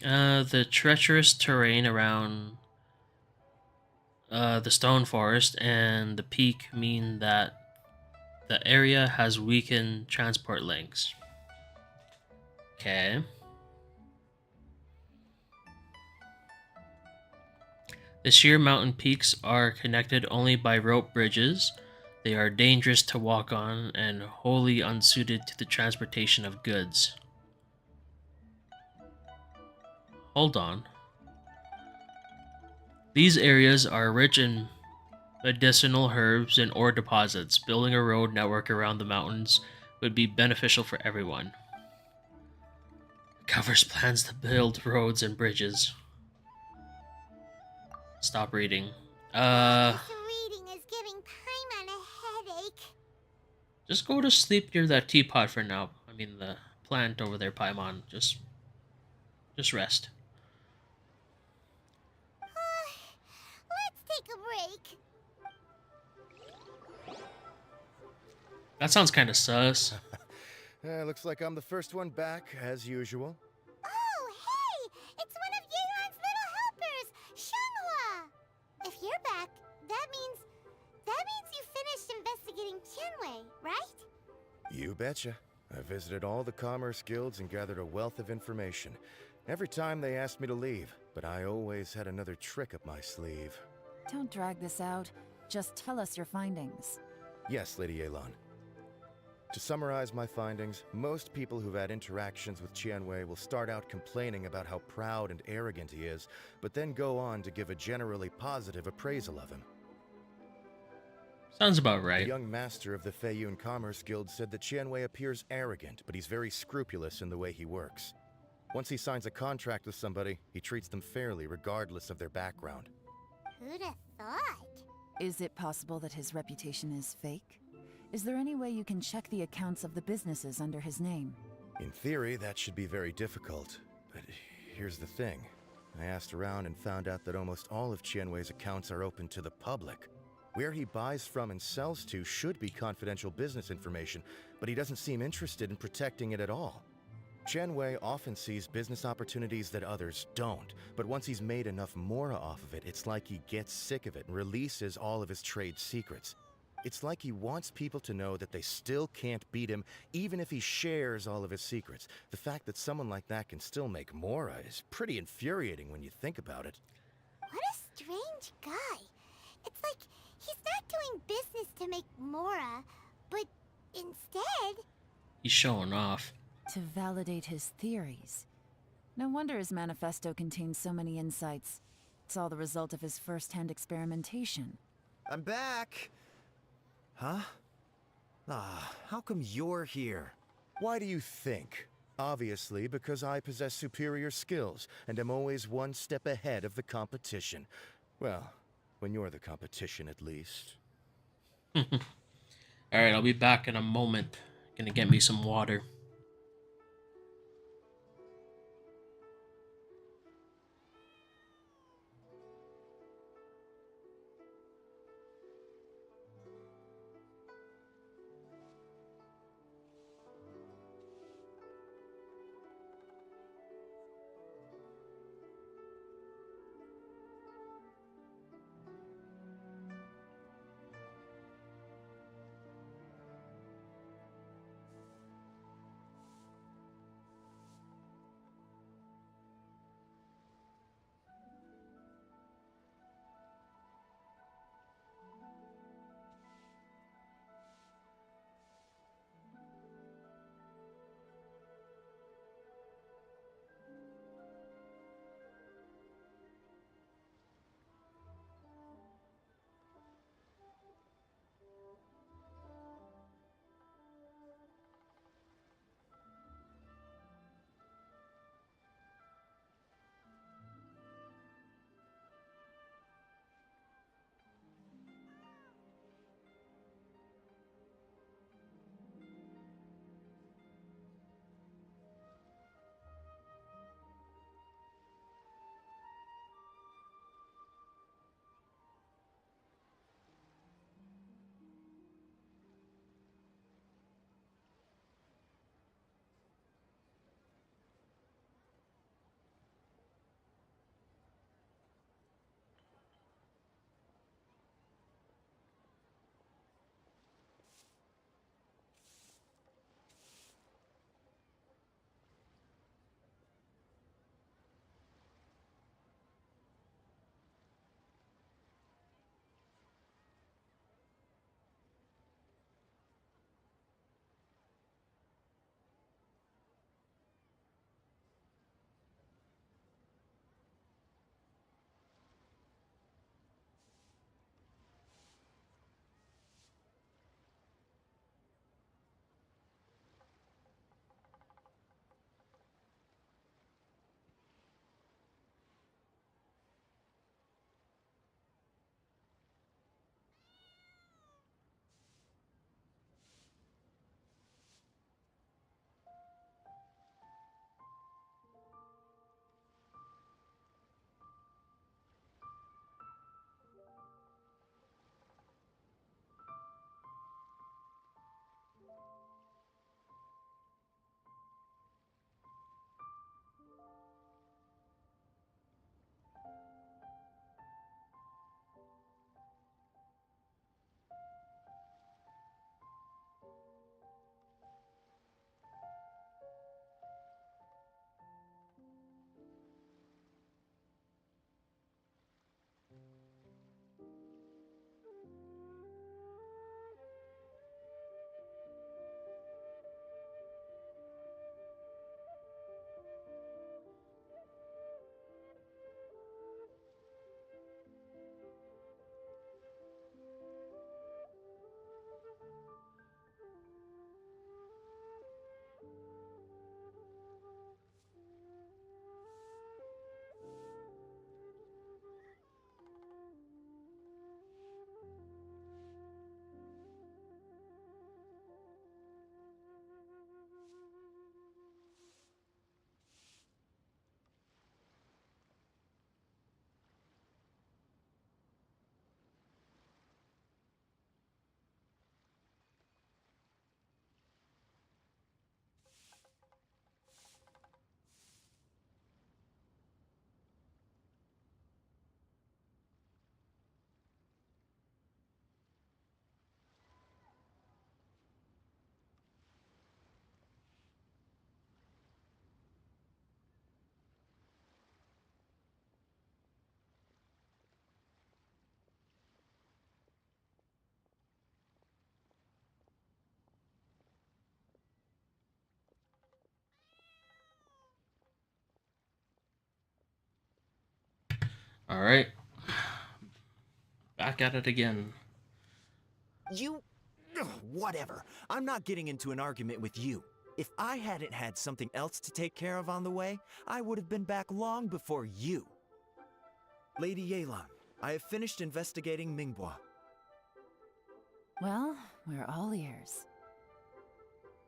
The treacherous terrain around the stone forest and the peak mean that the area has weakened transport links. Okay. The sheer mountain peaks are connected only by rope bridges. They are dangerous to walk on and wholly unsuited to the transportation of goods. Hold on. These areas are rich in medicinal herbs and ore deposits. Building a road network around the mountains would be beneficial for everyone. Covers plans to build roads and bridges. Stop reading. This reading is giving Paimon a headache. Just go to sleep near that teapot for now. I mean the plant over there, Paimon. Just rest. Let's take a break. That sounds kind of sus. Looks like I'm the first one back, as usual. Oh, hey! It's one of Yelan's little helpers, Shenhua! If you're back, that means you finished investigating Tianwei, right? You betcha. I visited all the commerce guilds and gathered a wealth of information. Every time they asked me to leave, but I always had another trick up my sleeve. Don't drag this out. Just tell us your findings. Yes, Lady Yelan. To summarize my findings, most people who've had interactions with Tianwei will start out complaining about how proud and arrogant he is, but then go on to give a generally positive appraisal of him. Sounds about right. The young master of the Feiyun Commerce Guild said that Tianwei appears arrogant, but he's very scrupulous in the way he works. Once he signs a contract with somebody, he treats them fairly regardless of their background. Who'd have thought? Is it possible that his reputation is fake? Is there any way you can check the accounts of the businesses under his name? In theory, that should be very difficult. But here's the thing. I asked around and found out that almost all of Tianwei's accounts are open to the public. Where he buys from and sells to should be confidential business information, but he doesn't seem interested in protecting it at all. Wei often sees business opportunities that others don't, but once he's made enough Mora off of it, it's like he gets sick of it and releases all of his trade secrets. It's like he wants people to know that they still can't beat him, even if he shares all of his secrets. The fact that someone like that can still make Mora is pretty infuriating when you think about it. What a strange guy. It's like he's not doing business to make Mora, but instead... He's showing off. To validate his theories. No wonder his manifesto contains so many insights. It's all the result of his first-hand experimentation. I'm back! Huh? How come you're here? Why do you think? Obviously, because I possess superior skills, and am always one step ahead of the competition. Well, when you're the competition, at least. Alright, I'll be back in a moment. Gonna get me some water. Alright. Back at it again. You... Ugh, whatever. I'm not getting into an argument with you. If I hadn't had something else to take care of on the way, I would have been back long before you. Lady Yelan, I have finished investigating Mingbois. Well, we're all ears.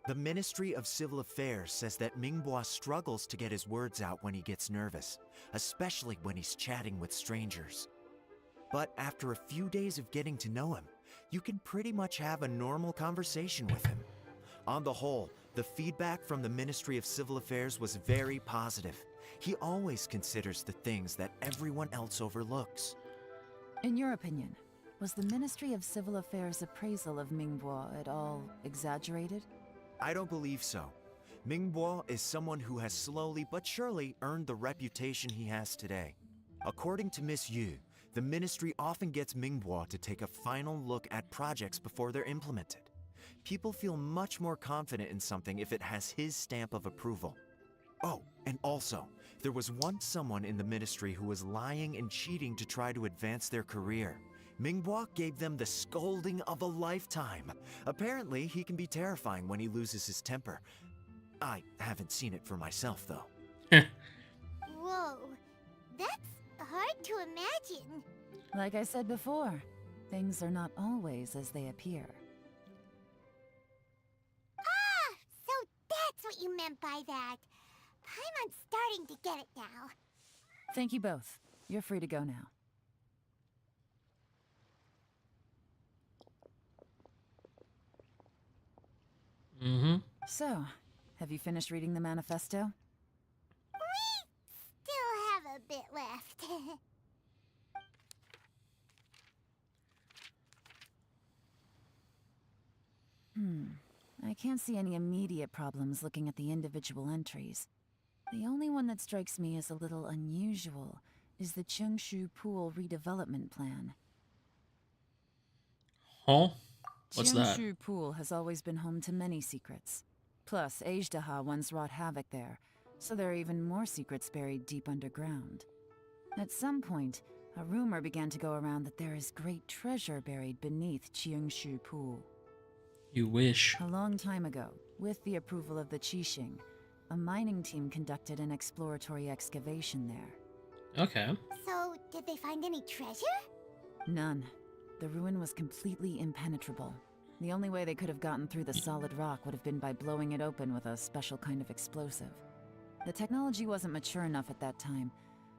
The Ministry of Civil Affairs says that Mingbois struggles to get his words out when he gets nervous, especially when he's chatting with strangers. But after a few days of getting to know him, you can pretty much have a normal conversation with him. On the whole, the feedback from the Ministry of Civil Affairs was very positive. He always considers the things that everyone else overlooks. In your opinion, was the Ministry of Civil Affairs' appraisal of Mingbois at all exaggerated? I don't believe so. Mingbois is someone who has slowly but surely earned the reputation he has today. According to Miss Yu, the Ministry often gets Mingbois to take a final look at projects before they're implemented. People feel much more confident in something if it has his stamp of approval. Oh, and also, there was once someone in the Ministry who was lying and cheating to try to advance their career. Mingbois gave them the scolding of a lifetime. Apparently, he can be terrifying when he loses his temper. I haven't seen it for myself, though. Whoa, that's hard to imagine. Like I said before, things are not always as they appear. Ah, so that's what you meant by that. Paimon's starting to get it now. Thank you both. You're free to go now. Mm-hmm. So, have you finished reading the manifesto? We still have a bit left. I can't see any immediate problems looking at the individual entries. The only one that strikes me as a little unusual is the Cheongshu Pool redevelopment plan. Huh? What's that? Cheongshu Pool has always been home to many secrets. Plus, Ajdaha once wrought havoc there, so there are even more secrets buried deep underground. At some point, a rumor began to go around that there is great treasure buried beneath Cheongshu Pool. You wish. A long time ago, with the approval of the Qixing, a mining team conducted an exploratory excavation there. Okay. So, did they find any treasure? None. The ruin was completely impenetrable. The only way they could have gotten through the solid rock would have been by blowing it open with a special kind of explosive. The technology wasn't mature enough at that time,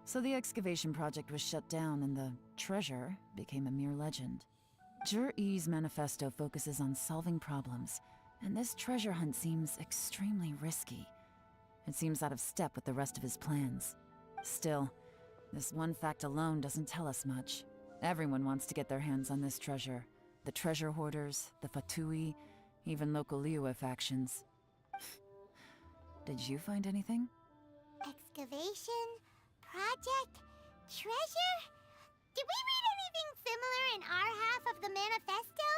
so the excavation project was shut down and the treasure became a mere legend. Zhi-Yi's manifesto focuses on solving problems, and this treasure hunt seems extremely risky. It seems out of step with the rest of his plans. Still, this one fact alone doesn't tell us much. Everyone wants to get their hands on this treasure. The treasure hoarders, the Fatui, even local Liyue factions. Did you find anything? Excavation? Project? Treasure? Did we read anything similar in our half of the manifesto?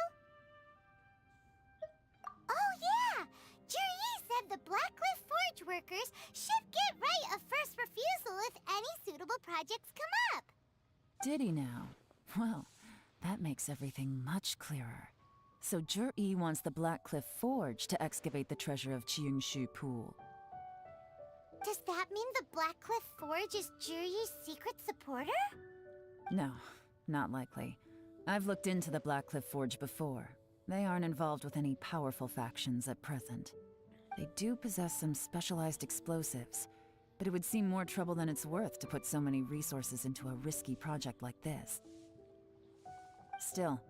Oh yeah! Zhi-Yi said the Blackcliff Forge workers should get right of first refusal if any suitable projects come up. Did he now? Well, that makes everything much clearer. So Zhi-Yi wants the Blackcliff Forge to excavate the treasure of Cheongshu Pool. Does that mean the Blackcliff Forge is Zhi-Yi's secret supporter? No, not likely. I've looked into the Blackcliff Forge before. They aren't involved with any powerful factions at present. They do possess some specialized explosives, but it would seem more trouble than it's worth to put so many resources into a risky project like this. Still,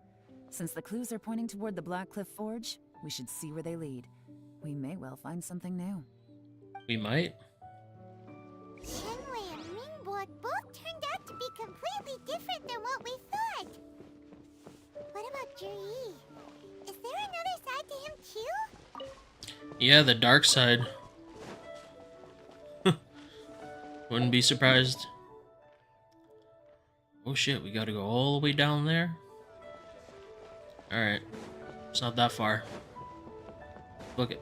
since the clues are pointing toward the Blackcliff Forge, we should see where they lead. We may well find something new. We might. Shenwei and Mingbo both turned out to be completely different than what we thought. What about Zhi-Yi? Is there another side to him too? Yeah, the dark side. Wouldn't be surprised. Oh shit, we gotta go all the way down there? Alright. It's not that far. Look it.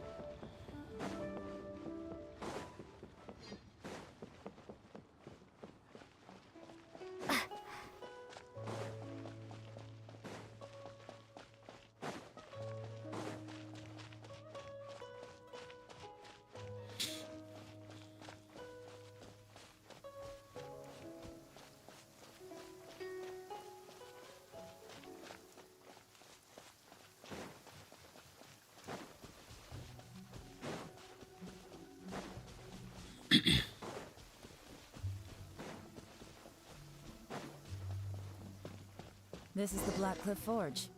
This is the Blackcliff Forge.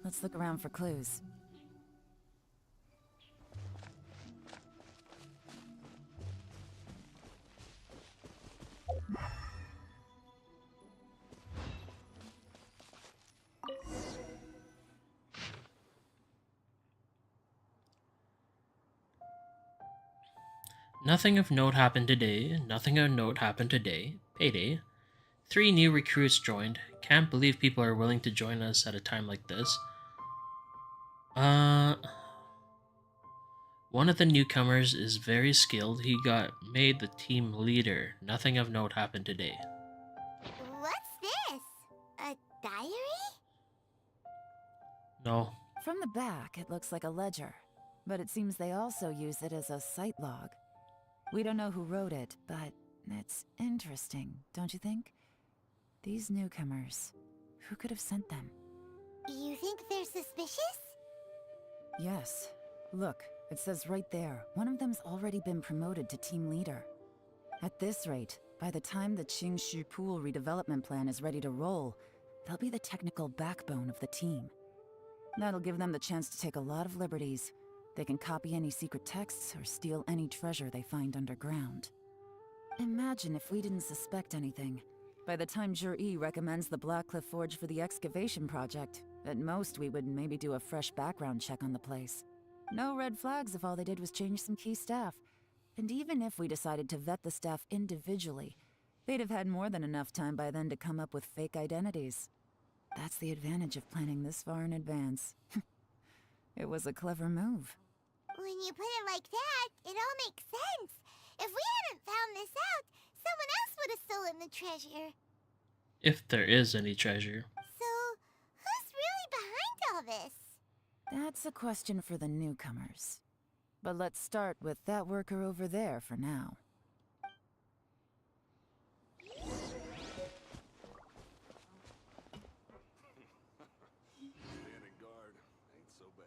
Let's look around for clues. Nothing of note happened today. Nothing of note happened today. Payday. 3 new recruits joined. Can't believe people are willing to join us at a time like this. One of the newcomers is very skilled. He got made the team leader. Nothing of note happened today. What's this? A diary? No. From the back, it looks like a ledger, but it seems they also use it as a site log. We don't know who wrote it, but it's interesting, don't you think? These newcomers, who could have sent them? You think they're suspicious? Yes. Look, it says right there, one of them's already been promoted to team leader. At this rate, by the time the Qingshu Pool redevelopment plan is ready to roll, they'll be the technical backbone of the team. That'll give them the chance to take a lot of liberties. They can copy any secret texts or steal any treasure they find underground. Imagine if we didn't suspect anything. By the time Jur-E recommends the Blackcliff Forge for the excavation project, at most we would maybe do a fresh background check on the place. No red flags if all they did was change some key staff. And even if we decided to vet the staff individually, they'd have had more than enough time by then to come up with fake identities. That's the advantage of planning this far in advance. It was a clever move. When you put it like that, it all makes sense. If we hadn't found this out, someone else would have stolen the treasure. If there is any treasure. So, who's really behind all this? That's a question for the newcomers. But let's start with that worker over there for now. Standing guard ain't so bad.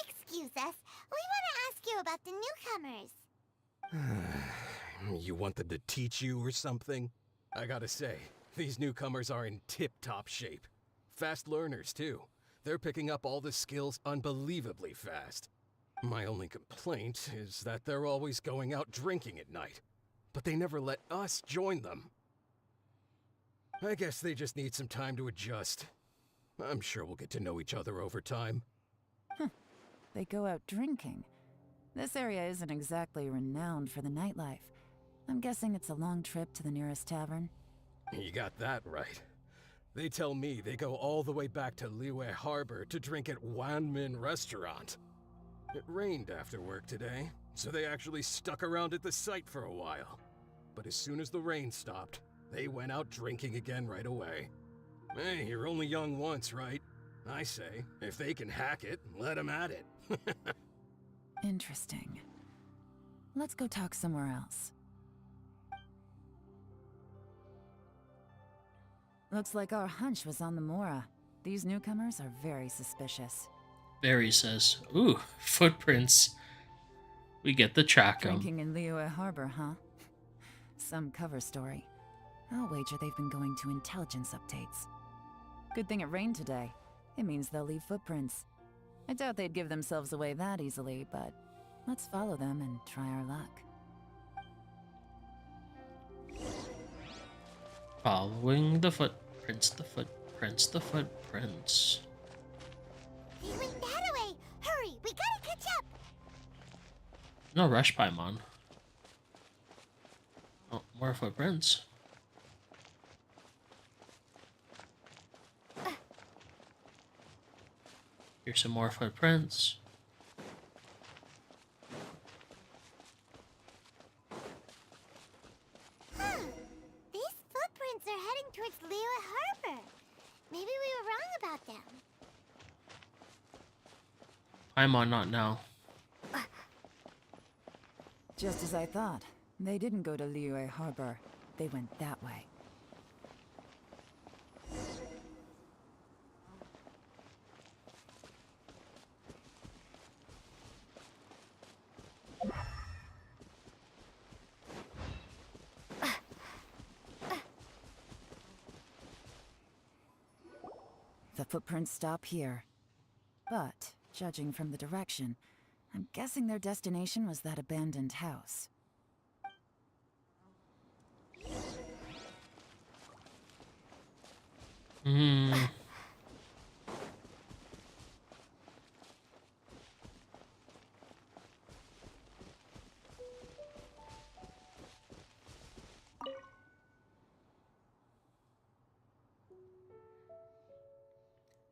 Excuse us. We want to ask you about the newcomers. You want them to teach you or something? I gotta say, these newcomers are in tip-top shape. Fast learners, too. They're picking up all the skills unbelievably fast. My only complaint is that they're always going out drinking at night. But they never let us join them. I guess they just need some time to adjust. I'm sure we'll get to know each other over time. They go out drinking. This area isn't exactly renowned for the nightlife. I'm guessing it's a long trip to the nearest tavern. You got that right. They tell me they go all the way back to Liyue Harbor to drink at Wanmin Restaurant. It rained after work today, so they actually stuck around at the site for a while. But as soon as the rain stopped, they went out drinking again right away. Hey, you're only young once, right? I say, if they can hack it, let them at it. Interesting. Let's go talk somewhere else. Looks like our hunch was on the Mora. These newcomers are very suspicious. Barry says, "Ooh, footprints. We get the track 'em." Drinking in Liyue Harbor, huh? Some cover story. I'll wager they've been going to intelligence updates. Good thing it rained today. It means they'll leave footprints. I doubt they'd give themselves away that easily, but let's follow them and try our luck. Following the footprints, the footprints, the footprints. They went that way. Hurry, we gotta catch up. No rush, Paimon. Oh, more footprints. Here's some more footprints. These footprints are heading towards Liyue Harbor. Maybe we were wrong about them. Paimon, not now. Just as I thought. They didn't go to Liyue Harbor. They went that way. The footprints stop here. But, judging from the direction, I'm guessing their destination was that abandoned house. Hmm.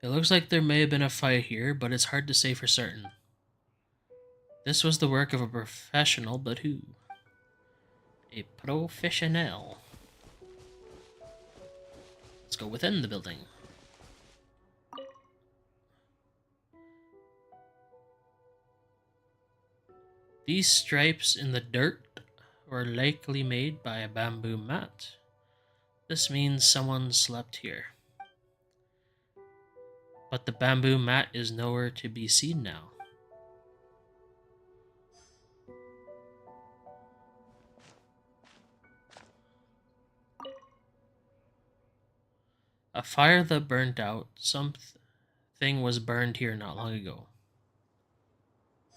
It looks like there may have been a fight here, but it's hard to say for certain. This was the work of a professional, but who? A professional. Let's go within the building. These stripes in the dirt were likely made by a bamboo mat. This means someone slept here. But the bamboo mat is nowhere to be seen now. A fire that burnt out. Something was burned here not long ago.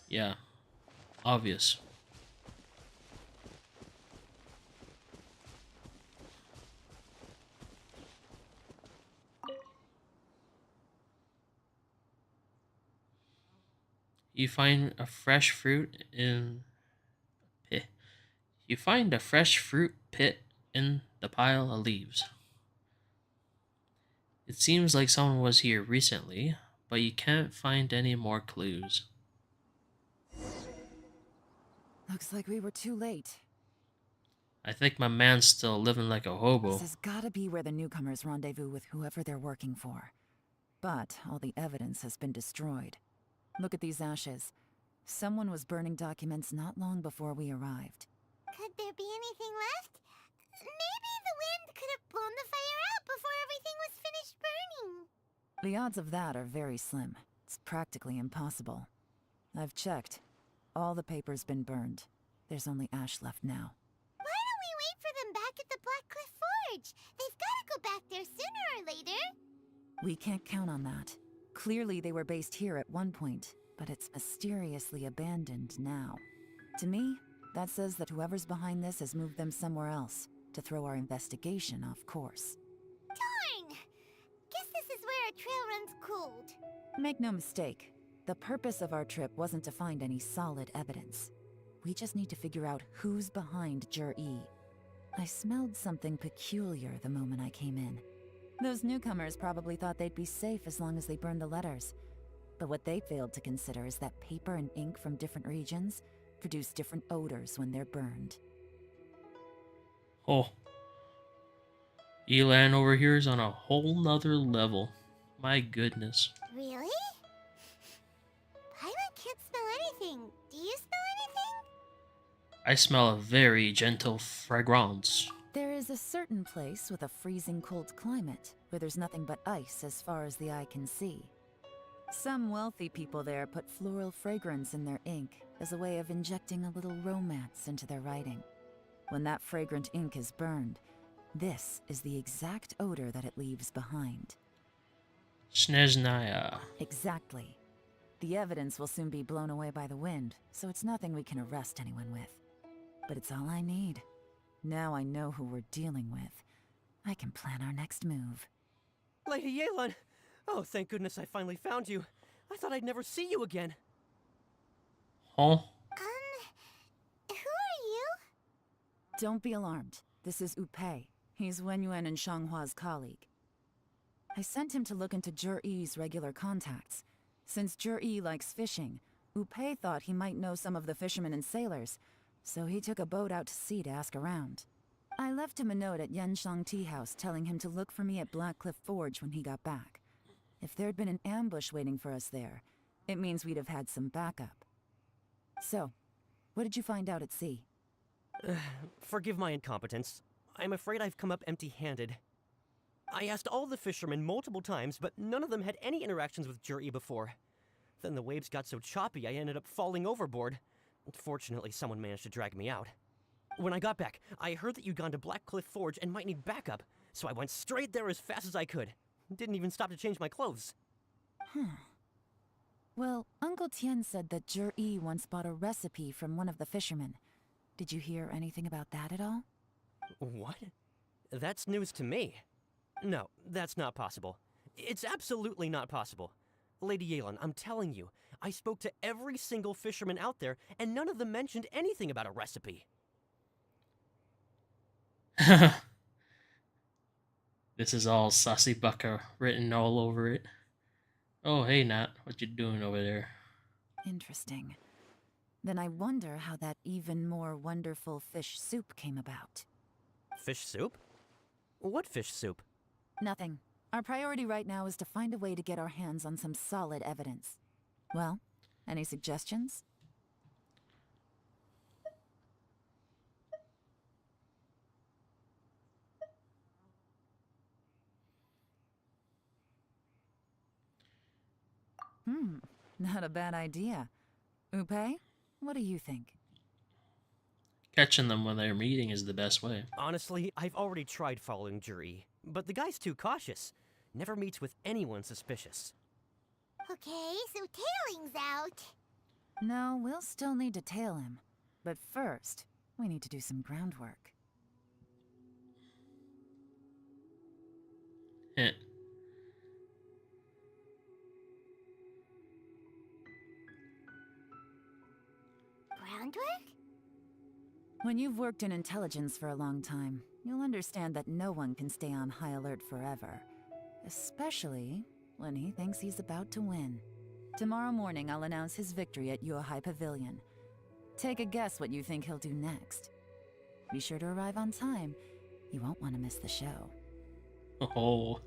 Yeah, obvious. You find a fresh fruit in pit. You find a fresh fruit pit in the pile of leaves. It seems like someone was here recently, but you can't find any more clues. Looks like we were too late. I think my man's still living like a hobo. This has gotta be where the newcomers rendezvous with whoever they're working for. But all the evidence has been destroyed. Look at these ashes. Someone was burning documents not long before we arrived. Could there be anything left? Maybe the wind could have blown the fire out before everything was finished burning. The odds of that are very slim. It's practically impossible. I've checked. All the paper's been burned. There's only ash left now. Why don't we wait for them back at the Black Cliff Forge? They've got to go back there sooner or later. We can't count on that. Clearly they were based here at one point, but it's mysteriously abandoned now. To me, that says that whoever's behind this has moved them somewhere else, to throw our investigation off course. Darn! Guess this is where our trail runs cold. Make no mistake, the purpose of our trip wasn't to find any solid evidence. We just need to figure out who's behind Jur-E. I smelled something peculiar the moment I came in. Those newcomers probably thought they'd be safe as long as they burned the letters. But what they failed to consider is that paper and ink from different regions produce different odors when they're burned. Oh. Elan over here is on a whole nother level. My goodness. Really? Paimon can't smell anything. Do you smell anything? I smell a very gentle fragrance. There is a certain place with a freezing cold climate where there's nothing but ice as far as the eye can see. Some wealthy people there put floral fragrance in their ink as a way of injecting a little romance into their writing. When that fragrant ink is burned, this is the exact odor that it leaves behind. Sneznaya. Exactly. The evidence will soon be blown away by the wind, so it's nothing we can arrest anyone with. But it's all I need. Now I know who we're dealing with. I can plan our next move. Lady Yelan! Oh, thank goodness I finally found you. I thought I'd never see you again. Huh? Who are you? Don't be alarmed. This is Upei. He's Wenyuan and Shanghua's colleague. I sent him to look into Jur-E's regular contacts. Since Jur-E likes fishing, Upei thought he might know some of the fishermen and sailors, so he took a boat out to sea to ask around. I left him a note at Yenshang Tea House telling him to look for me at Black Cliff Forge when he got back. If there'd been an ambush waiting for us there, it means we'd have had some backup. So, what did you find out at sea? Forgive my incompetence. I'm afraid I've come up empty-handed. I asked all the fishermen multiple times, but none of them had any interactions with Jur-E before. Then the waves got so choppy I ended up falling overboard. Fortunately, someone managed to drag me out. When I got back, I heard that you'd gone to Black Cliff Forge and might need backup, so I went straight there as fast as I could. Didn't even stop to change my clothes. Well, Uncle Tien said that Jur-E once bought a recipe from one of the fishermen. Did you hear anything about that at all? What? That's news to me. No, that's not possible. It's absolutely not possible. Lady Yelan, I'm telling you, I spoke to every single fisherman out there, and none of them mentioned anything about a recipe. This is all Sassy Bucka written all over it. Oh, hey, Nat. What you doing over there? Interesting. Then I wonder how that even more wonderful fish soup came about. Fish soup? What fish soup? Nothing. Our priority right now is to find a way to get our hands on some solid evidence. Well, any suggestions? Not a bad idea. Upe, what do you think? Catching them when they're meeting is the best way. Honestly, I've already tried following Juri, but the guy's too cautious. Never meets with anyone suspicious. Okay, so tailing's out. No, we'll still need to tail him. But first, we need to do some groundwork. Heh. Groundwork? When you've worked in intelligence for a long time, you'll understand that no one can stay on high alert forever. Especially when he thinks he's about to win. Tomorrow morning, I'll announce his victory at Yuehai Pavilion. Take a guess what you think he'll do next. Be sure to arrive on time. You won't want to miss the show. Oh.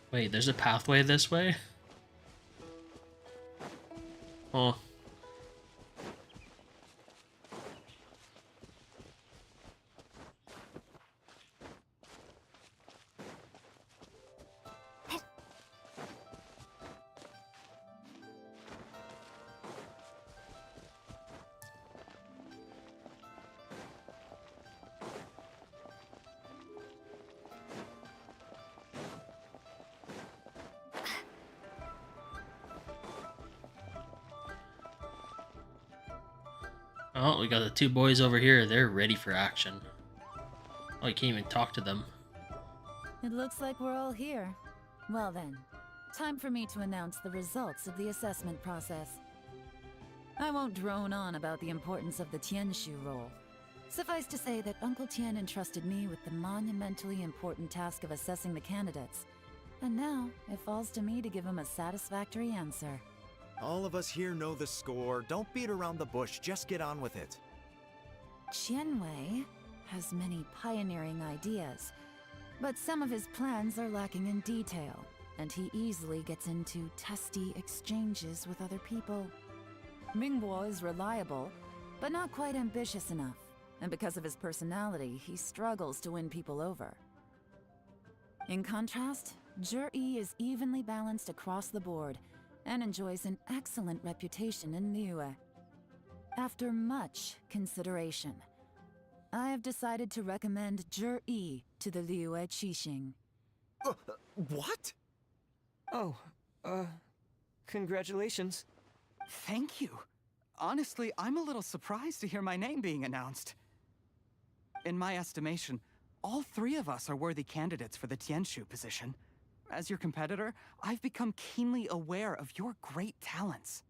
Wait, there's a pathway this way? Oh. Oh, we got the two boys over here. They're ready for action. Oh, you can't even talk to them. It looks like we're all here. Well then, time for me to announce the results of the assessment process. I won't drone on about the importance of the Tianshu role. Suffice to say that Uncle Tien entrusted me with the monumentally important task of assessing the candidates. And now, it falls to me to give him a satisfactory answer. All of us here know the score. Don't beat around the bush, just get on with it. Qianwei has many pioneering ideas, but some of his plans are lacking in detail, and he easily gets into testy exchanges with other people. Mingguo is reliable, but not quite ambitious enough, and because of his personality, he struggles to win people over. In contrast, Jur-E is evenly balanced across the board, and enjoys an excellent reputation in Liyue. After much consideration, I have decided to recommend Jur-E to the Liyue Qixing. What? Oh, congratulations. Thank you. Honestly, I'm a little surprised to hear my name being announced. In my estimation, all three of us are worthy candidates for the Tianshu position. As your competitor, I've become keenly aware of your great talents.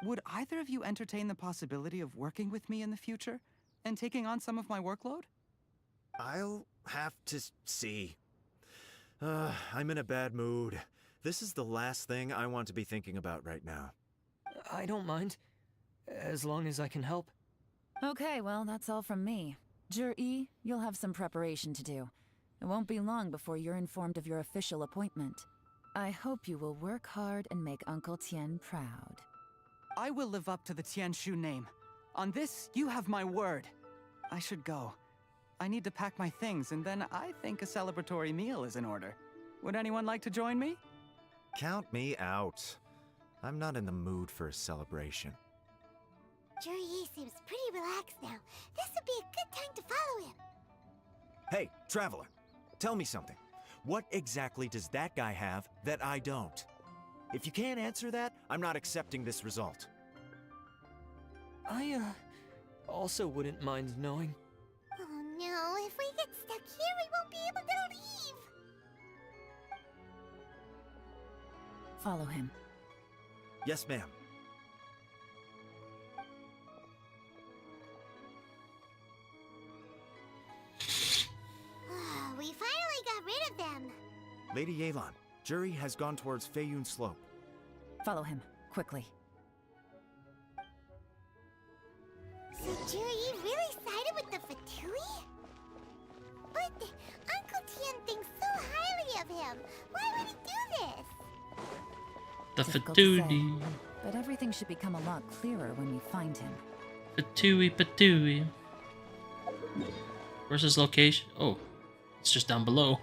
Would either of you entertain the possibility of working with me in the future and taking on some of my workload? I'll have to see. I'm in a bad mood. This is the last thing I want to be thinking about right now. I don't mind, as long as I can help. Okay, well, that's all from me. Jur-E, you'll have some preparation to do. It won't be long before you're informed of your official appointment. I hope you will work hard and make Uncle Tien proud. I will live up to the Tianshu name. On this, you have my word. I should go. I need to pack my things, and then I think a celebratory meal is in order. Would anyone like to join me? Count me out. I'm not in the mood for a celebration. Jur-E seems pretty relaxed now. This would be a good time to follow him. Hey, Traveler, tell me something. What exactly does that guy have that I don't? If you can't answer that, I'm not accepting this result. I, also wouldn't mind knowing. Oh no, if we get stuck here, we won't be able to leave. Follow him. Yes, ma'am. We finally got rid of them. Lady Yelan, Jury has gone towards Feiyun Slope. Follow him, quickly. So Jur-E really sided with the Fatui? But Uncle Tien thinks so highly of him. Why would he do this? The Difficult to say, Fatui. but everything should become a lot clearer when we find him. Fatui. Where's his location? Oh, it's just down below.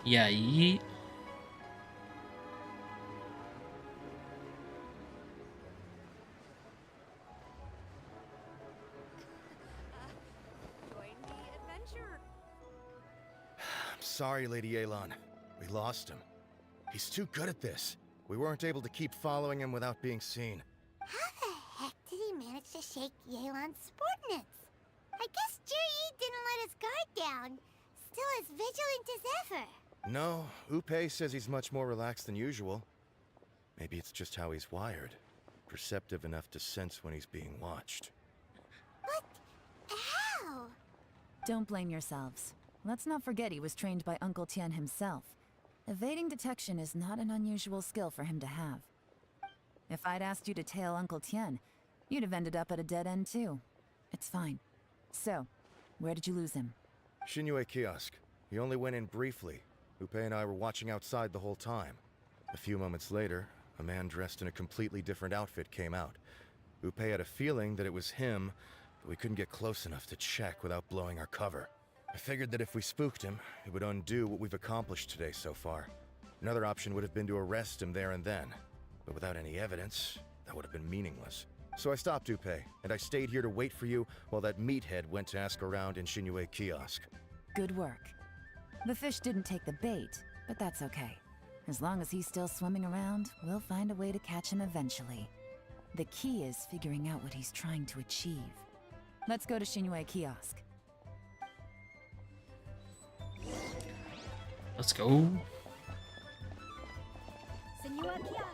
Yeah, yeet. I'm sorry, Lady Yelan. We lost him. He's too good at this. We weren't able to keep following him without being seen. How the heck did he manage to shake Yelan's subordinates? I guess Jur-E didn't let his guard down. Still as vigilant as ever. No, Upe says he's much more relaxed than usual. Maybe it's just how he's wired. Perceptive enough to sense when he's being watched. How? Don't blame yourselves. Let's not forget he was trained by Uncle Tien himself. Evading detection is not an unusual skill for him to have. If I'd asked you to tail Uncle Tien, you'd have ended up at a dead end too. It's fine. So, where did you lose him? Shinue Kiosk. He only went in briefly. Upe and I were watching outside the whole time. A few moments later, a man dressed in a completely different outfit came out. Upe had a feeling that it was him, but we couldn't get close enough to check without blowing our cover. I figured that if we spooked him, it would undo what we've accomplished today so far. Another option would have been to arrest him there and then. But without any evidence, that would have been meaningless. So I stopped Upe, and I stayed here to wait for you while that meathead went to ask around in Shinue Kiosk. Good work. The fish didn't take the bait, but that's okay. As long as he's still swimming around, we'll find a way to catch him eventually. The key is figuring out what he's trying to achieve. Let's go to Shinue Kiosk. Let's go. Senua Kiosk.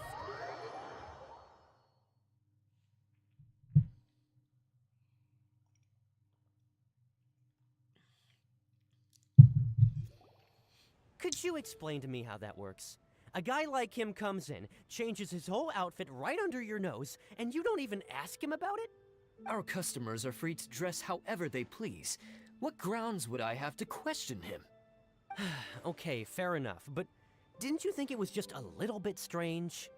Could you explain to me how that works? A guy like him comes in, changes his whole outfit right under your nose, and you don't even ask him about it? Our customers are free to dress however they please. What grounds would I have to question him? Okay, fair enough, but didn't you think it was just a little bit strange?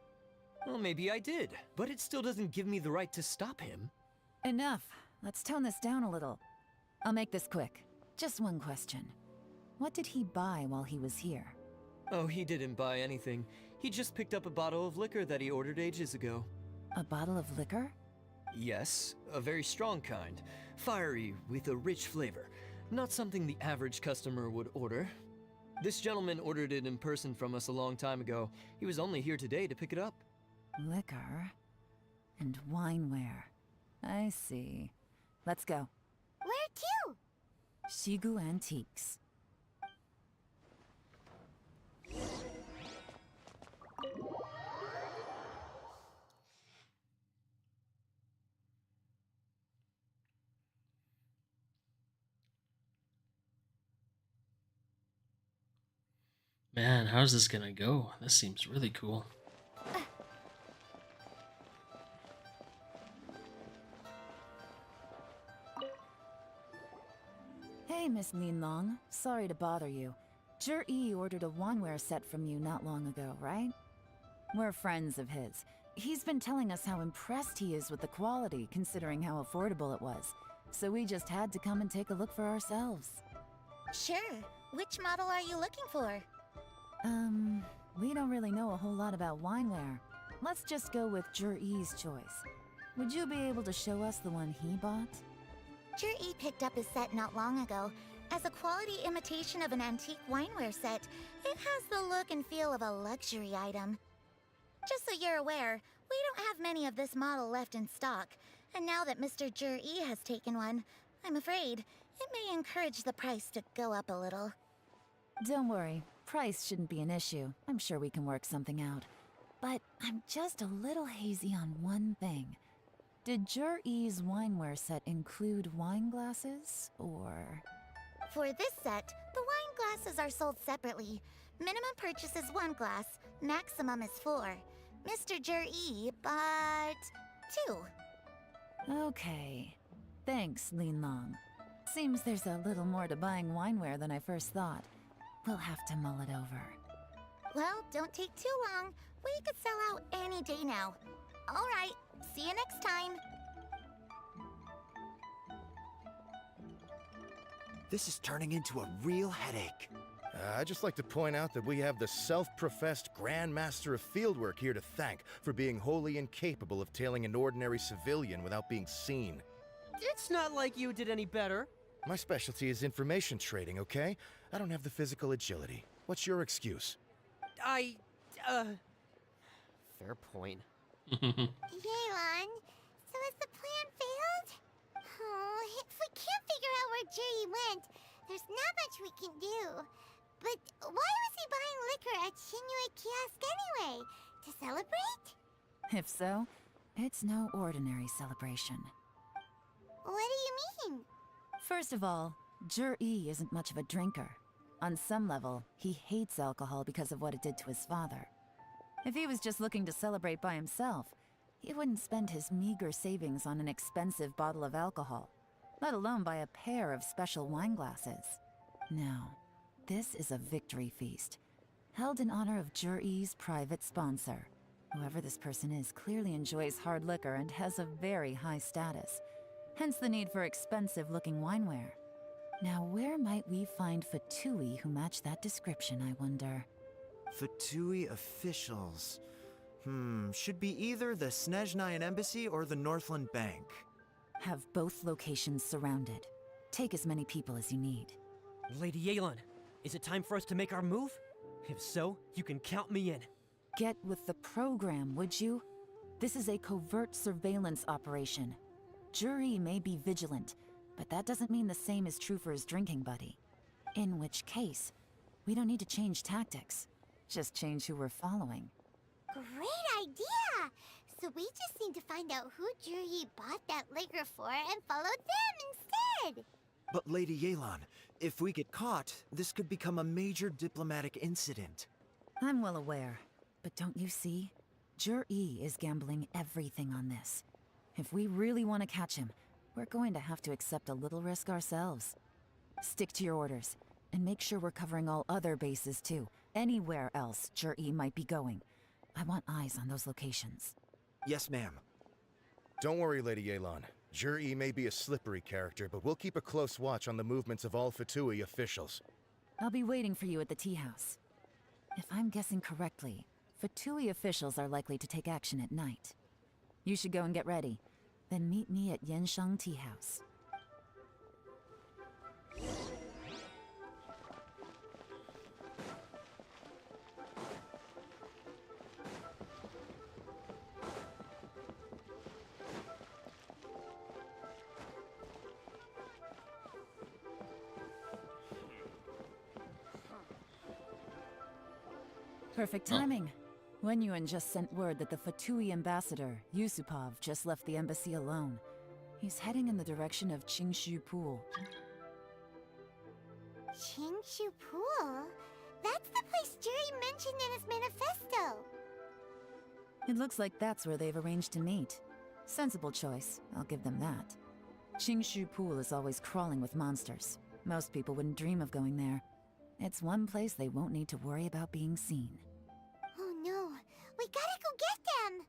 Well, maybe I did, but it still doesn't give me the right to stop him. Enough. Let's tone this down a little. I'll make this quick. Just one question. What did he buy while he was here? Oh, he didn't buy anything. He just picked up a bottle of liquor that he ordered ages ago. A bottle of liquor? Yes, a very strong kind. Fiery, with a rich flavor. Not something the average customer would order. This gentleman ordered it in person from us a long time ago. He was only here today to pick it up. Liquor and wineware. I see. Let's go. Where to? Shigu Antiques. Man, how's this gonna go? This seems really cool. Hey, Miss Linlong. Sorry to bother you. Zhi ordered a wanware set from you not long ago, right? We're friends of his. He's been telling us how impressed he is with the quality, considering how affordable it was. So we just had to come and take a look for ourselves. Sure. Which model are you looking for? We don't really know a whole lot about wineware. Let's just go with Zhi's choice. Would you be able to show us the one he bought? Zhi picked up his set not long ago. As a quality imitation of an antique wineware set, it has the look and feel of a luxury item. Just so you're aware, we don't have many of this model left in stock, and now that Mr. Zhi has taken one, I'm afraid it may encourage the price to go up a little. Don't worry, price shouldn't be an issue. I'm sure we can work something out. But I'm just a little hazy on one thing. Did Zhi's wineware set include wine glasses, or...? For this set, the wine glasses are sold separately. Minimum purchase is 1 glass, maximum is 4. Mr. Zhi bought 2. Okay. Thanks, Linlong. Seems there's a little more to buying wineware than I first thought. We'll have to mull it over. Well, don't take too long. We could sell out any day now. All right, see you next time. This is turning into a real headache. I'd just like to point out that we have the self-professed Grand Master of Fieldwork here to thank for being wholly incapable of tailing an ordinary civilian without being seen. It's not like you did any better. My specialty is information trading, okay? I don't have the physical agility. What's your excuse? Fair point. Yelan, so has the plan failed? Oh, if we can't figure out where Zhi went, there's not much we can do. But why was he buying liquor at Xinyue Kiosk anyway? To celebrate? If so, it's no ordinary celebration. What do you mean? First of all, Zhi isn't much of a drinker. On some level, he hates alcohol because of what it did to his father. If he was just looking to celebrate by himself, he wouldn't spend his meager savings on an expensive bottle of alcohol, let alone buy a pair of special wine glasses. No, this is a victory feast, held in honor of Zhi's private sponsor. Whoever this person is clearly enjoys hard liquor and has a very high status, hence the need for expensive-looking wineware. Now, where might we find Fatui who match that description, I wonder? Fatui officials. Should be either the Snezhnayan Embassy or the Northland Bank. Have both locations surrounded. Take as many people as you need. Lady Yelan, is it time for us to make our move? If so, you can count me in. Get with the program, would you? This is a covert surveillance operation. Zhi may be vigilant, but that doesn't mean the same is true for his drinking buddy. In which case, we don't need to change tactics. Just change who we're following. Great idea! So we just need to find out who Zhi bought that liquor for and follow them instead! But Lady Yelan, if we get caught, this could become a major diplomatic incident. I'm well aware, but don't you see? Zhi is gambling everything on this. If we really want to catch him, we're going to have to accept a little risk ourselves. Stick to your orders, and make sure we're covering all other bases too. Anywhere else Zhi might be going. I want eyes on those locations. Yes, ma'am. Don't worry, Lady Yelan. Zhi may be a slippery character, but we'll keep a close watch on the movements of all Fatui officials. I'll be waiting for you at the tea house. If I'm guessing correctly, Fatui officials are likely to take action at night. You should go and get ready. Then meet me at Yansheng Tea House. Perfect timing. Wenyuan just sent word that the Fatui ambassador, Yusupov, just left the embassy alone. He's heading in the direction of Qingshu Pool. Qingshu Pool? That That's the place Jerry mentioned in his manifesto. It looks like that's where they've arranged to meet. Sensible choice, I'll give them that. Qingshu Pool is always crawling with monsters. Most people wouldn't dream of going there. It's one place they won't need to worry about being seen. Oh no, we gotta go get them!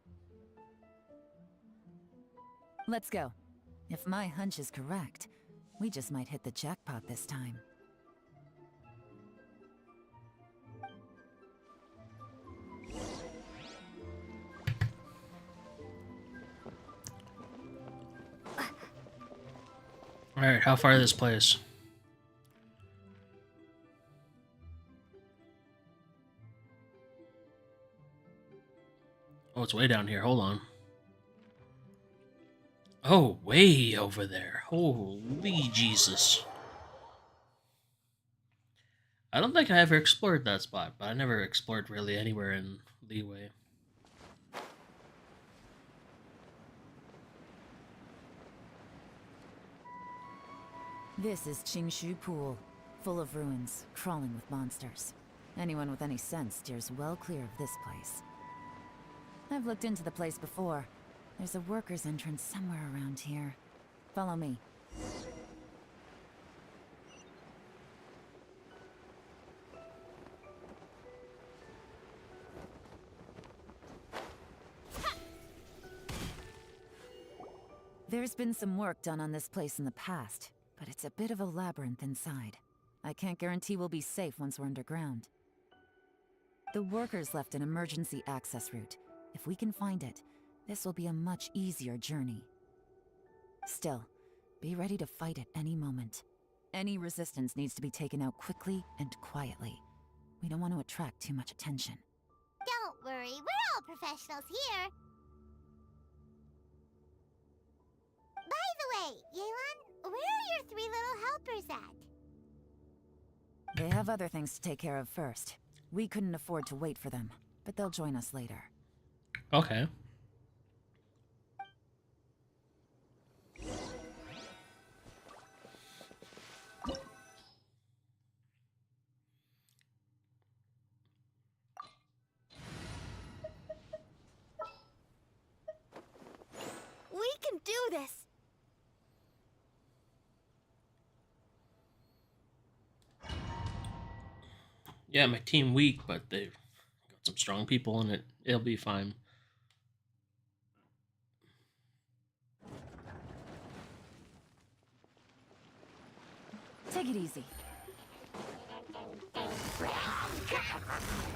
Let's go. If my hunch is correct, we just might hit the jackpot this time. Alright, how far is this place? Oh, it's way down here. Hold on. Oh, way over there. Holy Jesus. I don't think I ever explored that spot, but I never explored really anywhere in Leeway. This is Qingshu Pool, full of ruins, crawling with monsters. Anyone with any sense steers well clear of this place. I've looked into the place before. There's a worker's entrance somewhere around here. Follow me. There's been some work done on this place in the past, but it's a bit of a labyrinth inside. I can't guarantee we'll be safe once we're underground. The workers left an emergency access route. If we can find it, this will be a much easier journey. Still, be ready to fight at any moment. Any resistance needs to be taken out quickly and quietly. We don't want to attract too much attention. Don't worry, we're all professionals here. By the way, Yelan, where are your 3 little helpers at? They have other things to take care of first. We couldn't afford to wait for them, but they'll join us later. Okay. We can do this! Yeah, my team weak, but they've got some strong people in it. It'll be fine. Take it easy.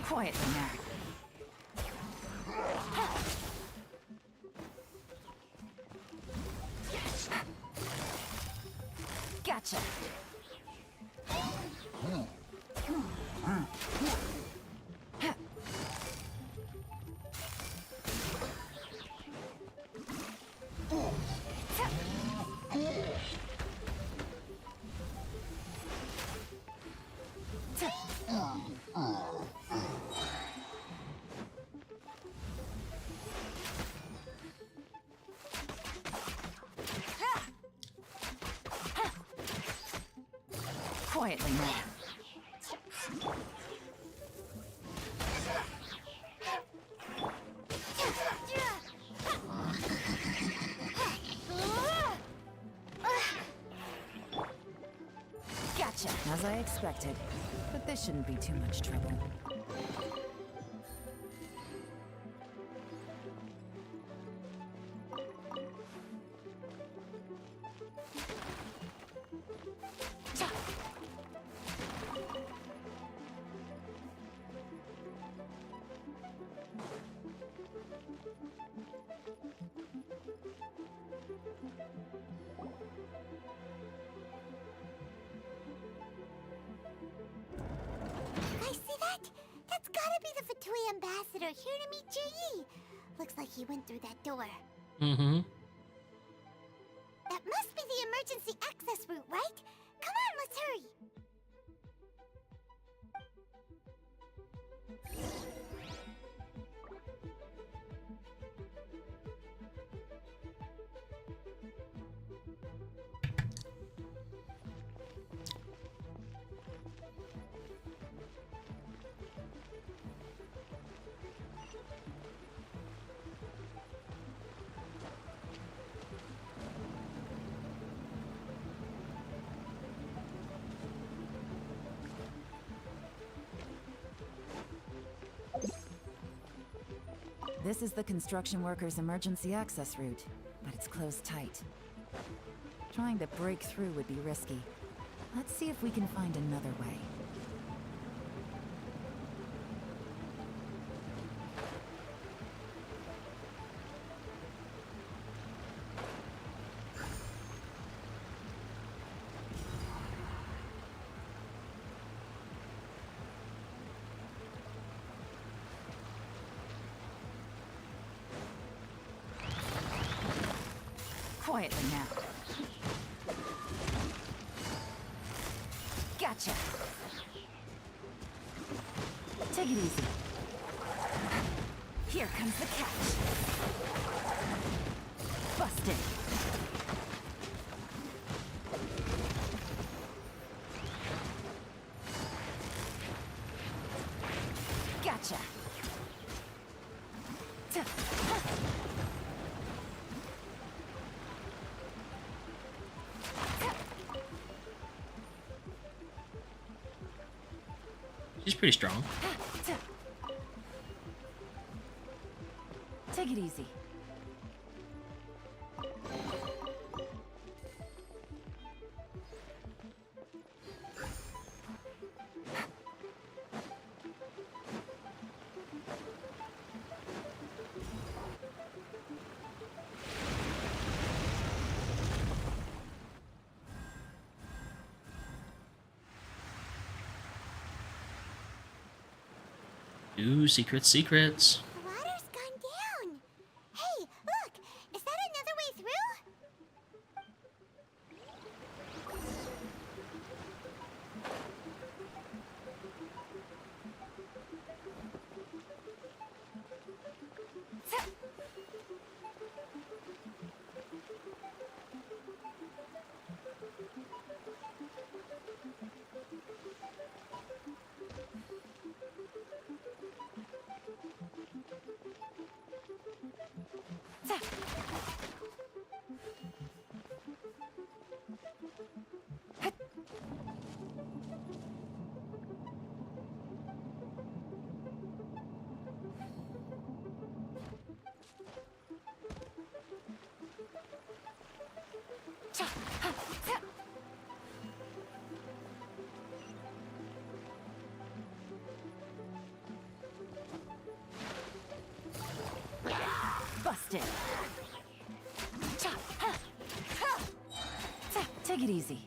Quietly now. Gotcha. Quietly now. Gotcha, as I expected. But this shouldn't be too much trouble. Ambassador here to meet Ji. Looks like he went through that door. Mm-hmm. That must be the emergency access route, right? Come on, let's hurry. This is the construction workers' emergency access route, but it's closed tight. Trying to break through would be risky. Let's see if we can find another way. Quietly now. Gotcha. Take it easy. Here comes the catch. Busted. Gotcha. She's pretty strong. Take it easy. Ooh, secrets. The water's gone down. Hey, look! Is that another way through? Busted. Take it easy.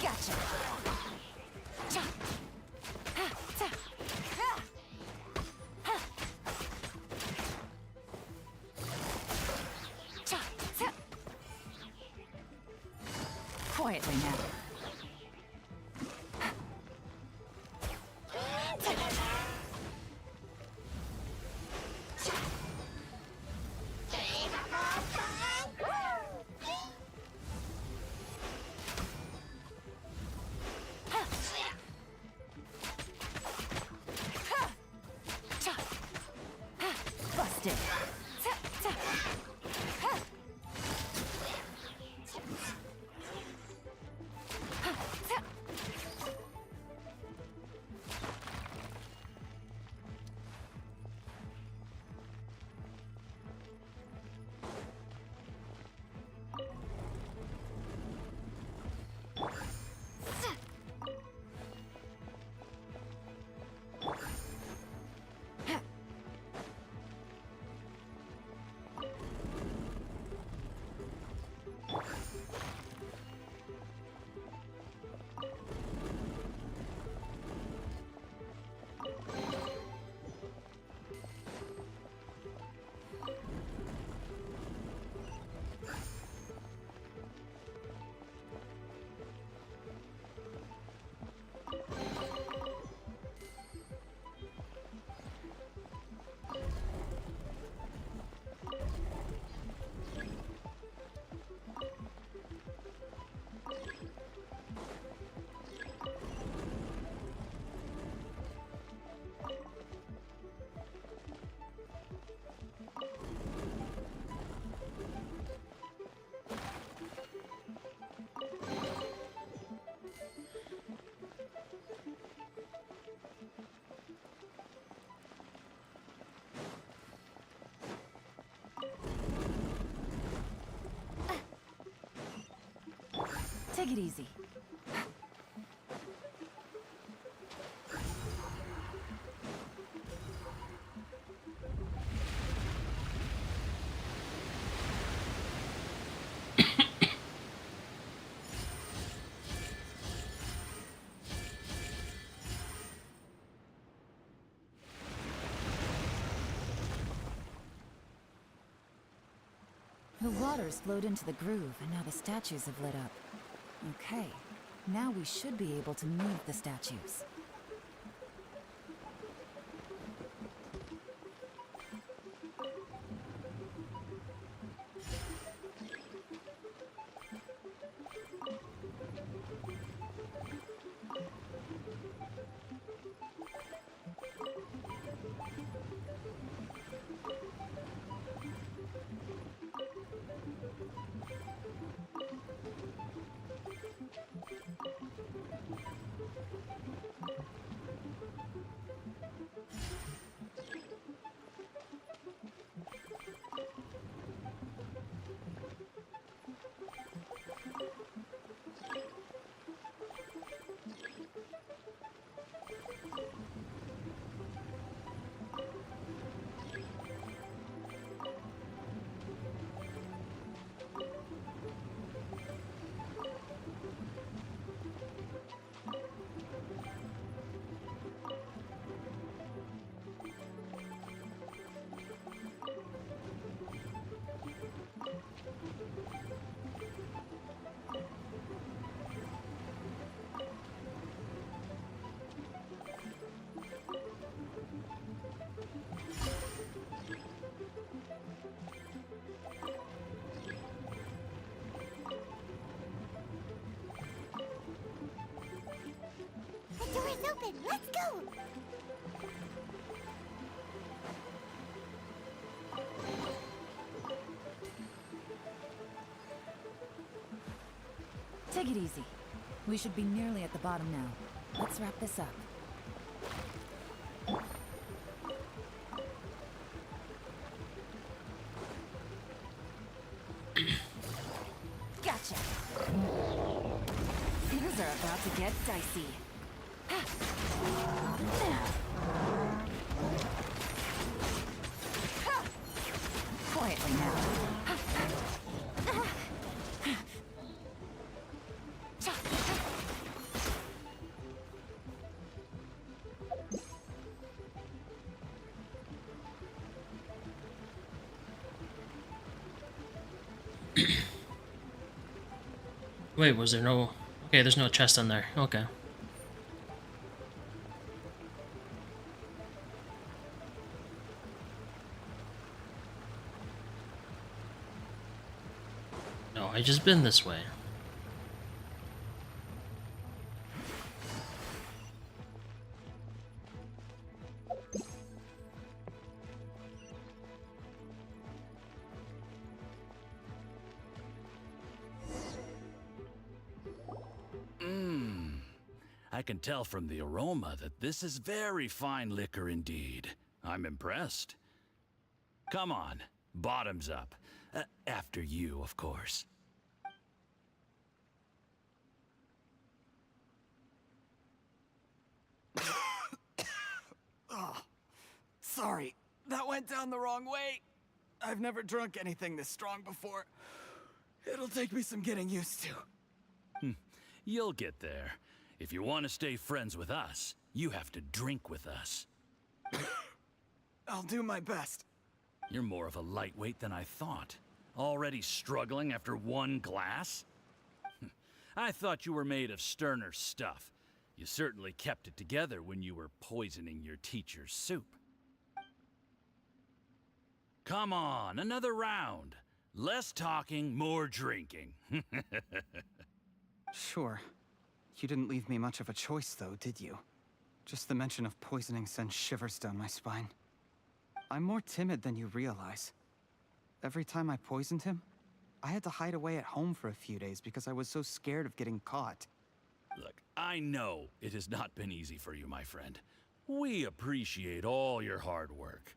Gotcha. Take it easy. The water's flowed into the groove, and now the statues have lit up. Okay, now we should be able to move the statues. The door is open. Let's go. Take it easy. We should be nearly at the bottom now. Let's wrap this up. Gotcha. Things are about to get dicey. Quietly now. Wait, was there no... Okay, there's no chest on there. Okay. No, I just been this way. I can tell from the aroma that this is very fine liquor indeed. I'm impressed. Come on, bottoms up. After you, of course. Oh, sorry, that went down the wrong way. I've never drunk anything this strong before. It'll take me some getting used to. You'll get there. If you want to stay friends with us, you have to drink with us. I'll do my best. You're more of a lightweight than I thought. Already struggling after one glass? I thought you were made of sterner stuff. You certainly kept it together when you were poisoning your teacher's soup. Come on, another round. Less talking, more drinking. Sure. You didn't leave me much of a choice, though, did you? Just the mention of poisoning sends shivers down my spine. I'm more timid than you realize. Every time I poisoned him, I had to hide away at home for a few days because I was so scared of getting caught. Look, I know it has not been easy for you, my friend. We appreciate all your hard work.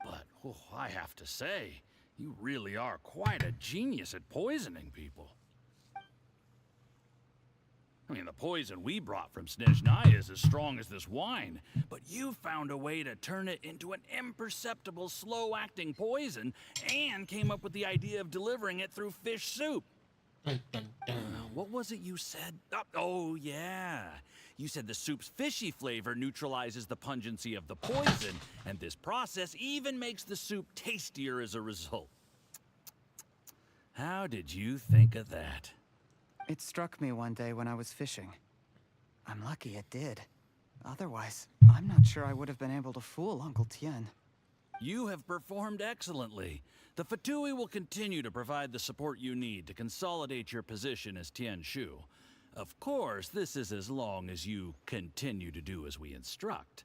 But, I have to say, you really are quite a genius at poisoning people. mean, the poison we brought from Snezhnaya is as strong as this wine, but you found a way to turn it into an imperceptible, slow-acting poison and came up with the idea of delivering it through fish soup. What was it you said? Oh, yeah. You said the soup's fishy flavor neutralizes the pungency of the poison, and this process even makes the soup tastier as a result. How did you think of that? It struck me one day when I was fishing. I'm lucky it did. Otherwise, I'm not sure I would have been able to fool Uncle Tien. You have performed excellently. The Fatui will continue to provide the support you need to consolidate your position as Tien Shu. Of course, this is as long as you continue to do as we instruct.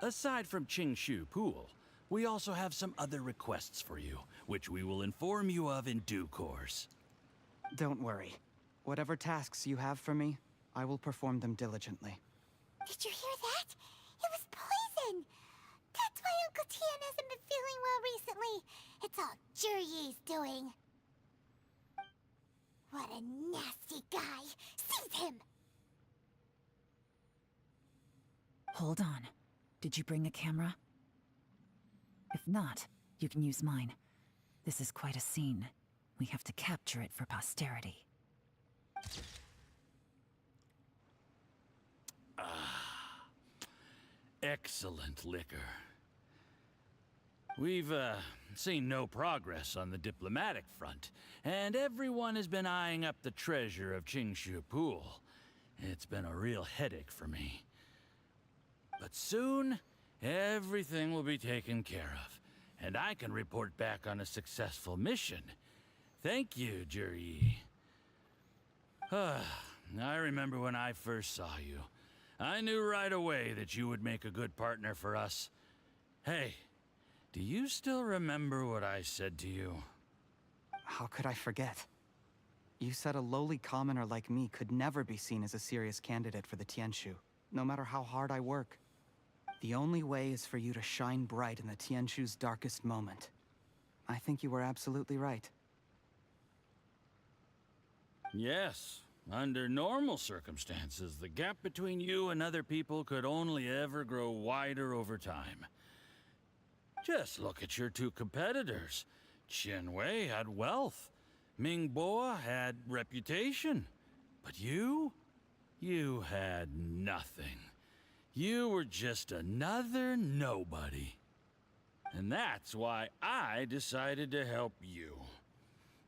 Aside from Qing Shu Pool, we also have some other requests for you, which we will inform you of in due course. Don't worry. Whatever tasks you have for me, I will perform them diligently. Did you hear that? It was poison! That's why Uncle Tien hasn't been feeling well recently. It's all Juryi's doing. What a nasty guy! Seize him! Hold on. Did you bring a camera? If not, you can use mine. This is quite a scene. We have to capture it for posterity. Excellent liquor. We've, seen no progress on the diplomatic front, and everyone has been eyeing up the treasure of Qingshu Pool. It's been a real headache for me. But soon, everything will be taken care of, and I can report back on a successful mission. Thank you, Juryi. I remember when I first saw you. I knew right away that you would make a good partner for us. Hey, do you still remember what I said to you? How could I forget? You said a lowly commoner like me could never be seen as a serious candidate for the Tianshu, no matter how hard I work. The only way is for you to shine bright in the Tianshu's darkest moment. I think you were absolutely right. Yes. Under normal circumstances, the gap between you and other people could only ever grow wider over time. Just look at your two competitors. Qian Wei had wealth. Ming Boa had reputation. But you had nothing. You were just another nobody. And that's why I decided to help you.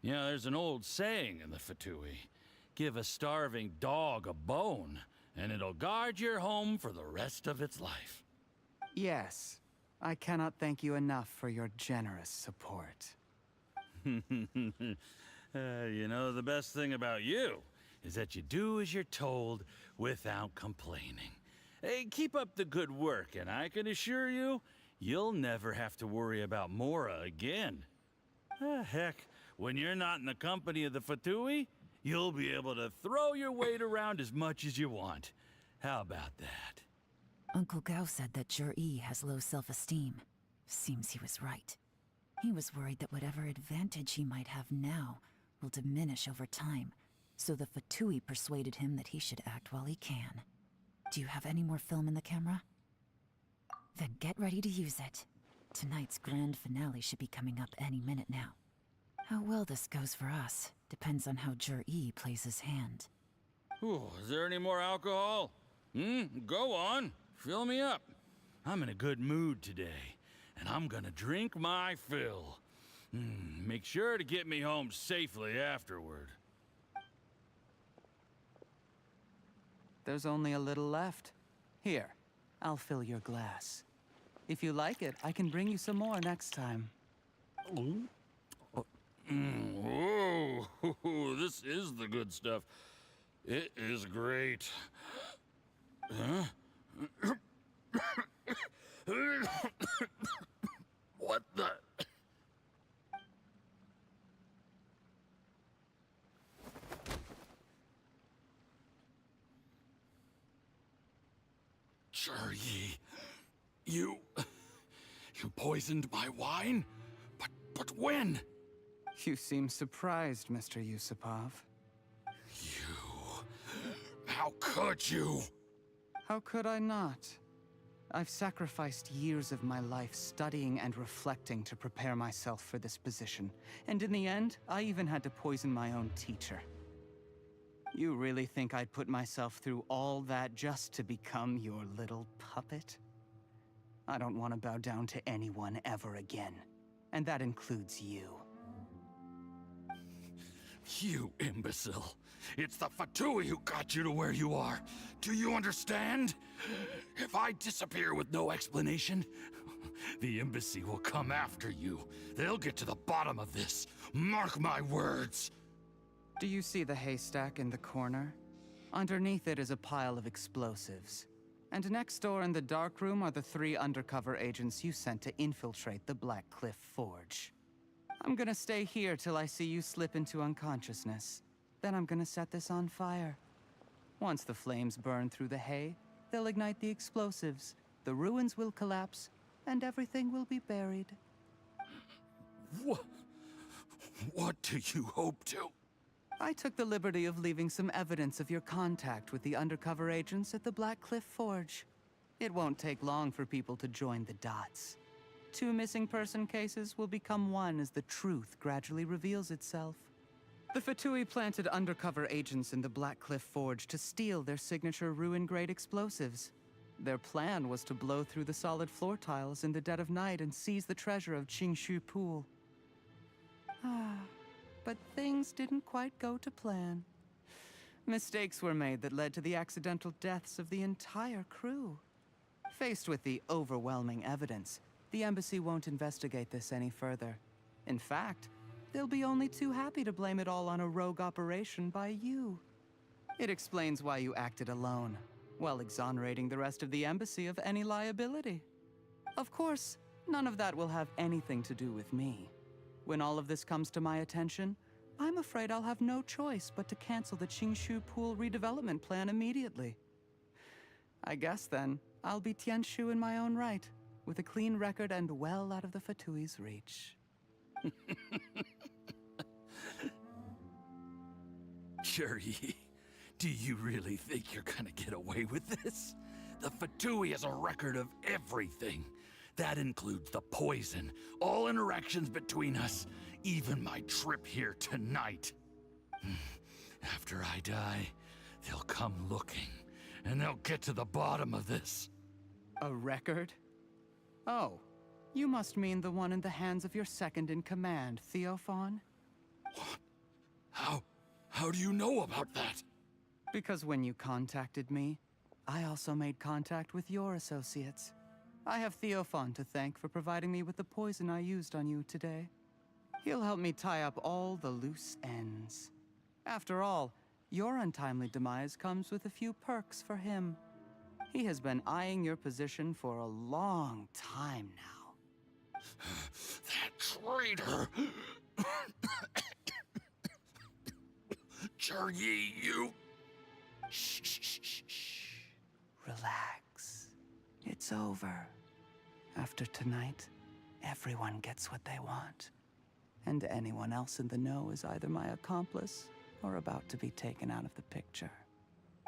You know, there's an old saying in the Fatui. Give a starving dog a bone, and it'll guard your home for the rest of its life. Yes. I cannot thank you enough for your generous support. You know, the best thing about you is that you do as you're told without complaining. Hey, keep up the good work, and I can assure you, you'll never have to worry about Mora again. Heck, when you're not in the company of the Fatui, you'll be able to throw your weight around as much as you want. How about that? Uncle Gao said that Juryi has low self-esteem. Seems he was right. He was worried that whatever advantage he might have now will diminish over time, so the Fatui persuaded him that he should act while he can. Do you have any more film in the camera? Then get ready to use it. Tonight's grand finale should be coming up any minute now. How well this goes for us depends on how Juryi plays his hand. Ooh, is there any more alcohol? Go on. Fill me up. I'm in a good mood today, and I'm gonna drink my fill. Make sure to get me home safely afterward. There's only a little left. Here, I'll fill your glass. If you like it, I can bring you some more next time. Whoa, this is the good stuff. It is great. Huh? What the? Juryi, you poisoned my wine? But when? You seem surprised, Mr. Yusupov. How could you? How could I not? I've sacrificed years of my life studying and reflecting to prepare myself for this position. And in the end, I even had to poison my own teacher. You really think I'd put myself through all that just to become your little puppet? I don't want to bow down to anyone ever again. And that includes you. You imbecile. It's the Fatui who got you to where you are. Do you understand? If I disappear with no explanation, the embassy will come after you. They'll get to the bottom of this. Mark my words. Do you see the haystack in the corner? Underneath it is a pile of explosives. And next door in the dark room are the 3 undercover agents you sent to infiltrate the Black Cliff Forge. I'm gonna stay here till I see you slip into unconsciousness. Then I'm gonna set this on fire. Once the flames burn through the hay, they'll ignite the explosives, the ruins will collapse, and everything will be buried. What do you hope to? I took the liberty of leaving some evidence of your contact with the undercover agents at the Black Cliff Forge. It won't take long for people to join the dots. 2 missing person cases will become one as the truth gradually reveals itself. The Fatui planted undercover agents in the Black Cliff Forge to steal their signature ruin-grade explosives. Their plan was to blow through the solid floor tiles in the dead of night and seize the treasure of Qingshu Pool. But things didn't quite go to plan. Mistakes were made that led to the accidental deaths of the entire crew. Faced with the overwhelming evidence, the embassy won't investigate this any further. In fact, they'll be only too happy to blame it all on a rogue operation by you. It explains why you acted alone, while exonerating the rest of the embassy of any liability. Of course, none of that will have anything to do with me. When all of this comes to my attention, I'm afraid I'll have no choice but to cancel the Qingshu Pool redevelopment plan immediately. I guess then, I'll be Tianshu in my own right, with a clean record and well out of the Fatui's reach. Cherry, do you really think you're gonna get away with this? The Fatui has a record of everything. That includes the poison, all interactions between us, even my trip here tonight. After I die, they'll come looking, and they'll get to the bottom of this. A record? Oh, you must mean the one in the hands of your second-in-command, Theophan? What? How do you know about that? Because when you contacted me, I also made contact with your associates. I have Theophan to thank for providing me with the poison I used on you today. He'll help me tie up all the loose ends. After all, your untimely demise comes with a few perks for him. He has been eyeing your position for a long time now. That traitor! Cherry, you... Shh. Relax. It's over. After tonight, everyone gets what they want. And anyone else in the know is either my accomplice or about to be taken out of the picture.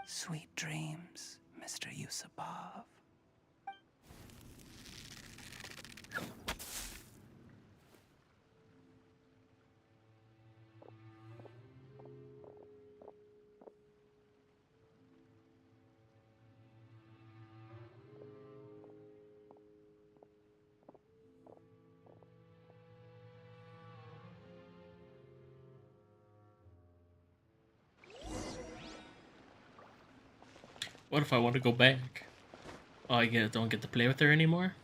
Sweet dreams, Mr. Yusupov. What if I want to go back? Oh, don't get to play with her anymore?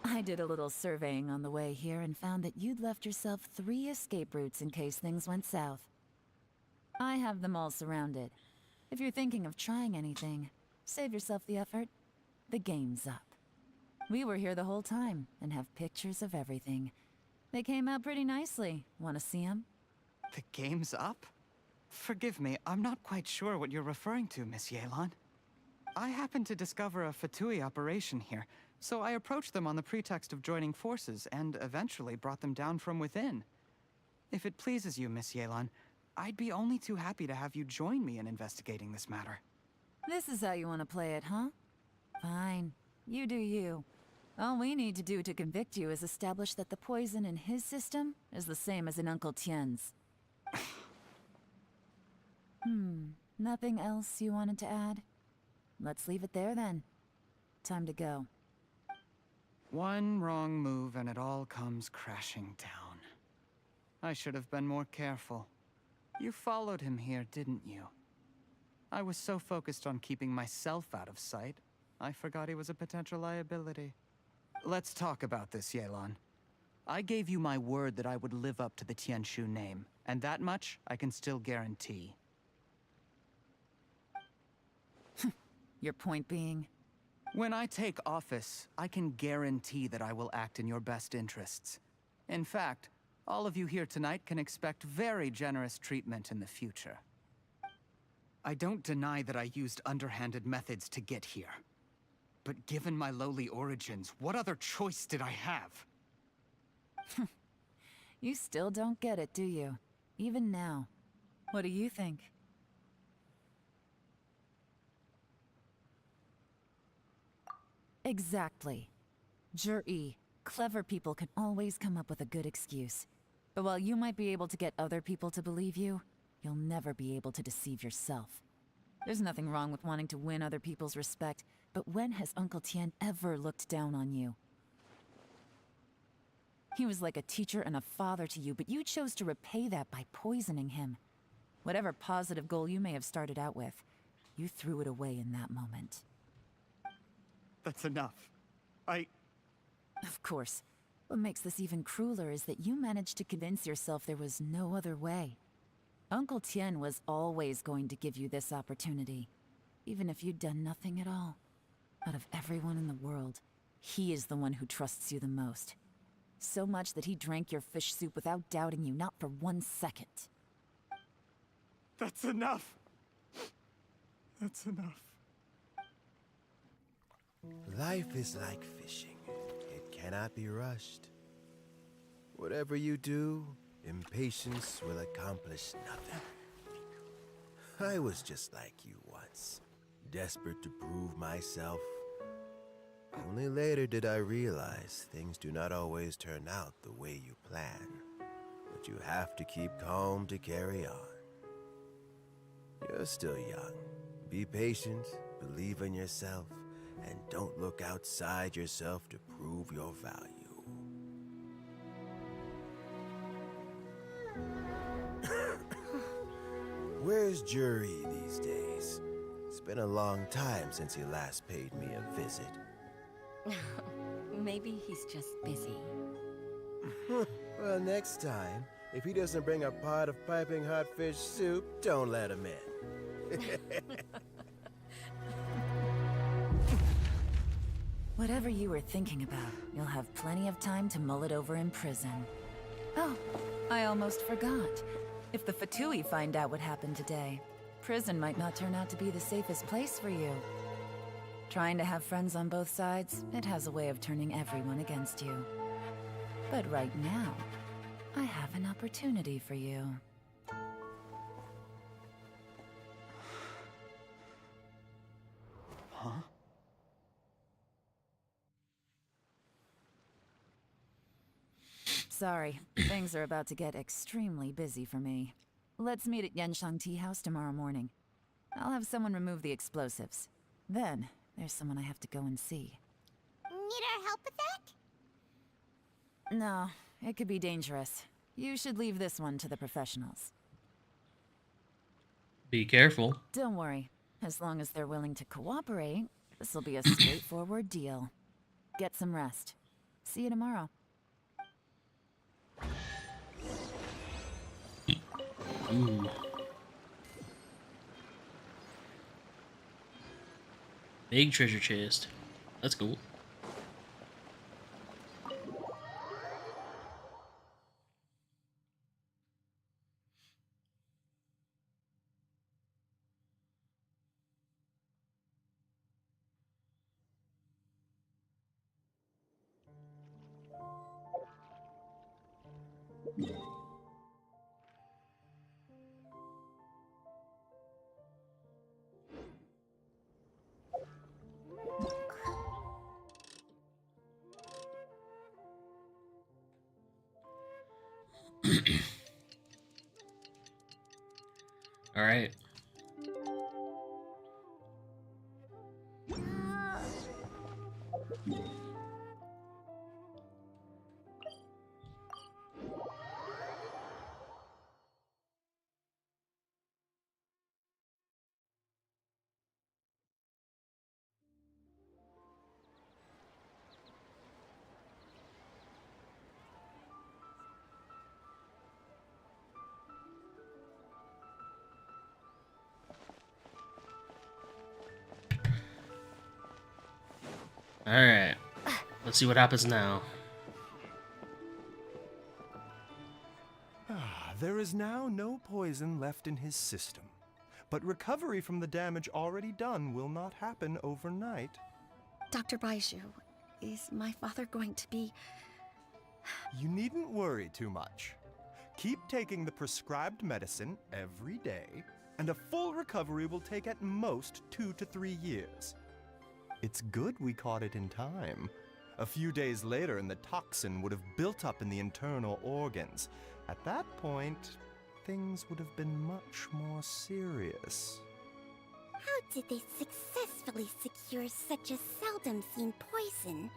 I did a little surveying on the way here and found that you'd left yourself 3 escape routes in case things went south. I have them all surrounded. If you're thinking of trying anything, save yourself the effort. The game's up. We were here the whole time and have pictures of everything. They came out pretty nicely. Want to see them? The game's up? Forgive me, I'm not quite sure what you're referring to, Miss Yelan. I happened to discover a Fatui operation here, So I approached them on the pretext of joining forces and eventually brought them down from within. If it pleases you, Miss Yelan, I'd be only too happy to have you join me in investigating this matter. This is how you want to play it, huh? Fine. You do you. All we need to do to convict you is establish that the poison in his system is the same as in Uncle Tien's. Nothing else you wanted to add? Let's leave it there then. Time to go. One wrong move and it all comes crashing down. I should have been more careful. You followed him here, didn't you? I was so focused on keeping myself out of sight, I forgot he was a potential liability. Let's talk about this, Yelan. I gave you my word that I would live up to the Tianshu name, and that much I can still guarantee. Your point being? When I take office, I can guarantee that I will act in your best interests. In fact, all of you here tonight can expect very generous treatment in the future. I don't deny that I used underhanded methods to get here. But given my lowly origins, what other choice did I have? You still don't get it, do you? Even now. What do you think? Exactly. Jur-E, clever people can always come up with a good excuse. But while you might be able to get other people to believe you, you'll never be able to deceive yourself. There's nothing wrong with wanting to win other people's respect, but when has Uncle Tien ever looked down on you? He was like a teacher and a father to you, but you chose to repay that by poisoning him. Whatever positive goal you may have started out with, you threw it away in that moment. That's enough. Of course. What makes this even crueler is that you managed to convince yourself there was no other way. Uncle Tien was always going to give you this opportunity, even if you'd done nothing at all. Out of everyone in the world, he is the one who trusts you the most. So much that he drank your fish soup without doubting you, not for 1 second. That's enough. That's enough. Life is like fishing. It cannot be rushed. Whatever you do, impatience will accomplish nothing. I was just like you once, desperate to prove myself. Only later did I realize things do not always turn out the way you plan, but you have to keep calm to carry on. You're still young. Be patient, believe in yourself, and don't look outside yourself to prove your value. Where's Jur-E these days? It's been a long time since he last paid me a visit. Maybe he's just busy. Well, next time, if he doesn't bring a pot of piping hot fish soup, don't let him in. Whatever you were thinking about, you'll have plenty of time to mull it over in prison. Oh, I almost forgot. If the Fatui find out what happened today, prison might not turn out to be the safest place for you. Trying to have friends on both sides, it has a way of turning everyone against you. But right now, I have an opportunity for you. Huh? Sorry, things are about to get extremely busy for me. Let's meet at Yenshang Tea House tomorrow morning. I'll have someone remove the explosives. Then, there's someone I have to go and see. Need our help with that? No, it could be dangerous. You should leave this one to the professionals. Be careful. Don't worry. As long as they're willing to cooperate, this'll be a straightforward deal. Get some rest. See you tomorrow. Ooh. Big treasure chest. That's cool. All right. All right. Let's see what happens now. There is now no poison left in his system, but recovery from the damage already done will not happen overnight. Dr. Baiju, is my father going to be... You needn't worry too much. Keep taking the prescribed medicine every day, and a full recovery will take at most 2 to 3 years. It's good we caught it in time. A few days later, and the toxin would have built up in the internal organs. At that point, things would have been much more serious. How did they successfully secure such a seldom-seen poison?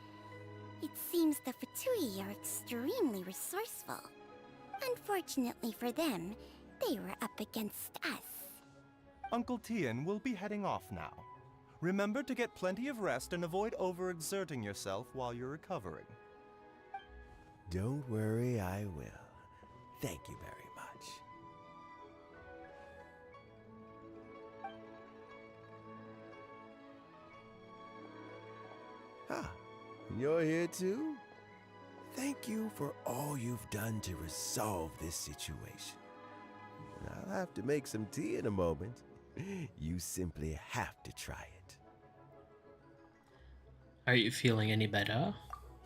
It seems the Fatui are extremely resourceful. Unfortunately for them, they were up against us. Uncle Tien will be heading off now. Remember to get plenty of rest and avoid overexerting yourself while you're recovering. Don't worry, I will. Thank you very much. Ah, you're here too? Thank you for all you've done to resolve this situation. I'll have to make some tea in a moment. You simply have to try it. Are you feeling any better?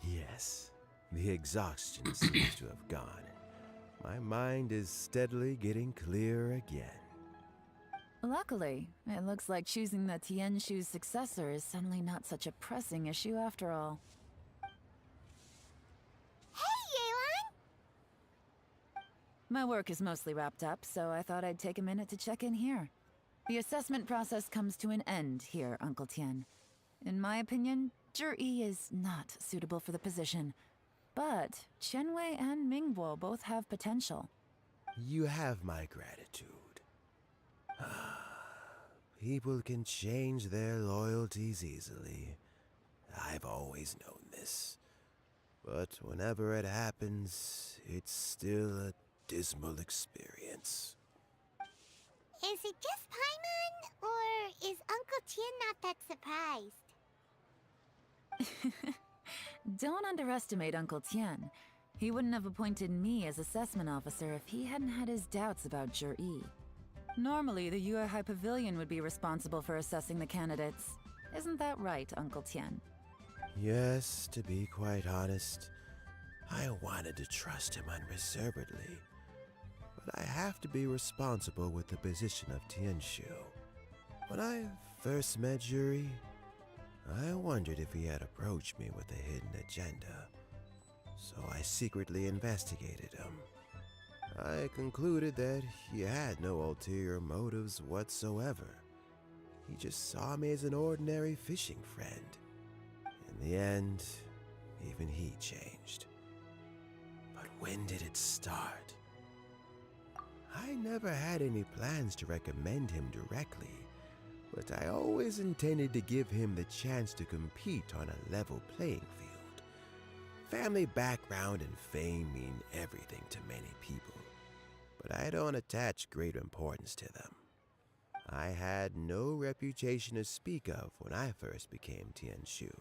Yes, the exhaustion seems to have gone. My mind is steadily getting clearer again. Luckily, it looks like choosing the Tianshu's successor is suddenly not such a pressing issue after all. My work is mostly wrapped up, so I thought I'd take a minute to check in here. The assessment process comes to an end here, Uncle Tien. In my opinion, Zhi is not suitable for the position, but Qianwei and Mingbo both have potential. You have my gratitude. People can change their loyalties easily. I've always known this. But whenever it happens, it's still a dismal experience. Is it just Paimon, or is Uncle Tien not that surprised? Don't underestimate Uncle Tien. He wouldn't have appointed me as assessment officer if he hadn't had his doubts about Zhi. Normally, the Yuehai Pavilion would be responsible for assessing the candidates. Isn't that right, Uncle Tien? Yes, to be quite honest, I wanted to trust him unreservedly. But I have to be responsible with the position of Tianshu. When I first met Zhi, I wondered if he had approached me with a hidden agenda. So I secretly investigated him. I concluded that he had no ulterior motives whatsoever. He just saw me as an ordinary fishing friend. In the end, even he changed. But when did it start? I never had any plans to recommend him directly, but I always intended to give him the chance to compete on a level playing field. Family background and fame mean everything to many people, but I don't attach great importance to them. I had no reputation to speak of when I first became Tianshu.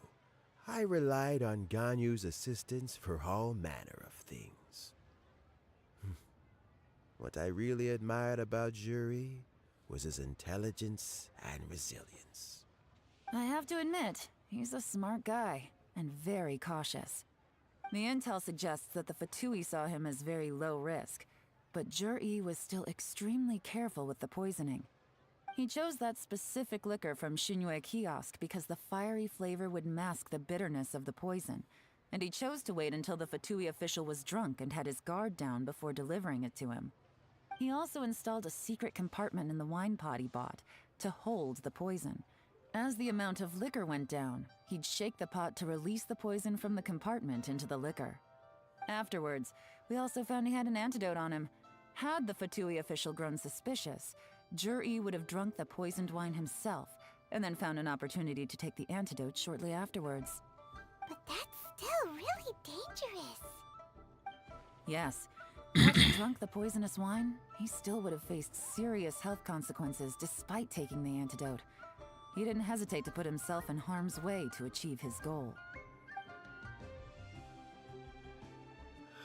I relied on Ganyu's assistance for all manner of things. What I really admired about Zhi was his intelligence and resilience. I have to admit, he's a smart guy, and very cautious. The intel suggests that the Fatui saw him as very low risk, but Jur-E was still extremely careful with the poisoning. He chose that specific liquor from Shinue Kiosk because the fiery flavor would mask the bitterness of the poison, and he chose to wait until the Fatui official was drunk and had his guard down before delivering it to him. He also installed a secret compartment in the wine pot he bought to hold the poison. As the amount of liquor went down, he'd shake the pot to release the poison from the compartment into the liquor. Afterwards, we also found he had an antidote on him. Had the Fatui official grown suspicious, Jur-E would have drunk the poisoned wine himself, and then found an opportunity to take the antidote shortly afterwards. But that's still really dangerous. Yes, had he drunk the poisonous wine, he still would have faced serious health consequences despite taking the antidote. He didn't hesitate to put himself in harm's way to achieve his goal.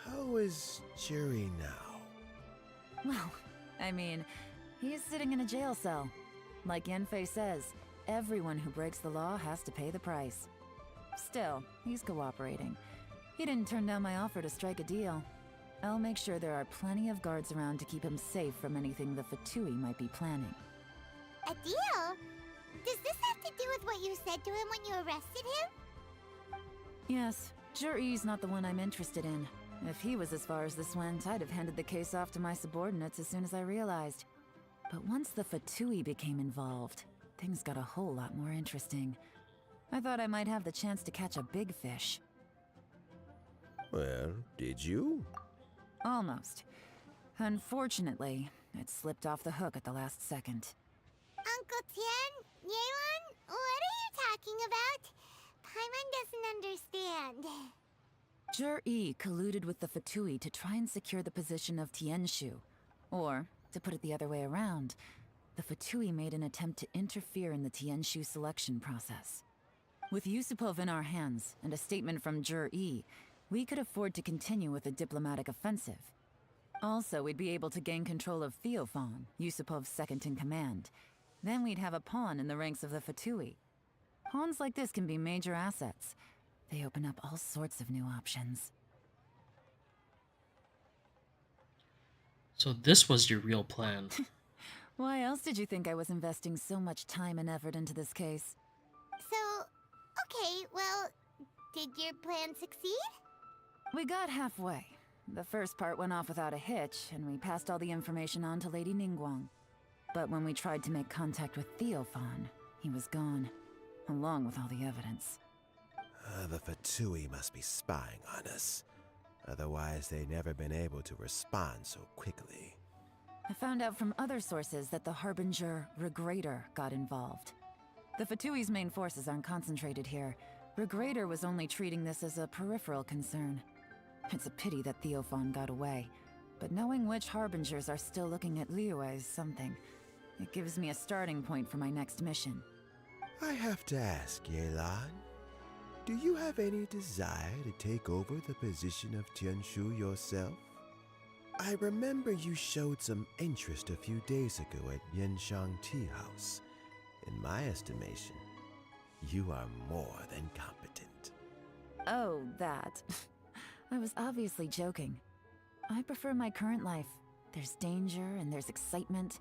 How is Jerry now? Well, I mean, he's sitting in a jail cell. Like Yanfei says, everyone who breaks the law has to pay the price. Still, he's cooperating. He didn't turn down my offer to strike a deal. I'll make sure there are plenty of guards around to keep him safe from anything the Fatui might be planning. A deal? Does this have to do with what you said to him when you arrested him? Yes, Jur-E's not the one I'm interested in. If he was as far as this went, I'd have handed the case off to my subordinates as soon as I realized. But once the Fatui became involved, things got a whole lot more interesting. I thought I might have the chance to catch a big fish. Well, did you? Almost. Unfortunately, it slipped off the hook at the last second. Uncle Tien? Yelan? What are you talking about? Paimon doesn't understand. Jur-E colluded with the Fatui to try and secure the position of Tianshu. Or, to put it the other way around, the Fatui made an attempt to interfere in the Tianshu selection process. With Yusupov in our hands and a statement from Jur-E, we could afford to continue with a diplomatic offensive. Also, we'd be able to gain control of Theophan, Yusupov's second-in-command. Then we'd have a pawn in the ranks of the Fatui. Pawns like this can be major assets. They open up all sorts of new options. So this was your real plan. Why else did you think I was investing so much time and effort into this case? So, okay, well, did your plan succeed? We got halfway. The first part went off without a hitch, and we passed all the information on to Lady Ningguang. But when we tried to make contact with Theophan, he was gone, along with all the evidence. The Fatui must be spying on us. Otherwise, they'd never been able to respond so quickly. I found out from other sources that the Harbinger Regrator got involved. The Fatui's main forces aren't concentrated here. Regrator was only treating this as a peripheral concern. It's a pity that Theophan got away, but knowing which Harbingers are still looking at Liyue is something. It gives me a starting point for my next mission. I have to ask, Yelan, do you have any desire to take over the position of Tianshu yourself? I remember you showed some interest a few days ago at Yenshang Tea House. In my estimation, you are more than competent. Oh, that. I was obviously joking. I prefer my current life. There's danger and there's excitement.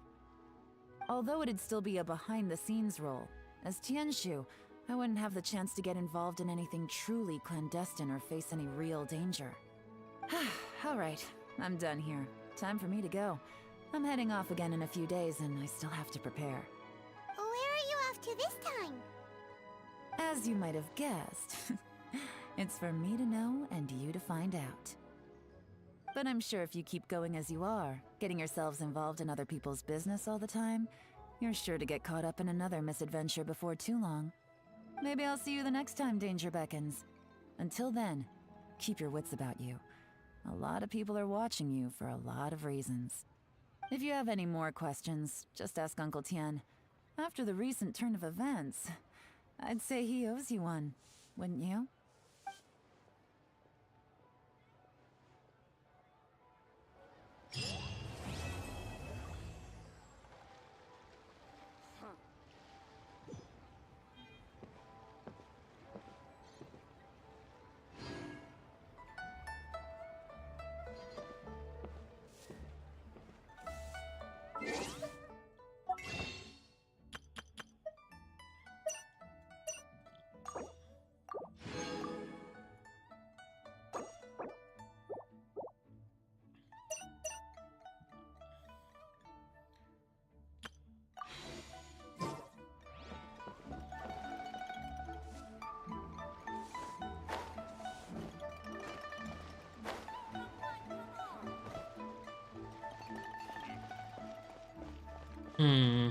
Although it'd still be a behind-the-scenes role, as Tianshu, I wouldn't have the chance to get involved in anything truly clandestine or face any real danger. All right, I'm done here. Time for me to go. I'm heading off again in a few days and I still have to prepare. Where are you off to this time? As you might have guessed, it's for me to know and you to find out. But I'm sure if you keep going as you are, getting yourselves involved in other people's business all the time, you're sure to get caught up in another misadventure before too long. Maybe I'll see you the next time danger beckons. Until then, keep your wits about you. A lot of people are watching you for a lot of reasons. If you have any more questions, just ask Uncle Tien. After the recent turn of events, I'd say he owes you one, wouldn't you? Hmm.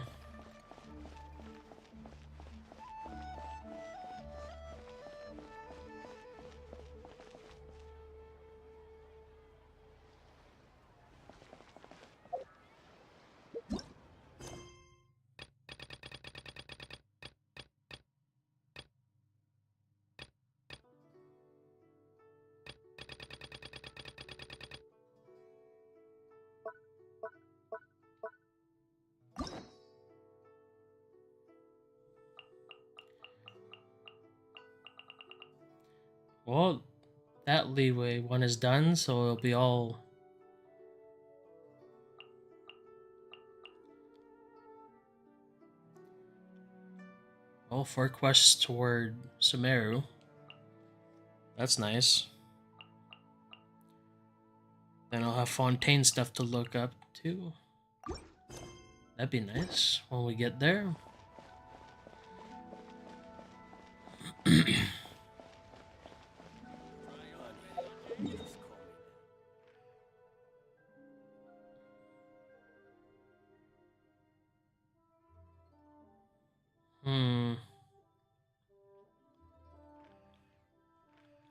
Well, that leeway one is done, so it'll be all four quests toward Sumeru. That's nice. Then I'll have Fontaine stuff to look up too. That'd be nice when we get there. Hmm.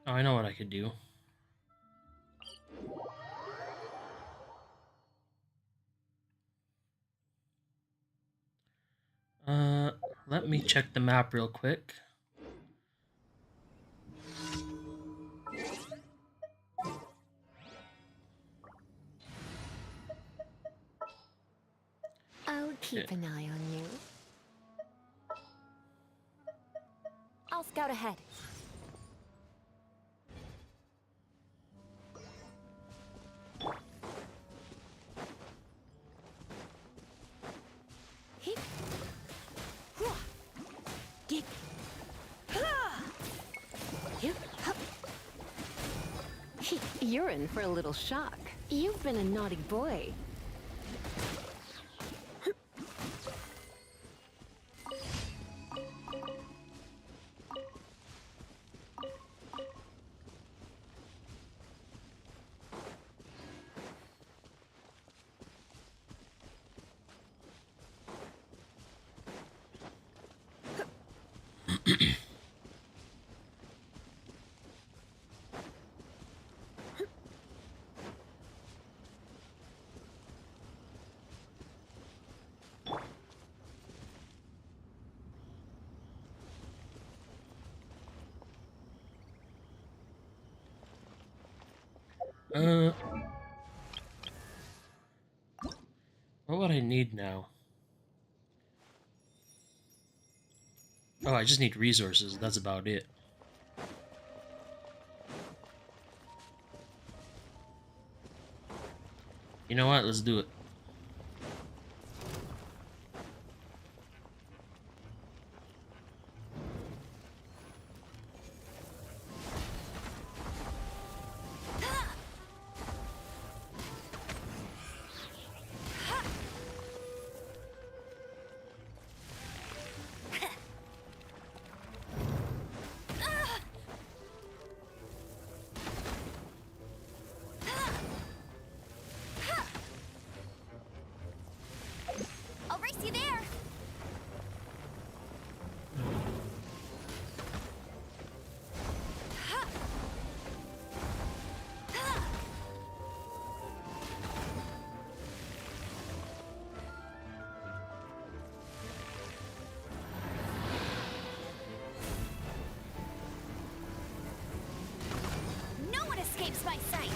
Oh, I know what I could do. Let me check the map real quick. I'll keep an eye on you. I'll scout ahead. Hip. Hua. Gig. Ha. Hip. Hup. You're in for a little shock. You've been a naughty boy. What would I need now? Oh, I just need resources. That's about it. You know what? Let's do it. I'll race you there. No one escapes my sights.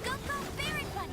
Go, go, Baron Bunny.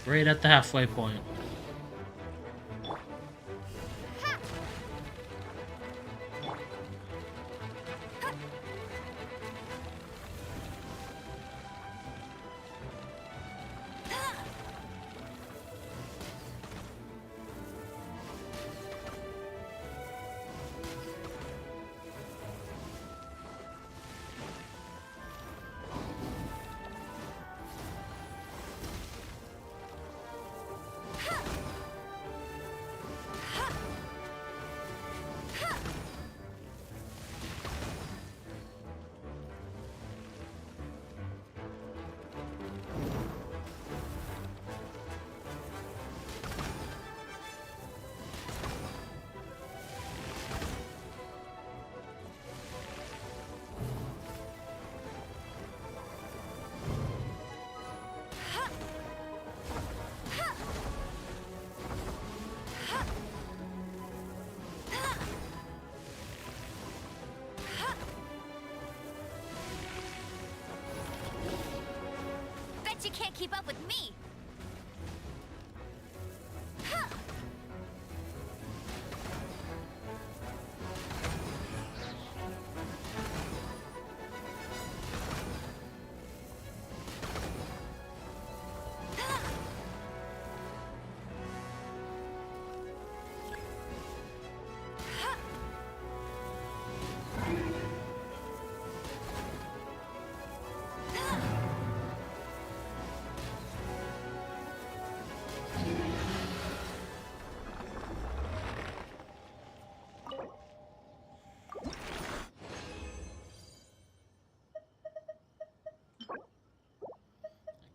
Right at the halfway point. Ha! can't keep up with me. Huh.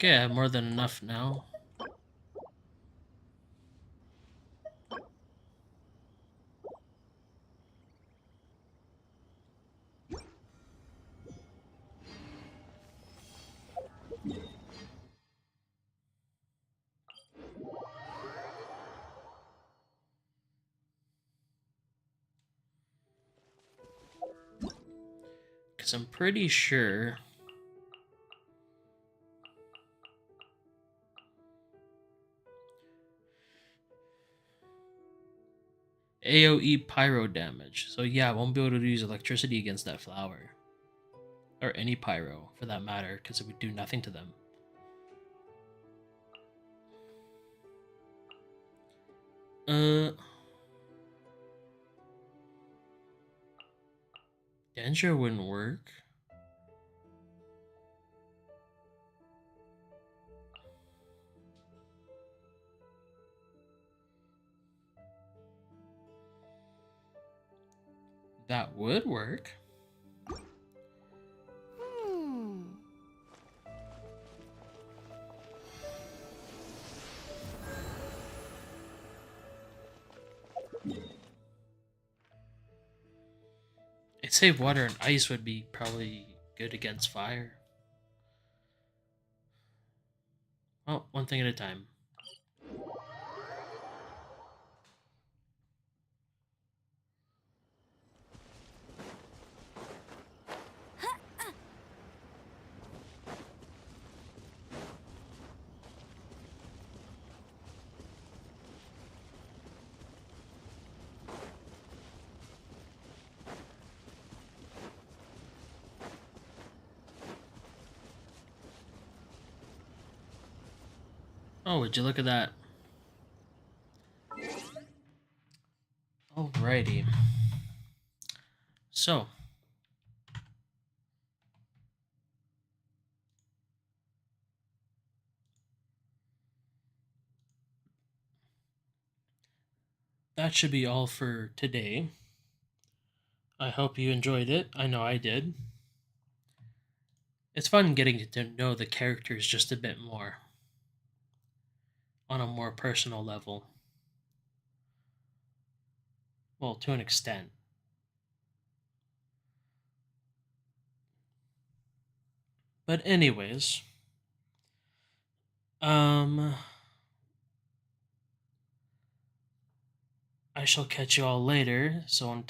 Okay, I have more than enough now. Because I'm pretty sure AoE pyro damage. So yeah, I won't be able to use electricity against that flower. Or any pyro, for that matter, because it would do nothing to them. Danger wouldn't work. That would work. I'd say water and ice would be probably good against fire. Well, one thing at a time. Oh, would you look at that? Alrighty. So. That should be all for today. I hope you enjoyed it. I know I did. It's fun getting to know the characters just a bit more. On a more personal level. Well, to an extent. But anyways, I shall catch you all later. So until